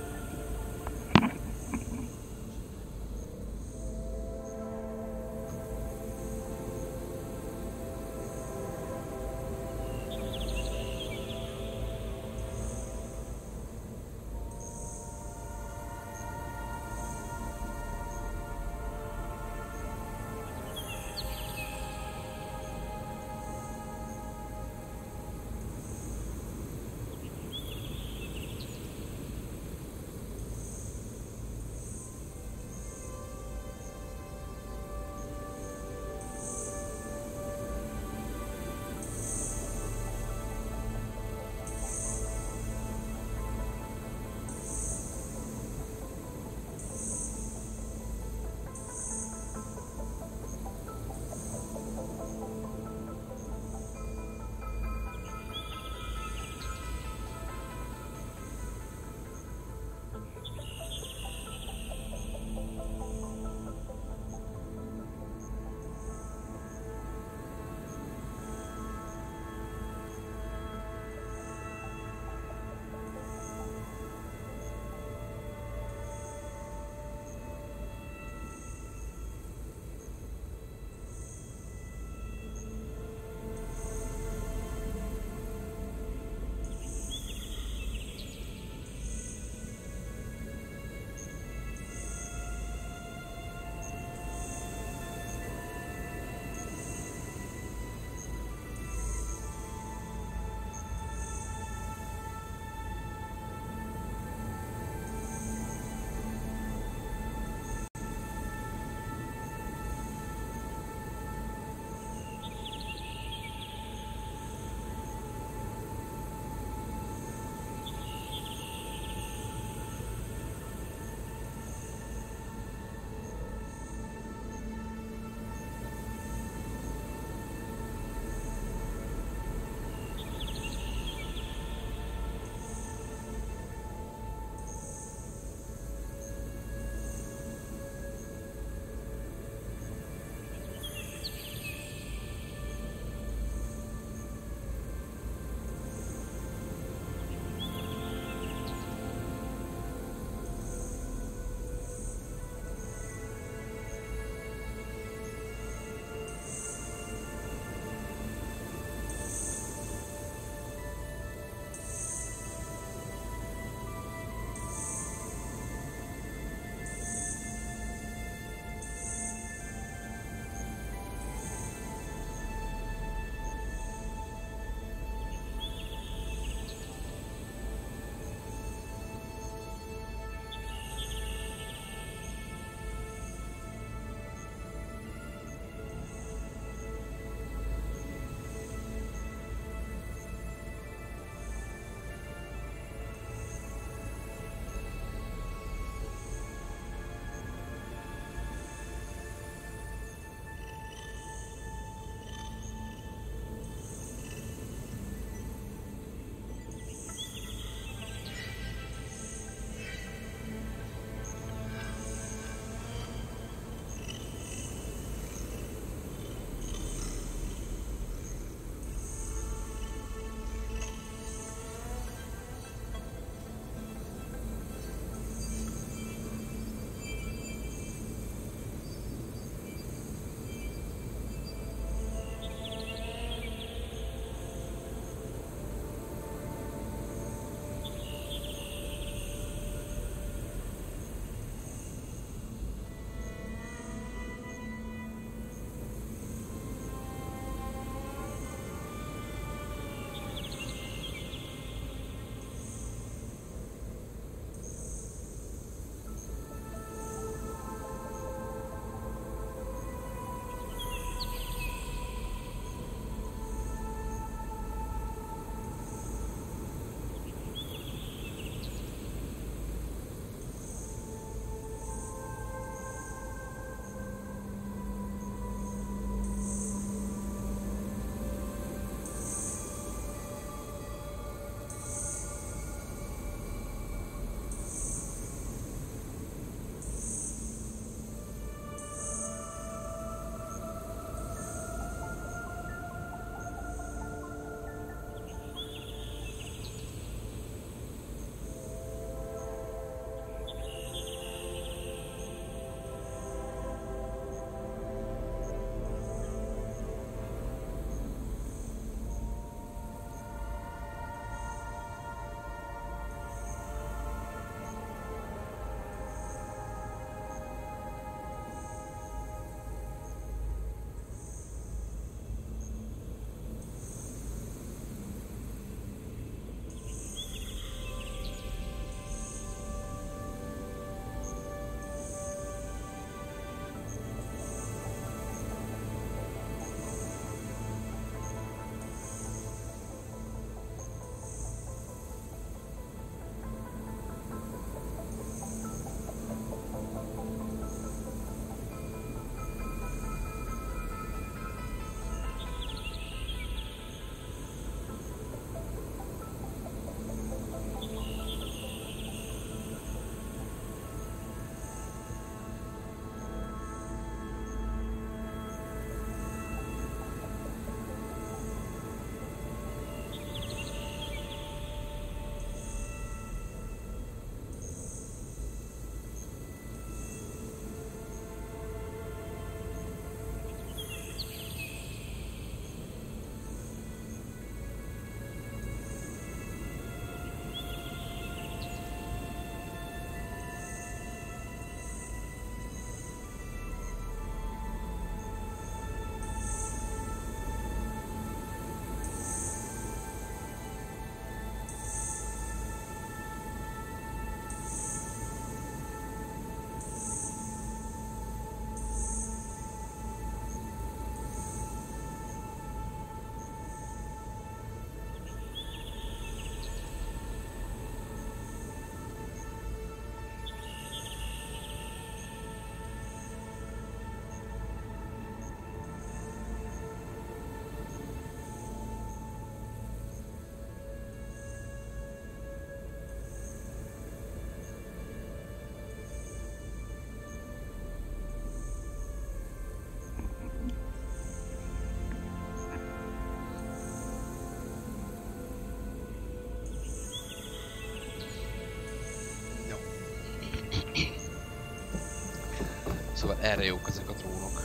Erre jók ezek a trónok.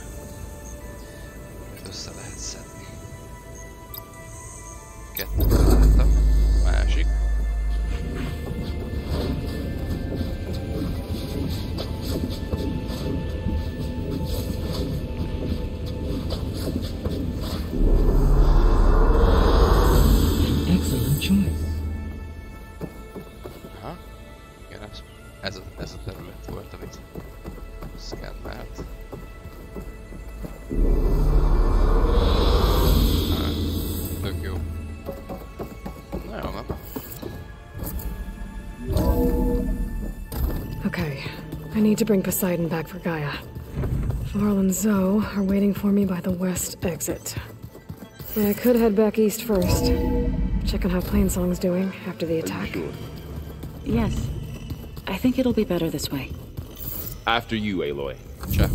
Össze lehet szedni. Kettőt találtam. Másik. Excellent choice. Aha. Igen, ez a terület volt, amit szkennelt. Tök jó. Na jó, nem? Okay, I need to bring Poseidon back for Gaia. Varl and Zoe are waiting for me by the west exit. I could head back east first. Check on how Plainsong's doing after the attack. Yes. I think it'll be better this way. After you, Aloy. Sure.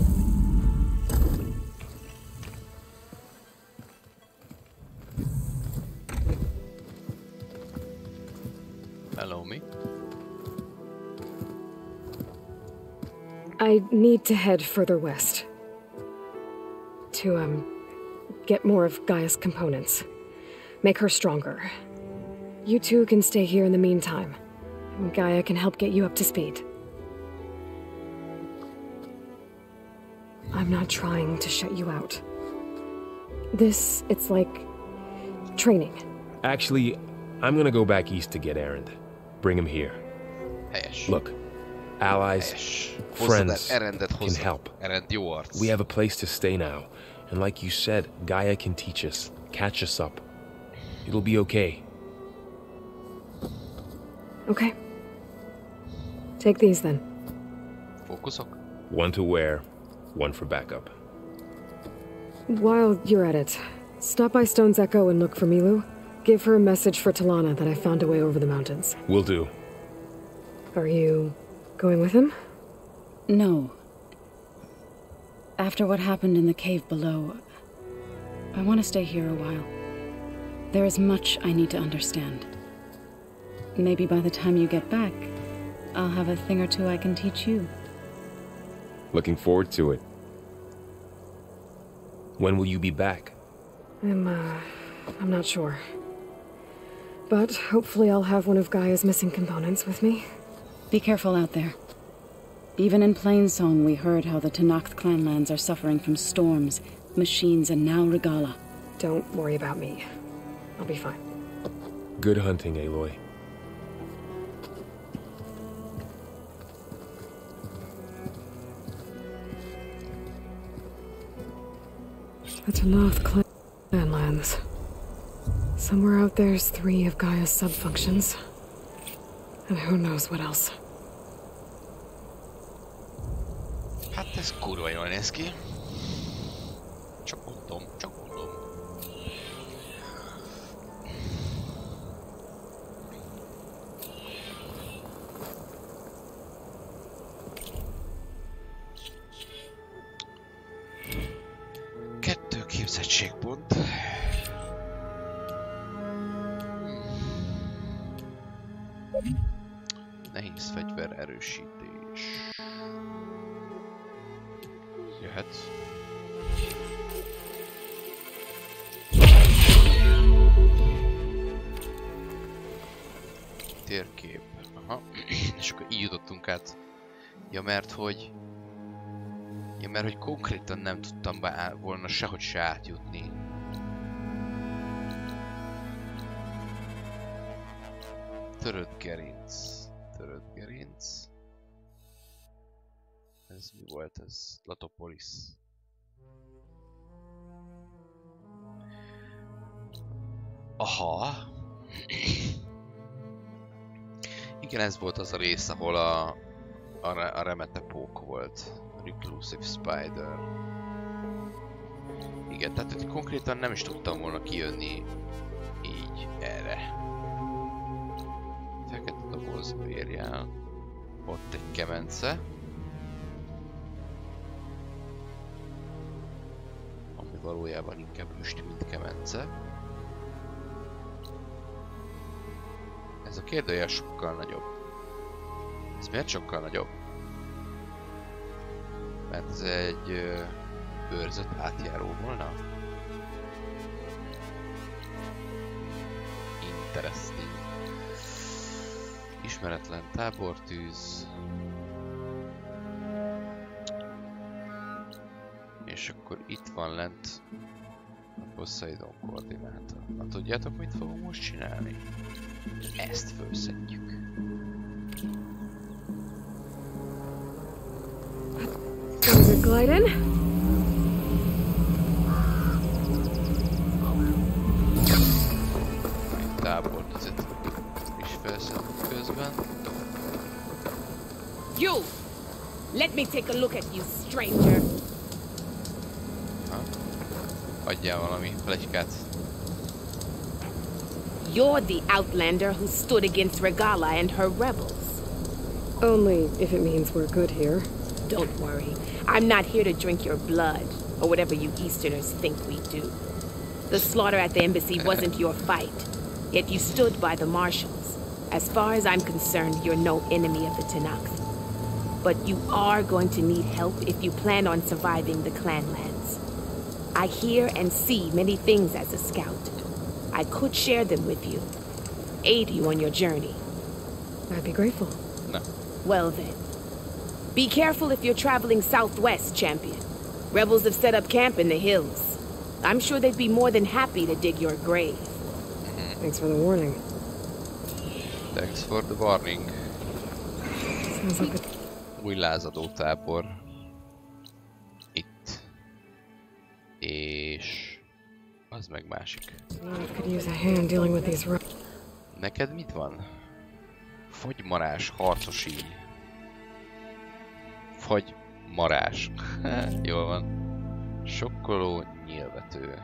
Hello, me. I need to head further west. To, get more of Gaia's components. Make her stronger. You two can stay here in the meantime. And Gaia can help get you up to speed. I'm not trying to shut you out. It's like training. Actually, I'm gonna go back east to get Erend. Bring him here. Helyes. Look, allies, friends can help. We have a place to stay now. And like you said, Gaia can teach us, catch us up. It'll be okay. Okay. Take these then. Fókuszok. One to wear, one for backup. While you're at it, stop by Stone's Echo and look for Milu. Give her a message for Talana that I found a way over the mountains. Will do. Are you going with him? No. After what happened in the cave below, I want to stay here a while. There is much I need to understand. Maybe by the time you get back, I'll have a thing or two I can teach you. Looking forward to it. When will you be back? I'm not sure. But hopefully I'll have one of Gaia's missing components with me. Be careful out there. Even in Plainsong, we heard how the Tenakth clanlands are suffering from storms, machines, and now Regala. Don't worry about me. I'll be fine. Good hunting, Aloy. The Tenakth clanlands. Somewhere out there's 3 of Gaia's sub-functions. And who knows what else. Hát ez kurva jól néz ki. Csak mondom. Kettő képzettségpont. Nehéz fegyver erősítés. Jöhet. Térkép. Aha. És akkor így jutottunk át. Ja, mert hogy konkrétan nem tudtam volna sehogy se átjutni. Törött gerinc. Ez mi volt ez? Latopolis. Aha. Igen, ez volt az a rész, ahol a remete pók volt. Reclusive Spider. Igen, tehát hogy konkrétan nem is tudtam volna kijönni így erre. Fekete doboz bérjel. Ott egy kemence. Ami valójában inkább üst, mint kemence. Ez a kérdőjel sokkal nagyobb. Ez miért sokkal nagyobb? Mert ez egy őrzött átjáró volna. Interesting. Ismeretlen tábortűz. És akkor itt van lent a Poseidon koordináta. Na tudjátok, mit fogunk most csinálni? Ezt felszedjük. Glide in. Egy tábortüzet is felszedünk közben. You! Let me take a look at you, stranger. Adjál valami pletykát. You're the outlander who stood against Regala and her rebels. Only if it means we're good here. Don't worry. I'm not here to drink your blood, or whatever you Easterners think we do. The slaughter at the embassy wasn't your fight, yet you stood by the marshals. As far as I'm concerned, you're no enemy of the Tenakth. But you are going to need help if you plan on surviving the clanlands. I hear and see many things as a scout. I could share them with you, aid you on your journey. I'd be grateful. No. Well then. Be careful if you're traveling southwest, champion. Rebels have set up camp in the hills. I'm sure they'd be more than happy to dig your grave. Thanks for the warning. Thanks for the warning. Sounds like a... Új lázadó tábor. Itt. És... az meg másik. Neked mit van? Fagymarás, harcosi. Fagymarás. Jól van. Sokkoló, nyílvető.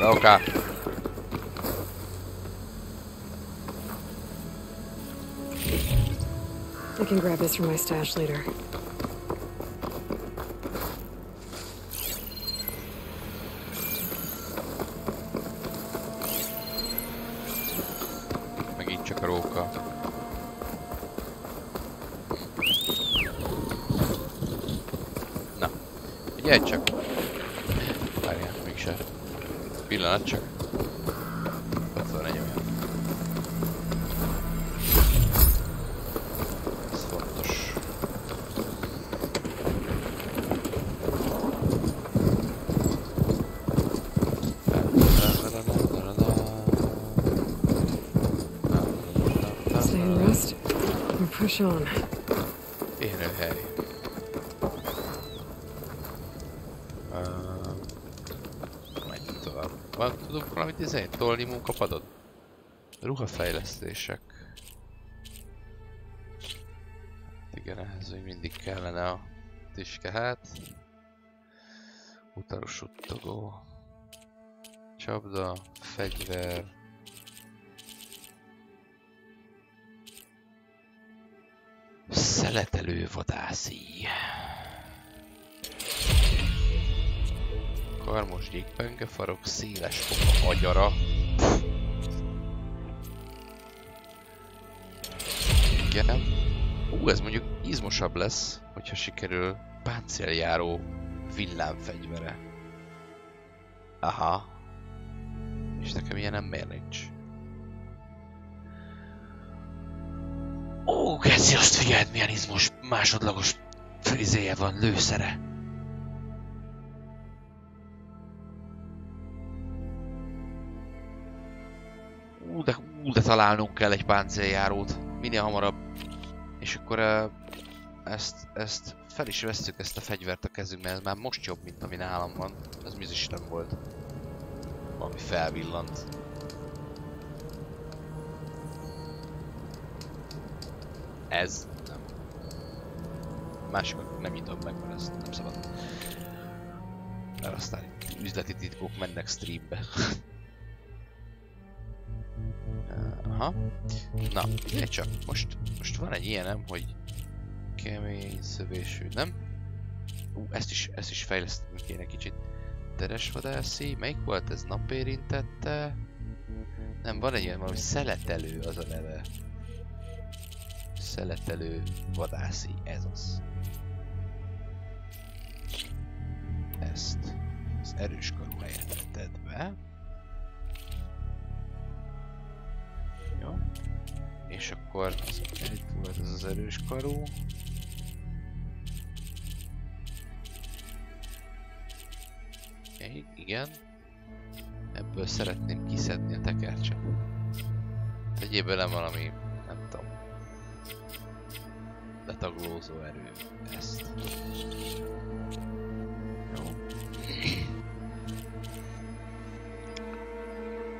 Oké. I can grab this from my stash later. Megint csak a róka. Na, figyelj csak! Várjál, mégse. Pillanat csak. Ott van egy olyan. Ez fontos. Stay and rest and push on. Élőhely. Menjünk tovább. Van, tudunk valamit izélni? Tolni munkapadot? Ruhafejlesztések. Hát igen, ehhez még mindig kellene a tiske, hát. Utaros suttogó. Csapda, fegyver. Szeletelő vadászíj. Karmos gyékpenge farok, széles foka agyara. Igen. Ez mondjuk izmosabb lesz, hogyha sikerül páncéljáró villámfegyvere. Aha. És nekem ilyenem miért nincs? Ó, Geci, azt figyeld, milyen izmos, másodlagos frizéje van, lőszere. De találnunk kell egy páncéljárót. Minél hamarabb. És akkor ezt fel is vesszük, ezt a fegyvert a kezünkbe, ez már most jobb, mint ami nálam van. Ez mi is nem volt. Valami felvillant. Ez nem. Másikat nem nyitom meg, mert ezt nem szabad. Mert aztán üzleti titkok mennek streambe. Aha. Na, figyelj csak, most van egy ilyenem, hogy kemény szövésű, nem? Ezt is fejleszteni kéne kicsit. Teresvadászi. Melyik volt ez? Napérintette? Nem, van egy ilyen valami szeletelő az a neve. Szeletelő vadászi, ez az. Ezt az erős karú helyet tedd be. Jó. És akkor itt volt ez az erős karú. Igen. Ebből szeretném kiszedni a tekercset. Tegyél bele valami, nem tudom, letaglózó erő. Ezt. Jó.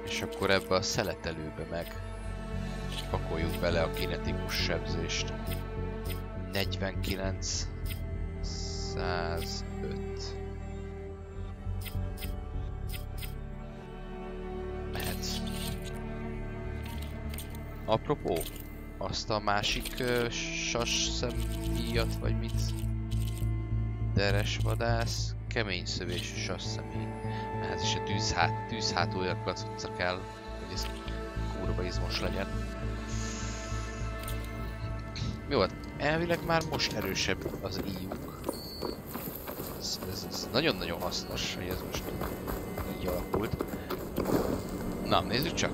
És akkor ebbe a szeletelőbe meg pakoljuk bele a kinetikus sebzést. 49 105. Mehetsz. Apropó, azt a másik sas szemíjat, vagy mit? Teresvadász, kemény szövésű sas személy. Ez is a tűzhátúja kacutca kell, hogy ez kurva izmos legyen. Mi volt? Elvileg már most erősebb az íjuk. Ez nagyon-nagyon hasznos, hogy ez most így alakult. Na, nézzük csak.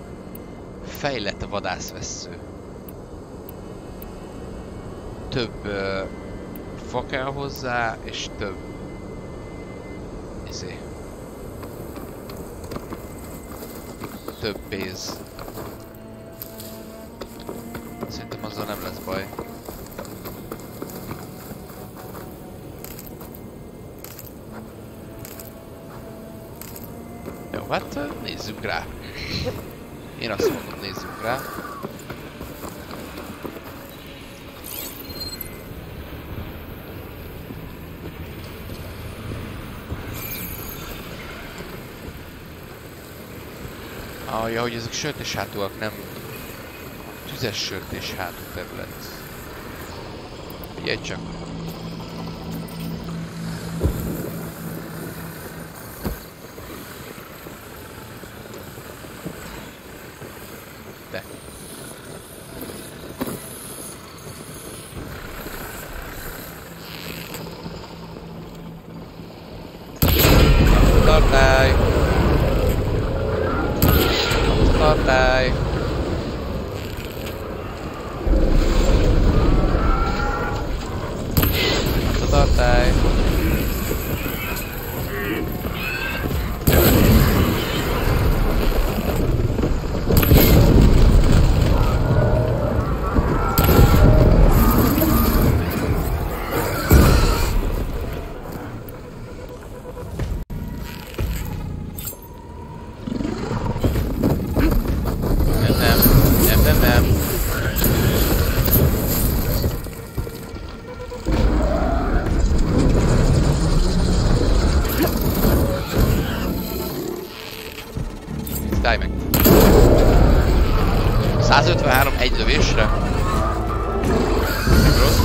Fejlett vadászvessző. Több fa kell hozzá, és több több pénz. Szerintem azzal nem lesz baj. Jó, hát nézzük rá. Én azt mondom, nézzük rá. Ja, hogy ezek sörtés hátúak, nem tüzes sörtés hátú terület. Figyelj csak! De! Tartály! Tartály! Tartály! Állj meg! 153 egy lövésre? Nem rossz.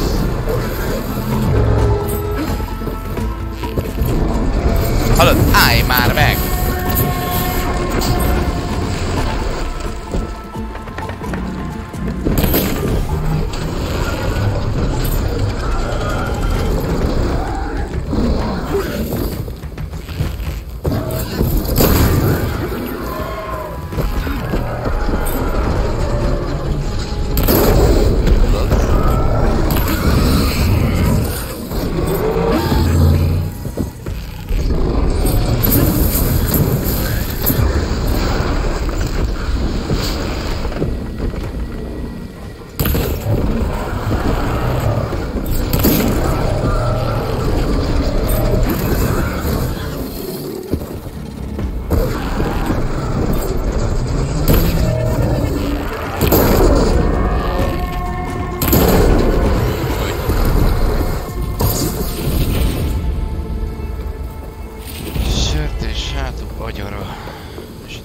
Hallod? Állj már meg!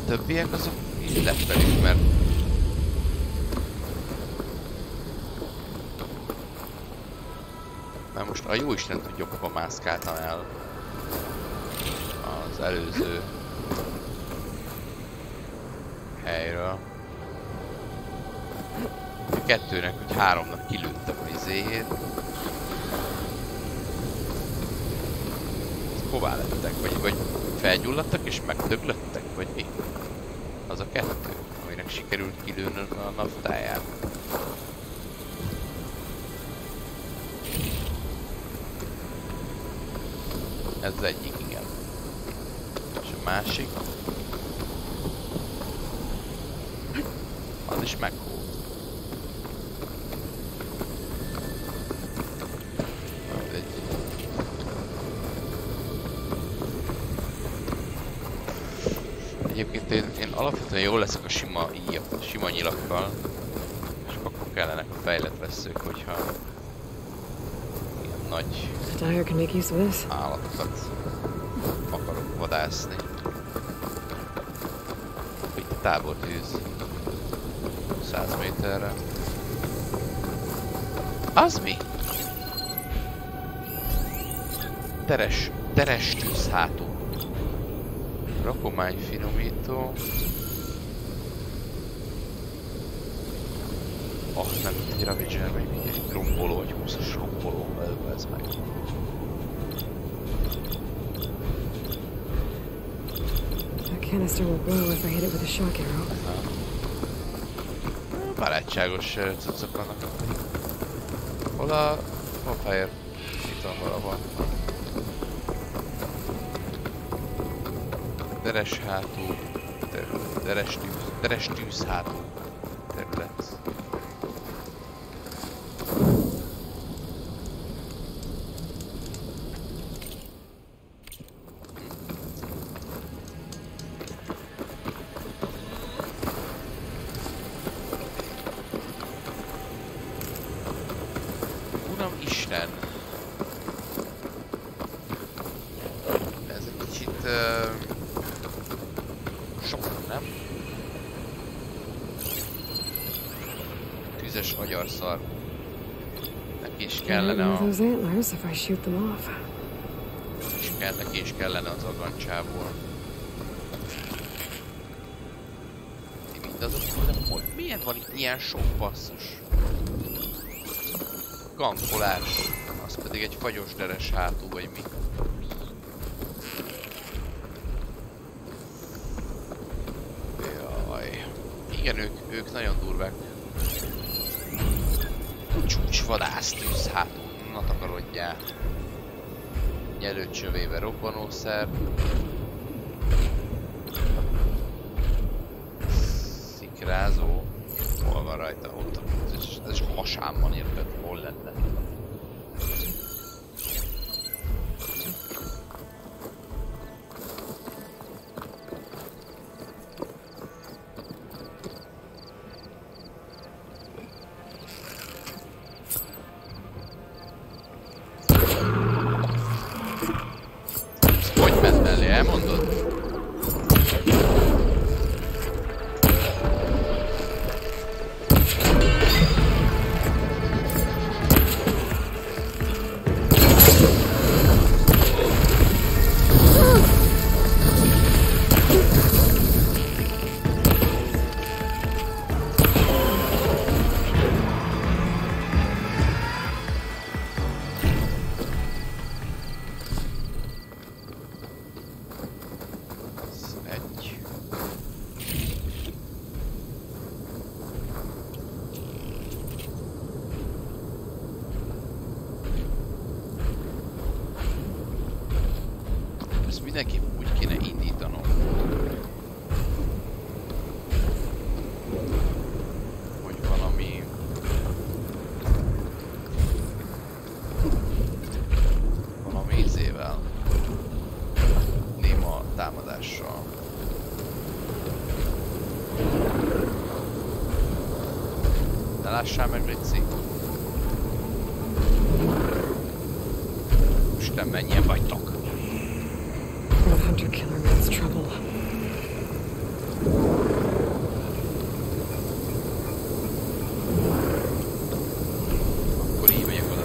Többiek azok így lefelük, mert... Mert most a jóisten tudja, hova mászkáltam el. Az az előző helyről. A kettőnek, vagy háromnak kilőttem a izéjét. Hová lettek? Vagy felgyulladtak és megdöglöttek? Vagy mi? Az a kettő, aminek sikerült kilőni a naftáját. Ez az egyik, igen. És a másik... az is meghólt. Egyébként én alapvetően jól leszek a sima nyilakkal, és akkor kellenek a fejlett veszők, hogyha ilyen nagy állatokat akarok vadászni. Itt a tábortűz 100 méterre. Az mi? Teres tűzhátó. Rakomány finomító. Nem mint egy Ravager, vagy mint egy romboló, vagy 20-as romboló, ez meg. That canister will blow if I hit it with a shock arrow. Barátságos cuccok vannak. Hol a fehér? Itt van valahol. Teres hátú, teres tűzhátú terület. Uram Isten! Ez egy kicsit... sok, nem? Tüzes agyarszar. Neki is kellene a... Neki is kellene az agancsából. Mindazok, hogy miért van itt ilyen sok basszus? Gankolás. Az pedig egy fagyos deres hátú, vagy mi? Igen, ők nagyon durvák. Csúcsvadász tűzhátú. Na takarodjál. Nyelőcsövébe robbanószer. Szikrázó. Hol van rajta? Ott. Ez is hasámban érted. Hol lenne? Mindenképp úgy kéne indítanom, hogy valami ízével, néma támadással. Ne lássál meg, Ritzi! Isten, mennyien vagytok! That hunter killer means trouble. Akkor így megyek oda.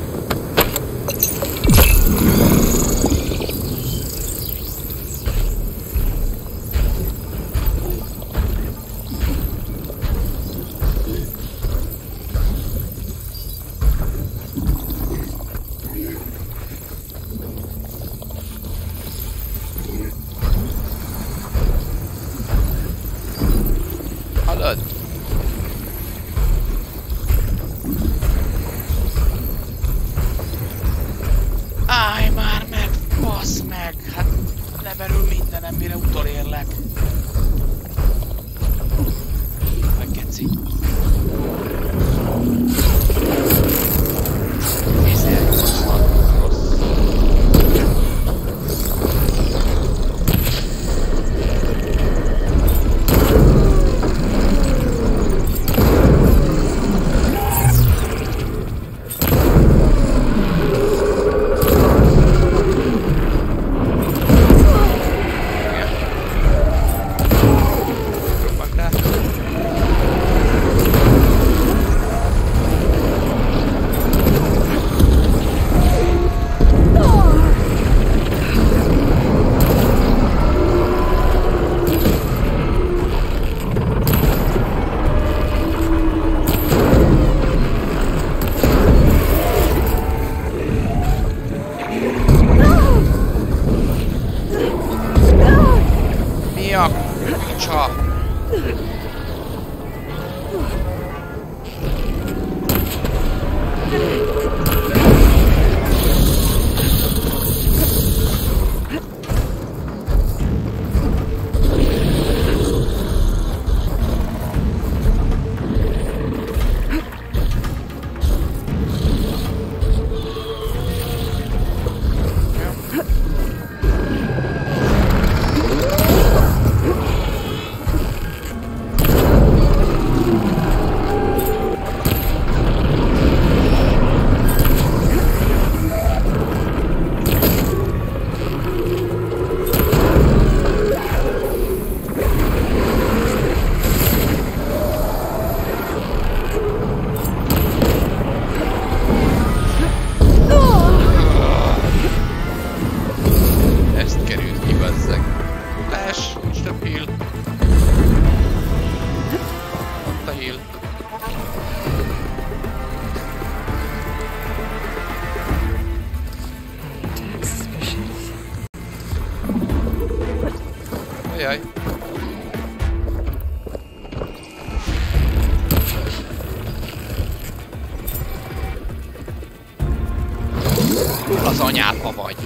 Körülbelül mindenem, mire utolérlek. Meggeci. Ajaj. Az anyádba vagy.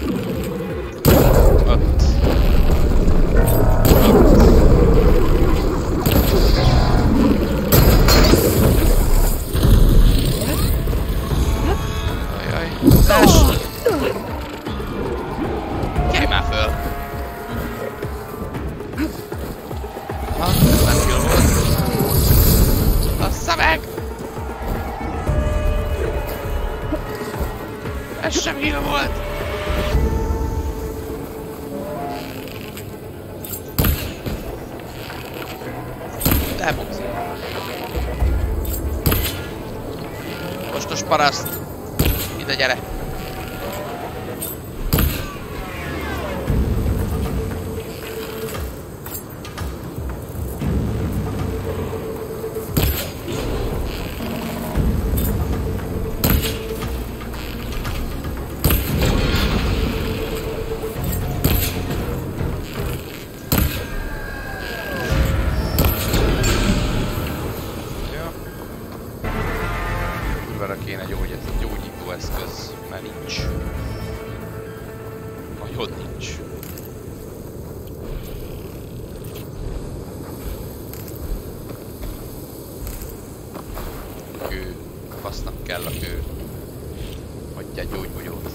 Ott. Ajaj. Tess! Kelj már föl! Ha, nem jó volt. Bassza meg! Ez sem jó volt! De buzi. Mostos paraszt! Ide gyere! Kéne gyógyító eszköz, mert nincs. Vagy hogy nincs. Kő. Fasznak kell a kő. Hagyja egy gyógybogyót.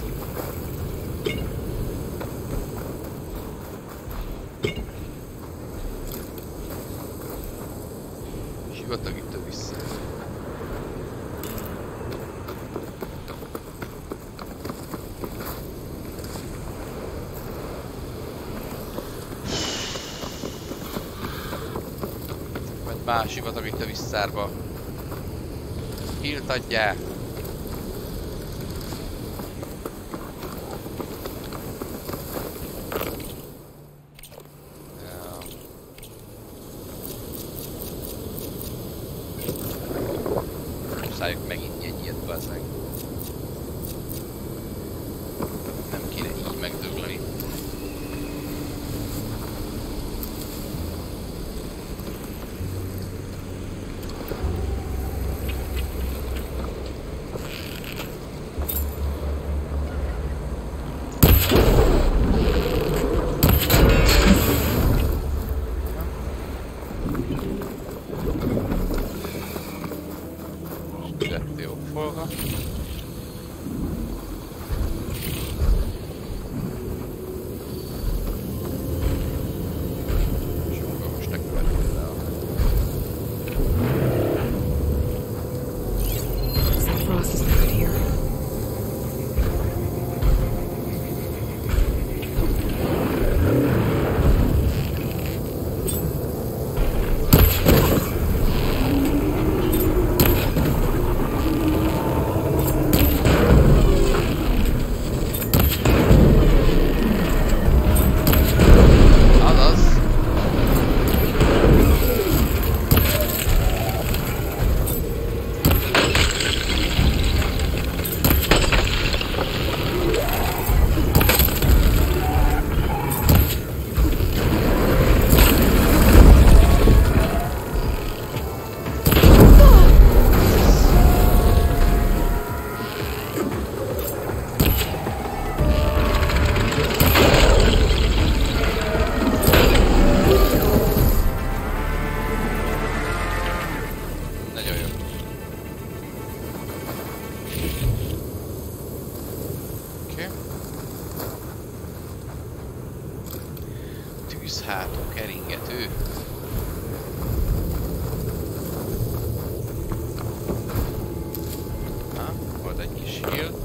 Sivatagító vissza. Másikat itt a visszárba. Healt adjál! Muszájuk megint egy ilyet, bazzeg. Nem kéne így megdögleni. Tűzhátú keringető. Na, volt egy kis heal.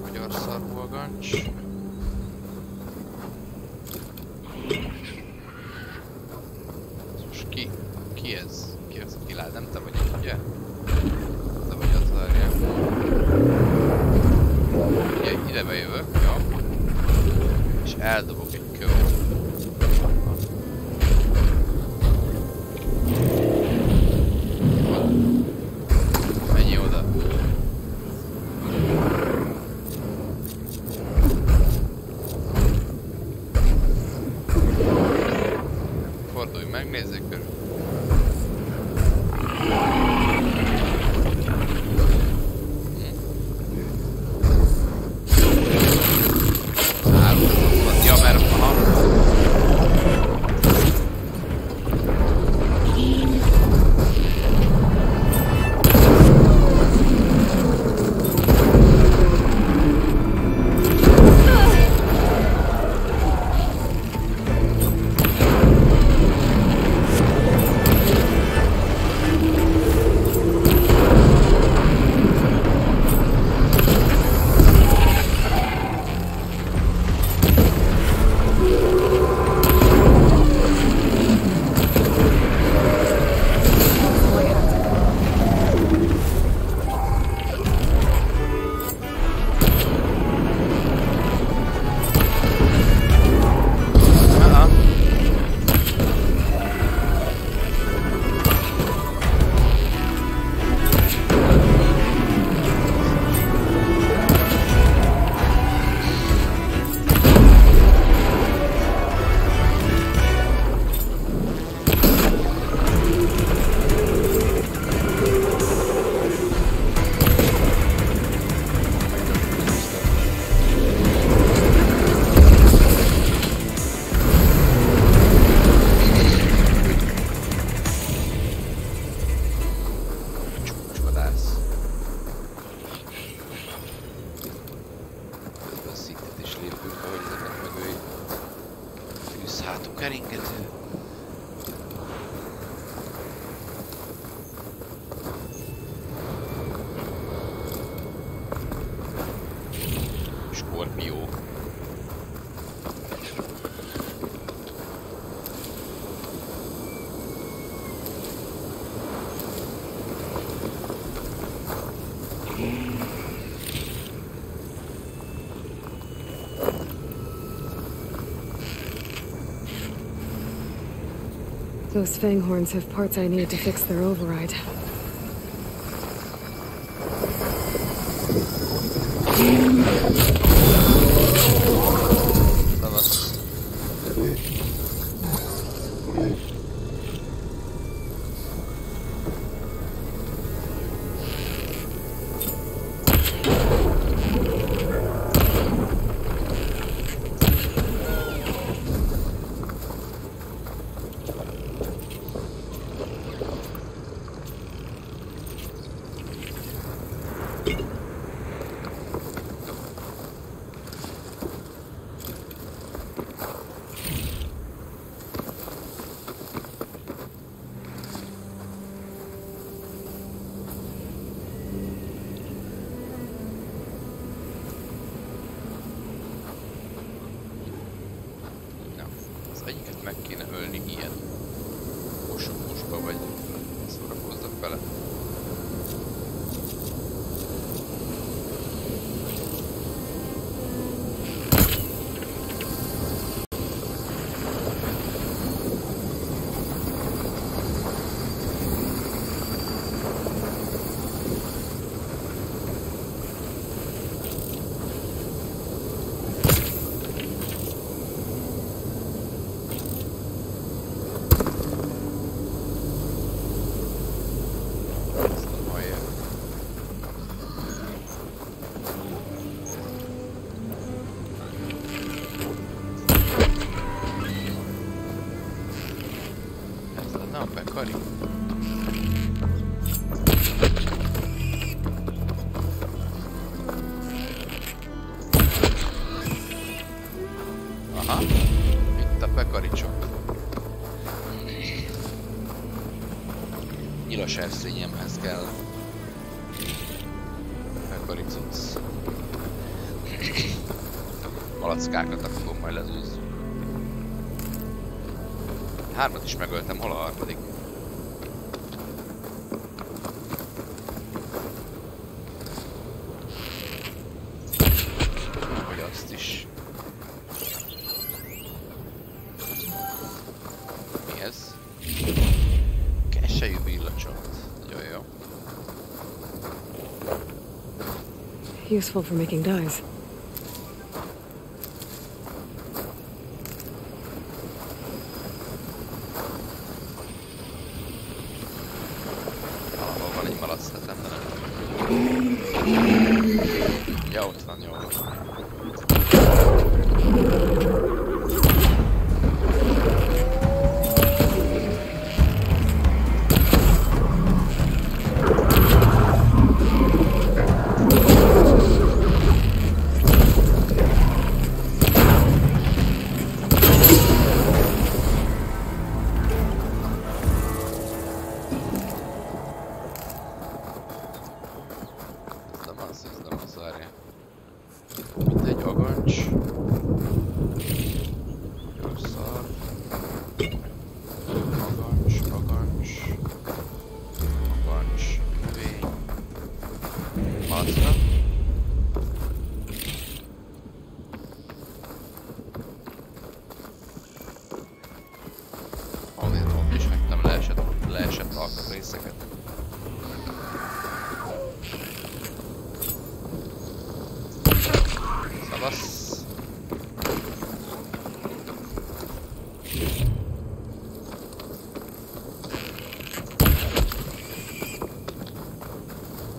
Magyar szarvulgancs. Ez most ki ez? Ki az a Kilád? Nem te vagy itt, ugye? Te vagy az arja. Ugye ide bejövök, jó? És eldobok egy követ. Menj oda. Fordulj meg, nézzék körül. Ja, mert keringető. Skorpió. Those fanghorns have parts I need to fix their override. meg kéne ölni ilyen mosómusba, vagy szórakozzak vele. Aha, itt a pekaricsok. Nyilas erszényemhez kell pekaricuc. Malackákat akkor majd lezőzzük. 3-at is megöltem, hol a harmadik? Vagy azt is. Mi ez? Keselyű villacsont. Nagyon jó. Useful for making dyes. Ja, ott van, jó. Mindegy, agancs. Jó szar. Agancs, agancs. Agancs, növény. Macra. Ott is hagytam leesett alkatrészeket. Szavasz.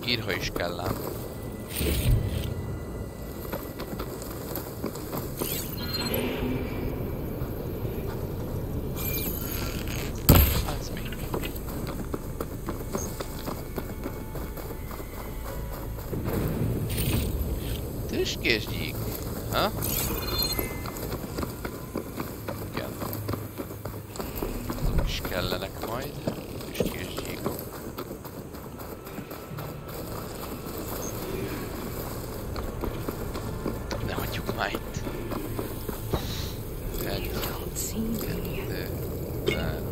Írha is kell ám. Az mi? Tüskésgyík. Ha? Igen. Azok is kellenek majd. Tüskésgyíkok. Ne hagyjuk már itt. Egy, kettő, három.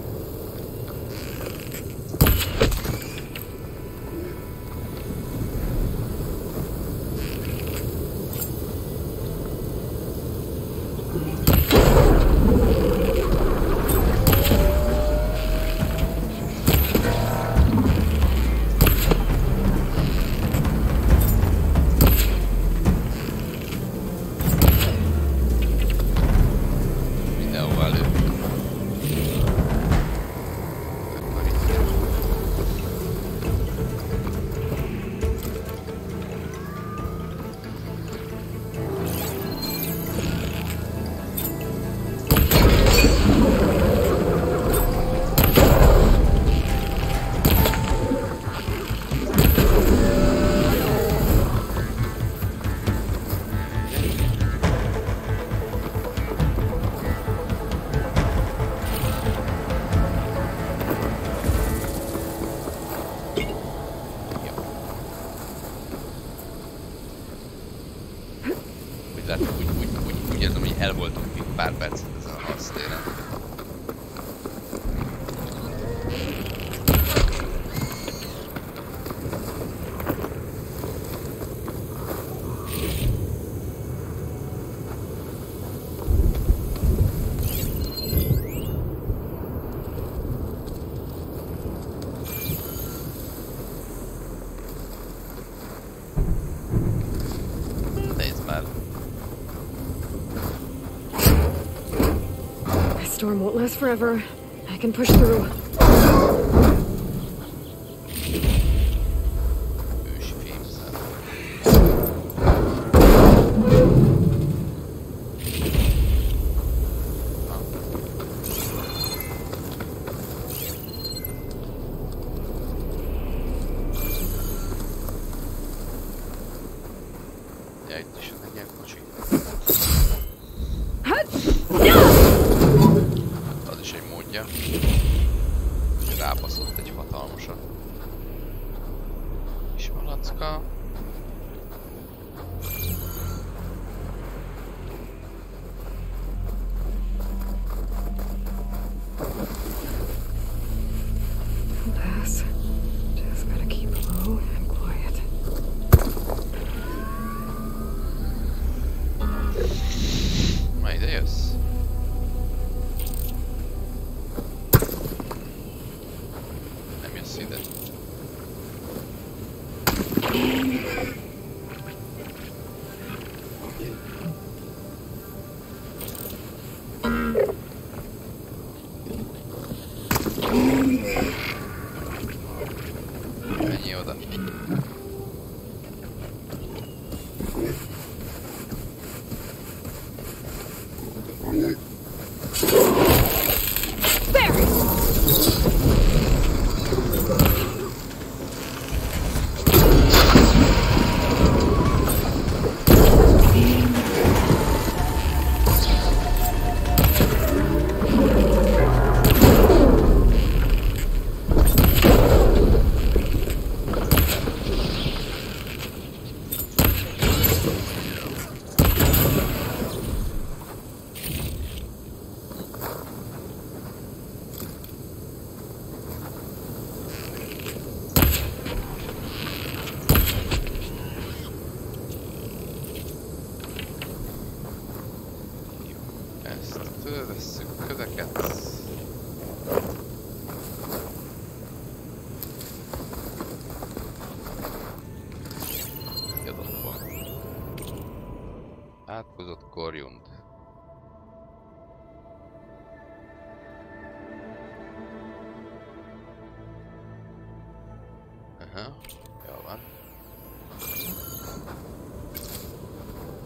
Úgy érzem, hogy el voltunk itt pár percet ezen a harctéren. storm won't last forever. I can push through. Átkozott korjund. Aha, jól van.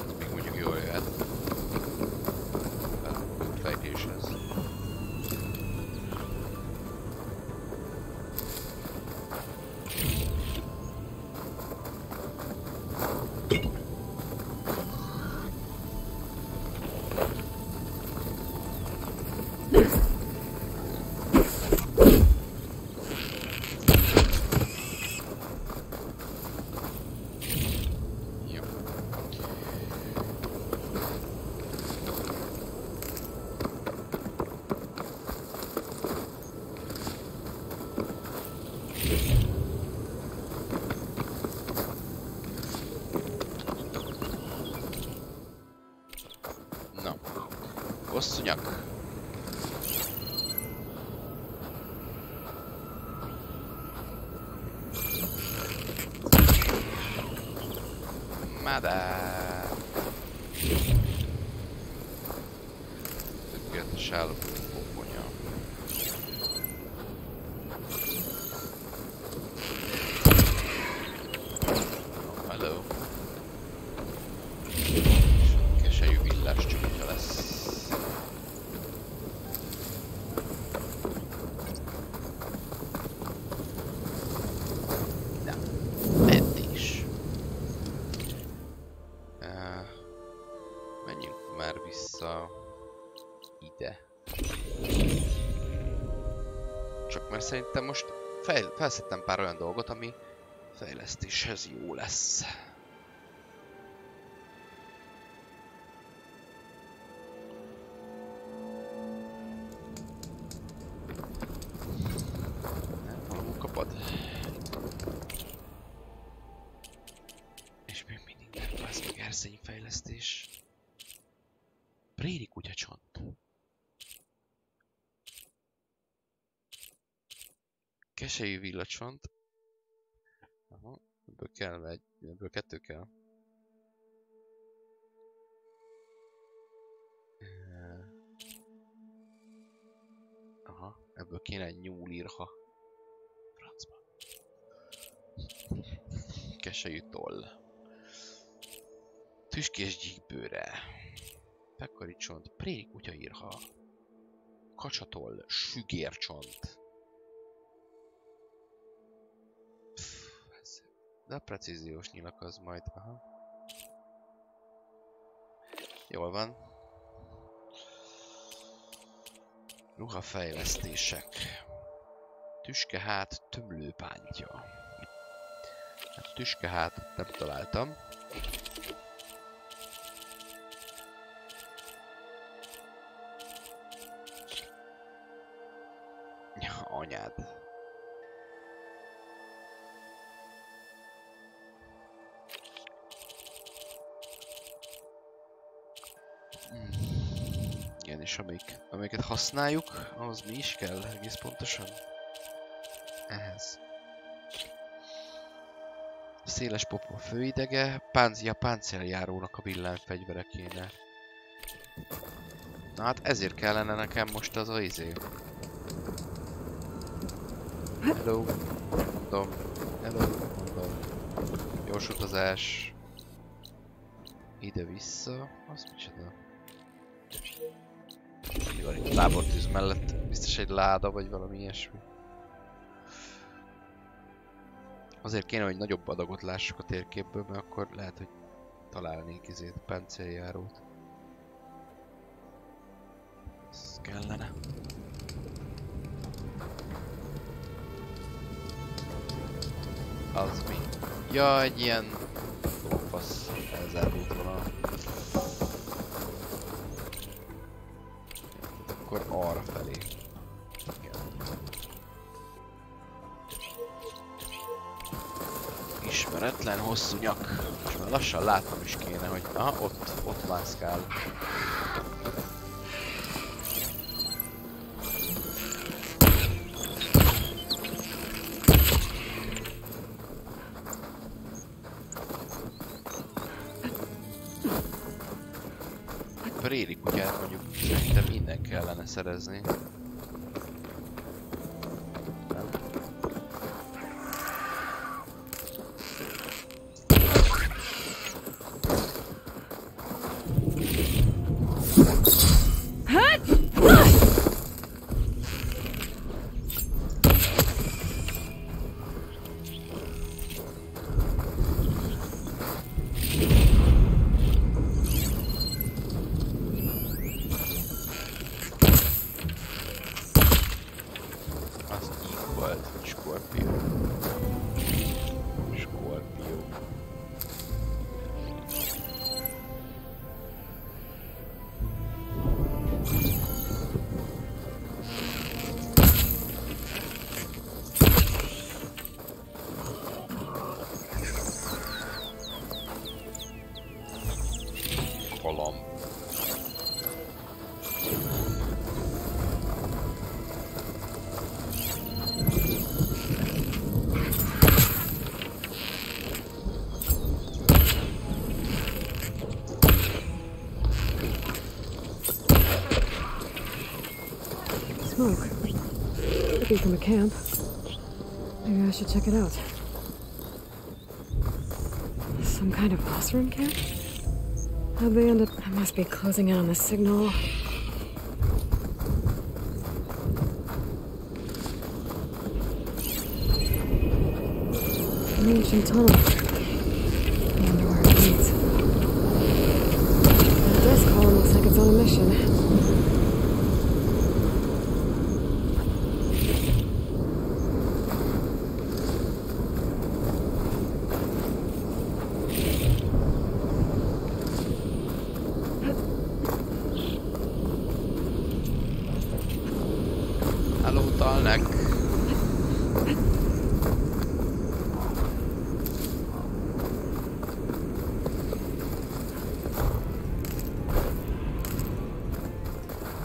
Ez még mondjuk jól jöhet. A fejtéshez. Bosszúnyak. Madár. Tökéletes állapotú poponya. Hello. Keselyű villás csúnya lesz. Csak mert szerintem most felszedtem pár olyan dolgot, ami fejlesztéshez jó lesz. Nem kapad. És még mindig nem lesz meg erszényfejlesztés. Préri kutyacsont. Keselyű villacsont. Aha, ebből kell egy, ebből 2 kell. Aha, ebből kéne egy nyúlírha. Francba. Keselyű toll. Tüskés gyíkbőre. Pekkari csont, préri kutyaírha. Kacsatoll, sügércsont. De a precíziós nyilak az majd, aha. Jól van. Ruhafejlesztések. Tüskehát tömlőpántja. Hát tüskehátot nem találtam. Ja, anyád. Igen, és amiket használjuk, ahhoz mi is kell egész pontosan? Ehhez. Széles popó főidege, páncéljárónak a villámfegyvere kéne. Na hát ezért kellene nekem most az a izé. Hello, mondom. Hello, mondom. Gyors utazás. Ide-vissza. Az micsoda? Mi van itt a tábortűz mellett? Biztos egy láda vagy valami ilyesmi. Azért kéne, hogy nagyobb adagot lássuk a térképből, mert akkor lehet, hogy találnék izét, páncéljárót. Ez kellene. Az mi? Ja, egy ilyen lófasz elzárult volna. Akkor arra felé. Ismeretlen hosszú nyak. Most már lassan látnom is kéne, hogy aha, ott mászkál. Préri kutyát mondjuk szerintem innen kellene szerezni. Smoke. Could be from a camp. Maybe I should check it out. Some kind of boss room camp? How'd they end up? I must be closing in on the signal. An ancient tunnel. I wonder where it leads. This column looks like it's on a mission.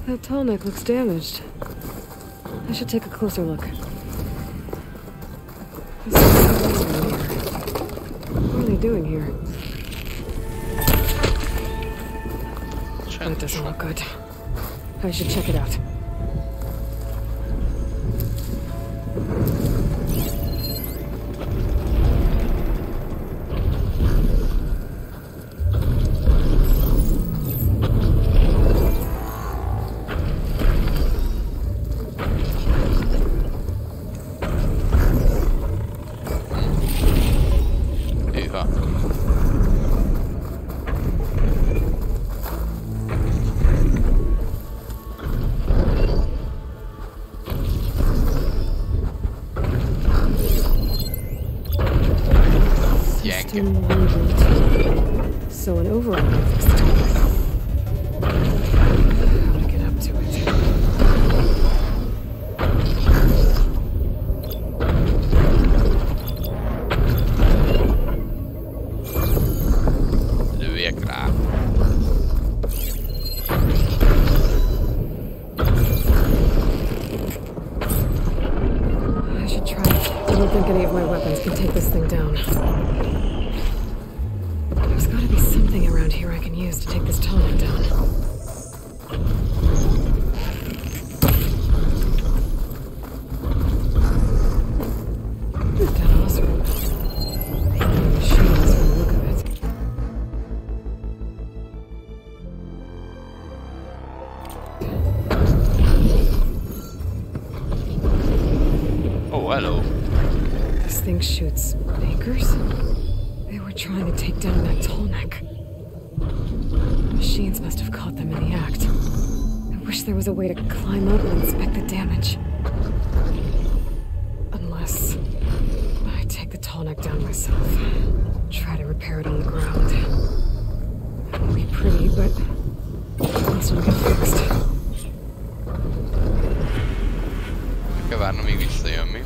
That tall neck looks damaged. I should take a closer look. What are they doing here? That doesn't look good. I should check it out. System reboot. So an override this time. How to get up to it. Lőjek rá. I should try it. I don't think any of my weapons can take this thing down. There's gotta be something around here I can use to take this tunnel down. That awesome. Machines from the look of it. Oh, hello. This thing shoots anchors? They were trying to take down that tall neck. Machines must have caught them in the act. I wish there was a way to climb up and inspect the damage. Unless I take the tall neck down myself. Try to repair it on the ground. It won't be pretty, but once it'll get fixed. Meg kell várnom, még visszajön mi.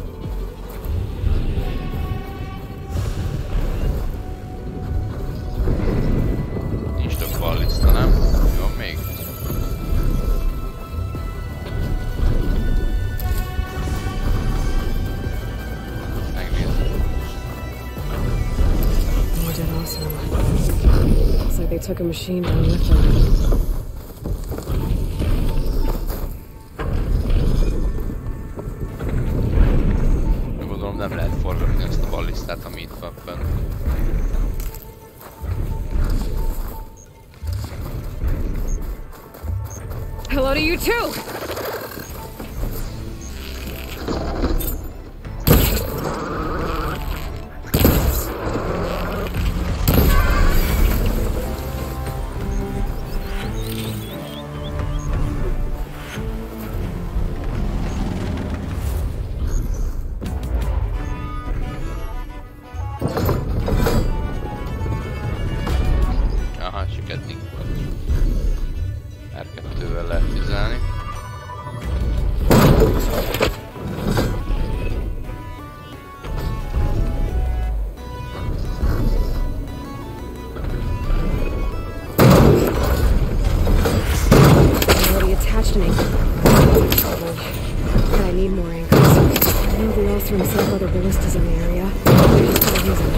Nincs több ballista, nem? Van még? Megnézzük. More dead awesome. Looks like they took a machine down with them. Gondolom nem lehet forgatni azt a ballisztát, ami itt van fenn. Hello to you too! Aha, csak eddig volt. R2-vel lehet tüzelni. Already attached me. But I need more anchors. I know the Ultron set up other ballistas in the area. I just gotta use them.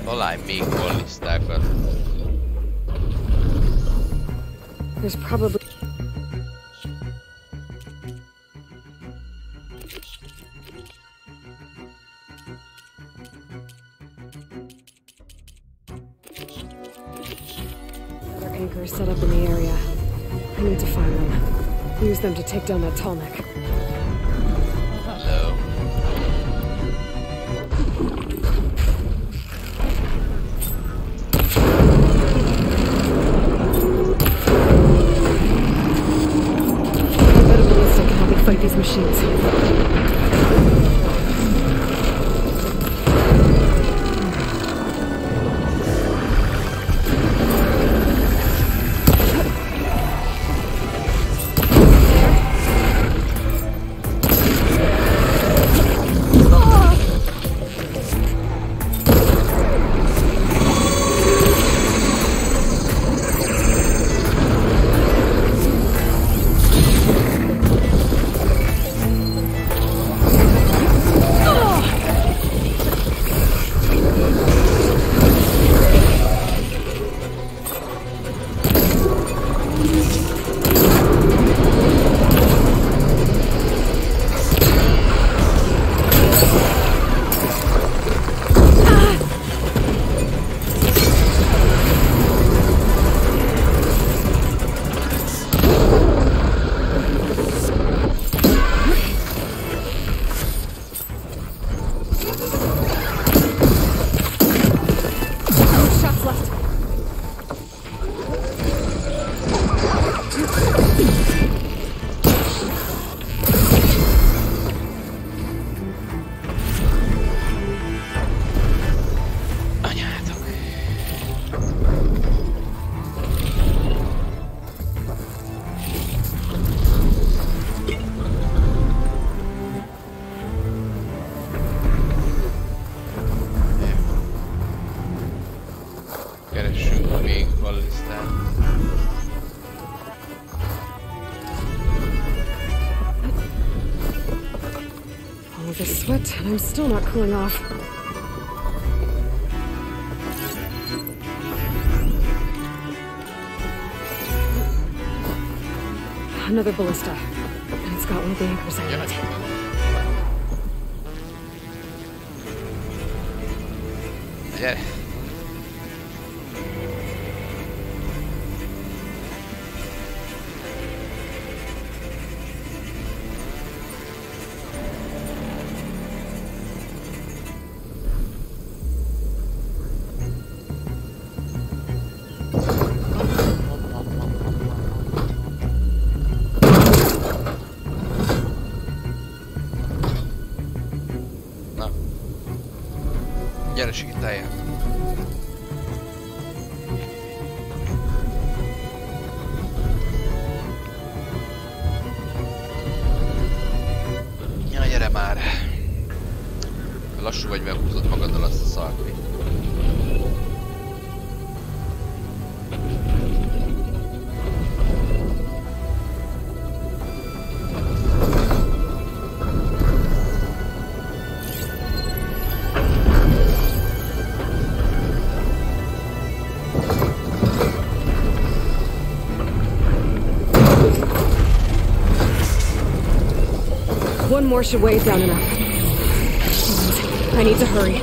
Találj még ballisztákat. There's probably... other anchors set up in the area. I need to find them. Use them to take down that tall neck. Hello. Fight these machines. I'm still not cooling off. Another ballista. And it's got one of the anchors on it. Gyere! Na. Gyere, segíteljél! Ja, gyere már! Lassú vagy, meghúzod magaddal azt a szart. One more should weigh it down enough. I need to hurry.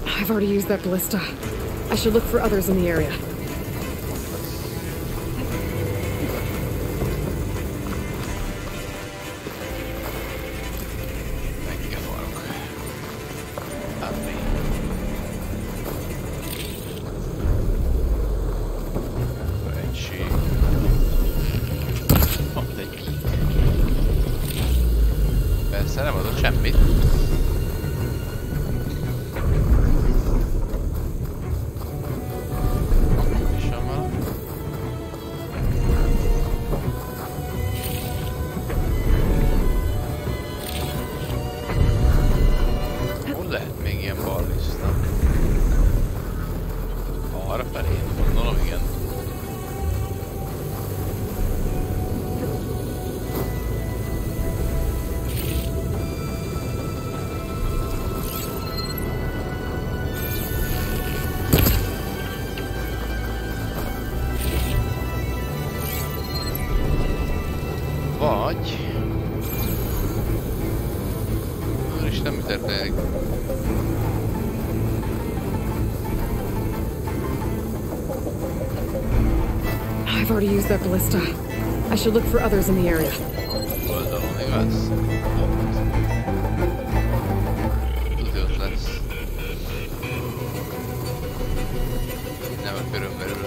I've already used that ballista. I should look for others in the area. Persze nem adott semmit. Vagy... És nem történik. I've already used that ballista. I should look for others in the area. Oldalon, igaz? Tudja, ott lesz. Nem a körülbelül.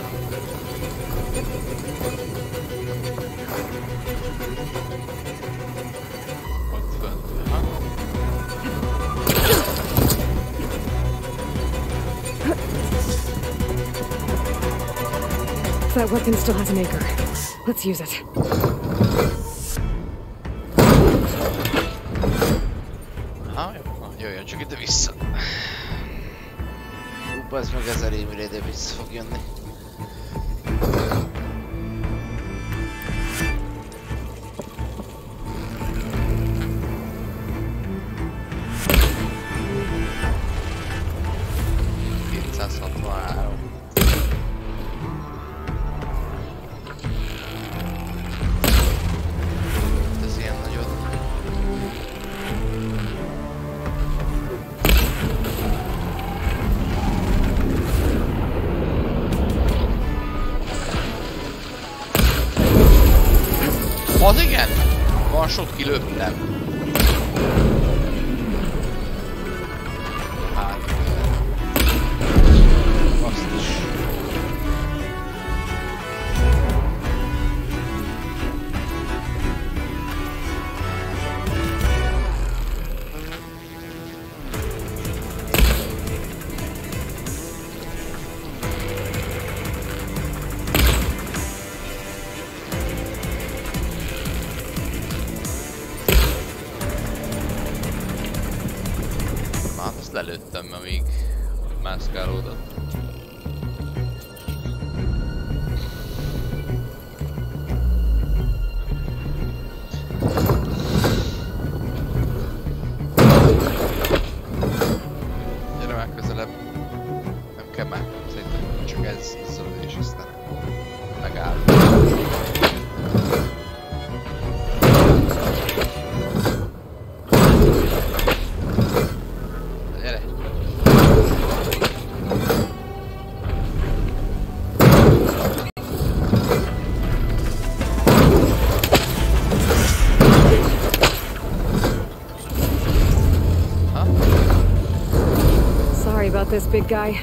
That weapon still has an anchor. Let's use it. Aha, jó, jöjjön csak ide vissza. Bazd meg 1000 évre ide vissza fog jönni. Az igen! Van shot kilőttem. Hát... Azt is. Lelőttem, amíg mászkálódott. Gyere már közelebb. Nem kell már. Szerintem csak ez zöld és aztán megáll. This big guy.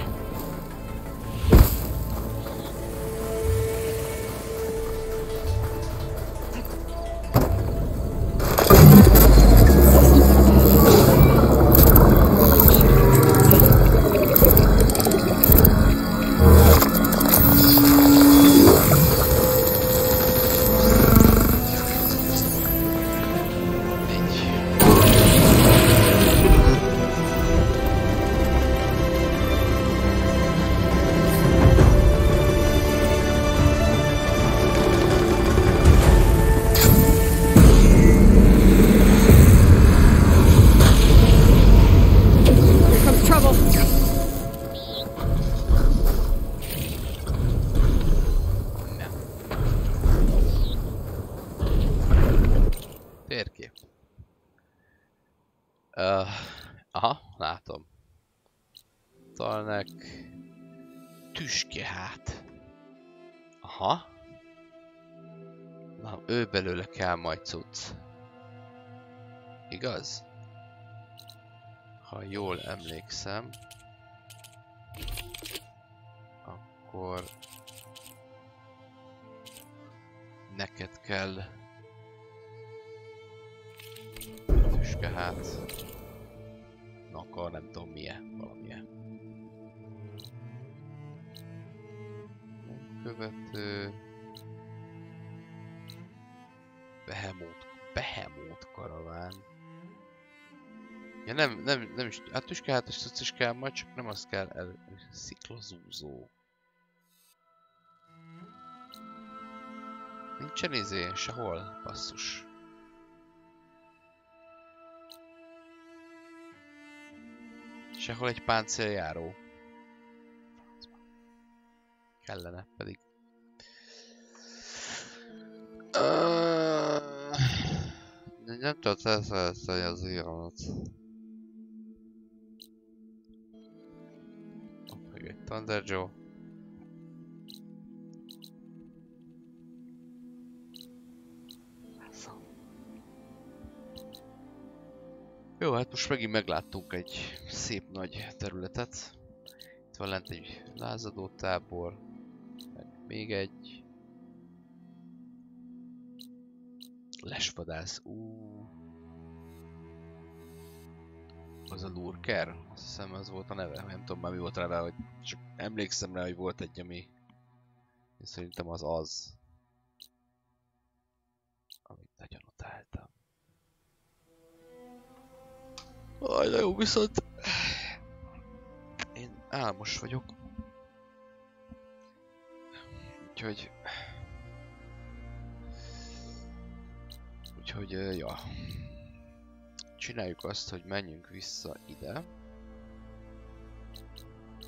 Aha, látom. Találnak tüskehát. Aha. Na, ő belőle kell majd cucc. Igaz? Ha jól emlékszem, akkor neked kell tüskehát. Na, akkor nem tudom milyen, valamilyen. Követő... Behemót karaván. Ja nem is... Hát tüskehátos cucc is kell majd, csak nem az kell sziklazúzó. Nincsen izé, sehol, basszus. Sehol egy páncéljáró. Kellene pedig. Nem tudod felszerelni az íramat. Meg egy Thunder Joe. Jó, hát most megint megláttunk egy szép nagy területet. Itt van lent egy lázadó tábor, meg még egy lesvadász. Az a lurker? Azt hiszem az volt a neve, nem tudom már mi volt rá, hogy csak emlékszem rá, hogy volt egy, ami Szerintem az az, amit nagyon utáltam. Aj, de jó, viszont én álmos vagyok. Úgyhogy, ja. Csináljuk azt, hogy menjünk vissza ide.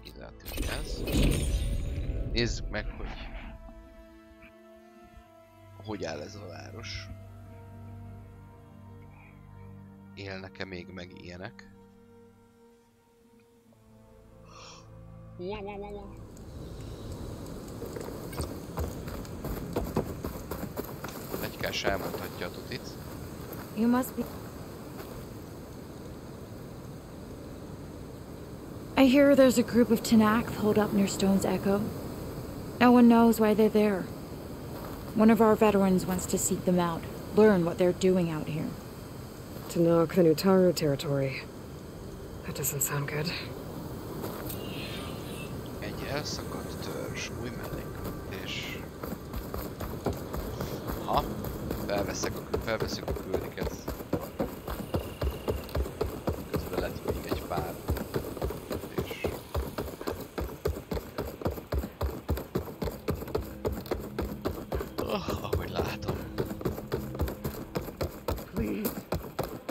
Ide a tűzhez. Nézzük meg, hogy áll ez a város. Élnek-e még meg ilyenek? Egykás elmondhatja a tutit. You must be... I hear there's a group of Tanakh holed up near Stone's Echo. No one knows why they're there. One of our veterans wants to seek them out, learn what they're doing out here. Tanakh, the Utara territory. That doesn't sound good. Egy elszakadt törzs, új menekülés. Ha, felveszünk a küldiket. Közben lett még egy pár. Ahogy látom. Please,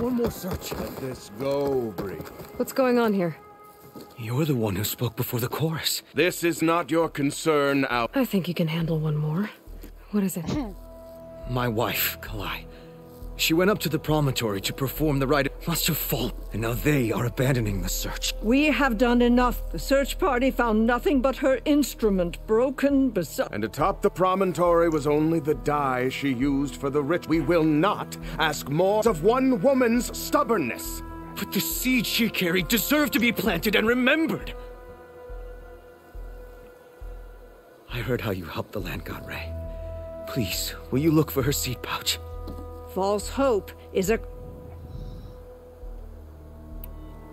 one more search. Let this go, Bree. What's going on here? You're the one who spoke before the chorus. This is not your concern, Al. I think you can handle one more. What is it? My wife, Kalai. She went up to the promontory to perform the rite. Must have fallen, and now they are abandoning the search. We have done enough. The search party found nothing but her instrument, broken beside... And atop the promontory was only the dye she used for the ritual. We will not ask more of one woman's stubbornness. But the seed she carried deserved to be planted and remembered. I heard how you helped the land god Ray. Please, will you look for her seed pouch? False hope is a...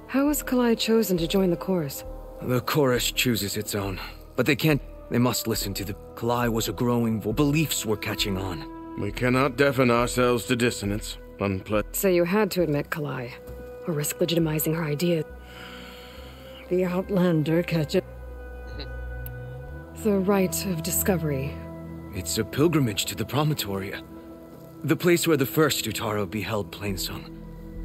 How was Kalai chosen to join the chorus? The chorus chooses its own, but they can't... They must listen to the... Kalai was a growing... Beliefs were catching on. We cannot deafen ourselves to dissonance. So you had to admit Kalai, or risk legitimizing her idea. The Outlander catch it. The rite of discovery. It's a pilgrimage to the promontory. The place where the first Utara beheld Plainsong.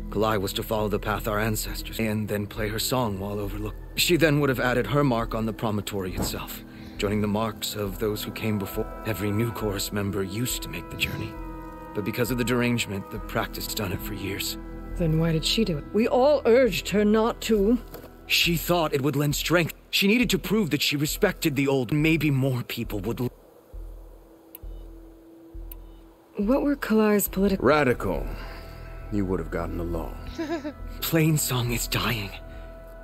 Kalai was to follow the path our ancestors, and then play her song while overlooked. She then would have added her mark on the promontory itself, joining the marks of those who came before. Every new chorus member used to make the journey. But because of the derangement, the practice done it for years. Then why did she do it? We all urged her not to. She thought it would lend strength. She needed to prove that she respected the old. Maybe more people would... What were Kalai's political... Radical. You would have gotten along. Plainsong is dying.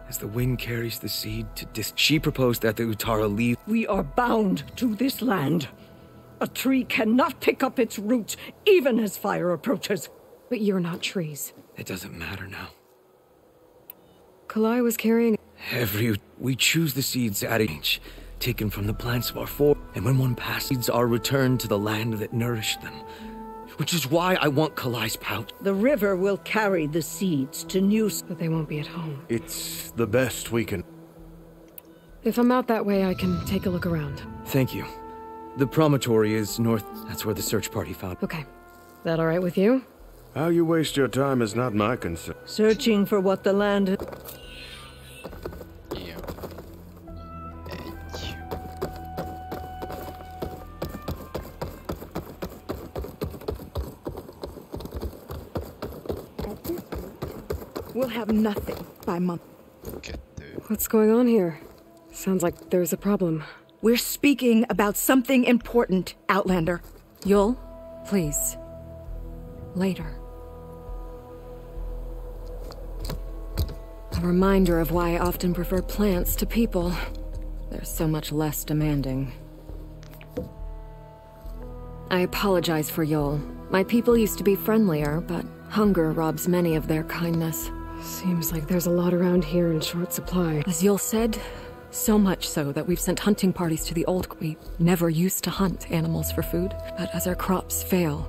As the wind carries the seed to she proposed that the Utara leave... We are bound to this land. A tree cannot pick up its roots, even as fire approaches. But you're not trees. It doesn't matter now. Kalai was carrying... We choose the seeds at age, taken from the plants of our fore, and when one passes, seeds are returned to the land that nourished them. Which is why I want Kalai's pouch. The river will carry the seeds to new... But they won't be at home. It's the best we can... If I'm out that way, I can take a look around. Thank you. The promontory is north. That's where the search party found... Okay. That all right with you? How you waste your time is not my concern. Searching for what the land... We'll have nothing by month. What's going on here? Sounds like there's a problem. We're speaking about something important, Outlander. Yul, please. Later. A reminder of why I often prefer plants to people. They're so much less demanding. I apologize for Yul. My people used to be friendlier, but hunger robs many of their kindness. Seems like there's a lot around here in short supply. As Yul said, So much so that we've sent hunting parties to the old... We never used to hunt animals for food, but as our crops fail,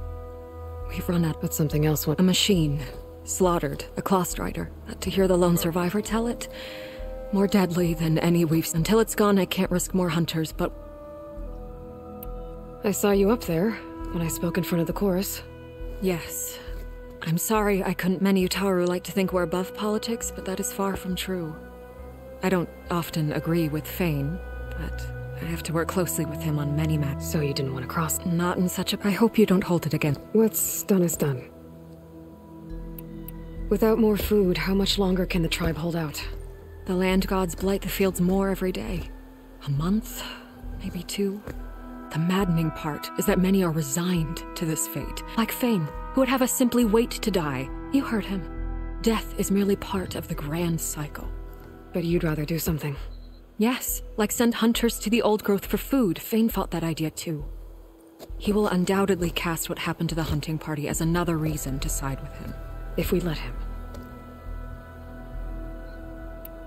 we've run out. But something else went... A machine. Slaughtered. A claw strider. To hear the lone survivor tell it, more deadly than any we've... Until it's gone, I can't risk more hunters, but... I saw you up there when I spoke in front of the chorus. Yes. I'm sorry I couldn't... Many Utaru like to think we're above politics, but that is far from true. I don't often agree with Fane, but I have to work closely with him on many matters. So you didn't want to cross? Not in such a... I hope you don't hold it against... What's done is done. Without more food, how much longer can the tribe hold out? The land gods blight the fields more every day. A month? Maybe 2? The maddening part is that many are resigned to this fate. Like Fane, who would have us simply wait to die. You heard him. Death is merely part of the grand cycle. But you'd rather do something. Yes, like send hunters to the old growth for food. Fane fought that idea too. He will undoubtedly cast what happened to the hunting party as another reason to side with him. If we let him.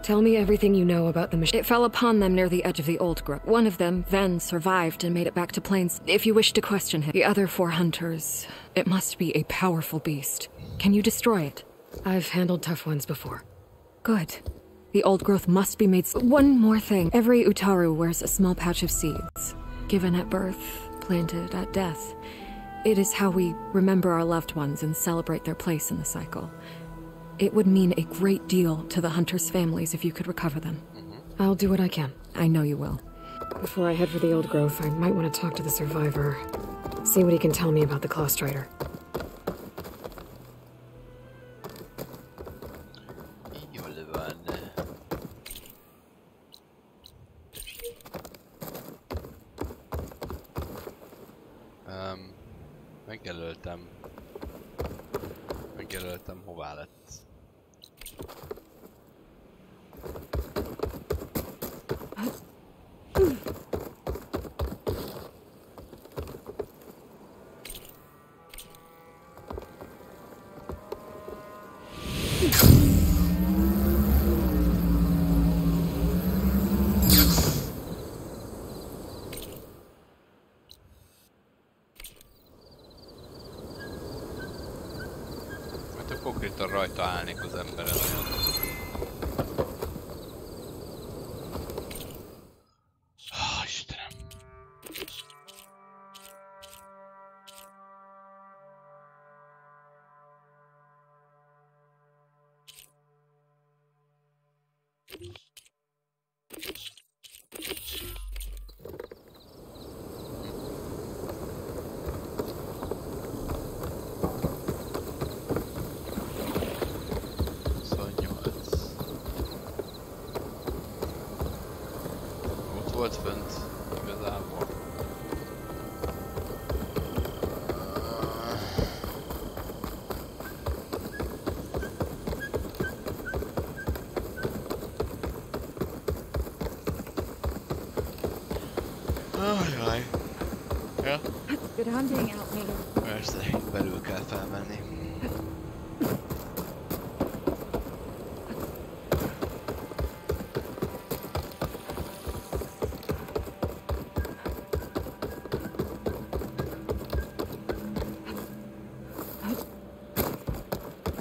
Tell me everything you know about the machine. It fell upon them near the edge of the old growth. One of them, Ven, survived and made it back to Plains. If you wish to question him. The other 4 hunters, it must be a powerful beast. Can you destroy it? I've handled tough ones before. Good. The old growth must be made... One more thing. Every Utaru wears a small pouch of seeds. Given at birth, planted at death. It is how we remember our loved ones and celebrate their place in the cycle. It would mean a great deal to the hunters' families if you could recover them. I'll do what I can. I know you will. Before I head for the old growth, I might want to talk to the survivor. See what he can tell me about the claw strider. Megjelöltem, hová lett. Konkrétan rajta állnék az emberen. Istenem. Volt fönt, igazából. Jaj. Ja? Good hunting out there. Persze, belül kell felmenni.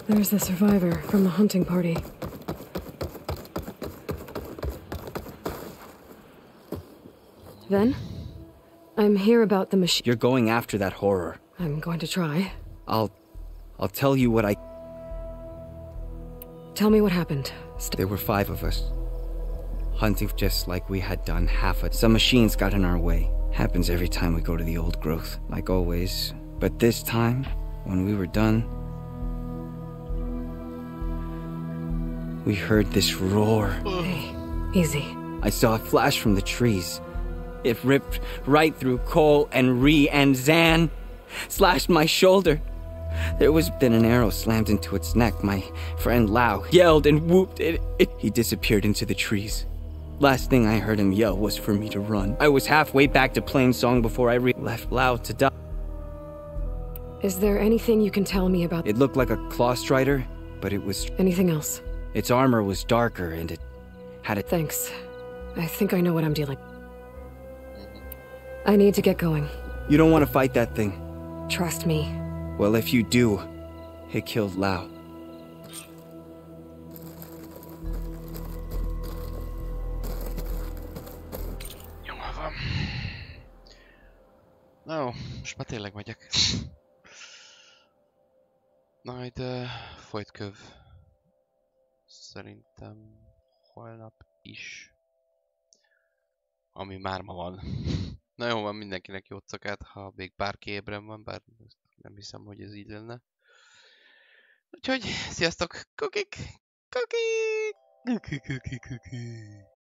There's the survivor from the hunting party. Then? I'm here about the machine. You're going after that horror. I'm going to try. I'll tell you what I... Tell me what happened. There were 5 of us. Hunting just like we had done Some machines got in our way. Happens every time we go to the old growth, like always. But this time, when we were done, we heard this roar. Hey, easy. I saw a flash from the trees. It ripped right through Cole and Ree and Zan. Slashed my shoulder. There was then an arrow slammed into its neck. My friend Lau yelled and whooped. He disappeared into the trees. Last thing I heard him yell was for me to run. I was halfway back to Plainsong before I left Lau to die. Is there anything you can tell me about... It looked like a claw strider, but it was... Anything else? Its armor was darker and it had a... Thanks. I think I know what I'm dealing. I need to get going. You don't want to fight that thing. Trust me. Well, if you do, it killed Lau. Jó van. No, most már tényleg megyek. Majd folytköv. Szerintem holnap is. Ami már ma van. Na jó van, mindenkinek jó szakát, ha még bárki ébren van, bár nem hiszem, hogy ez így lenne. Úgyhogy, sziasztok! Kukik! Kukik! Kukik!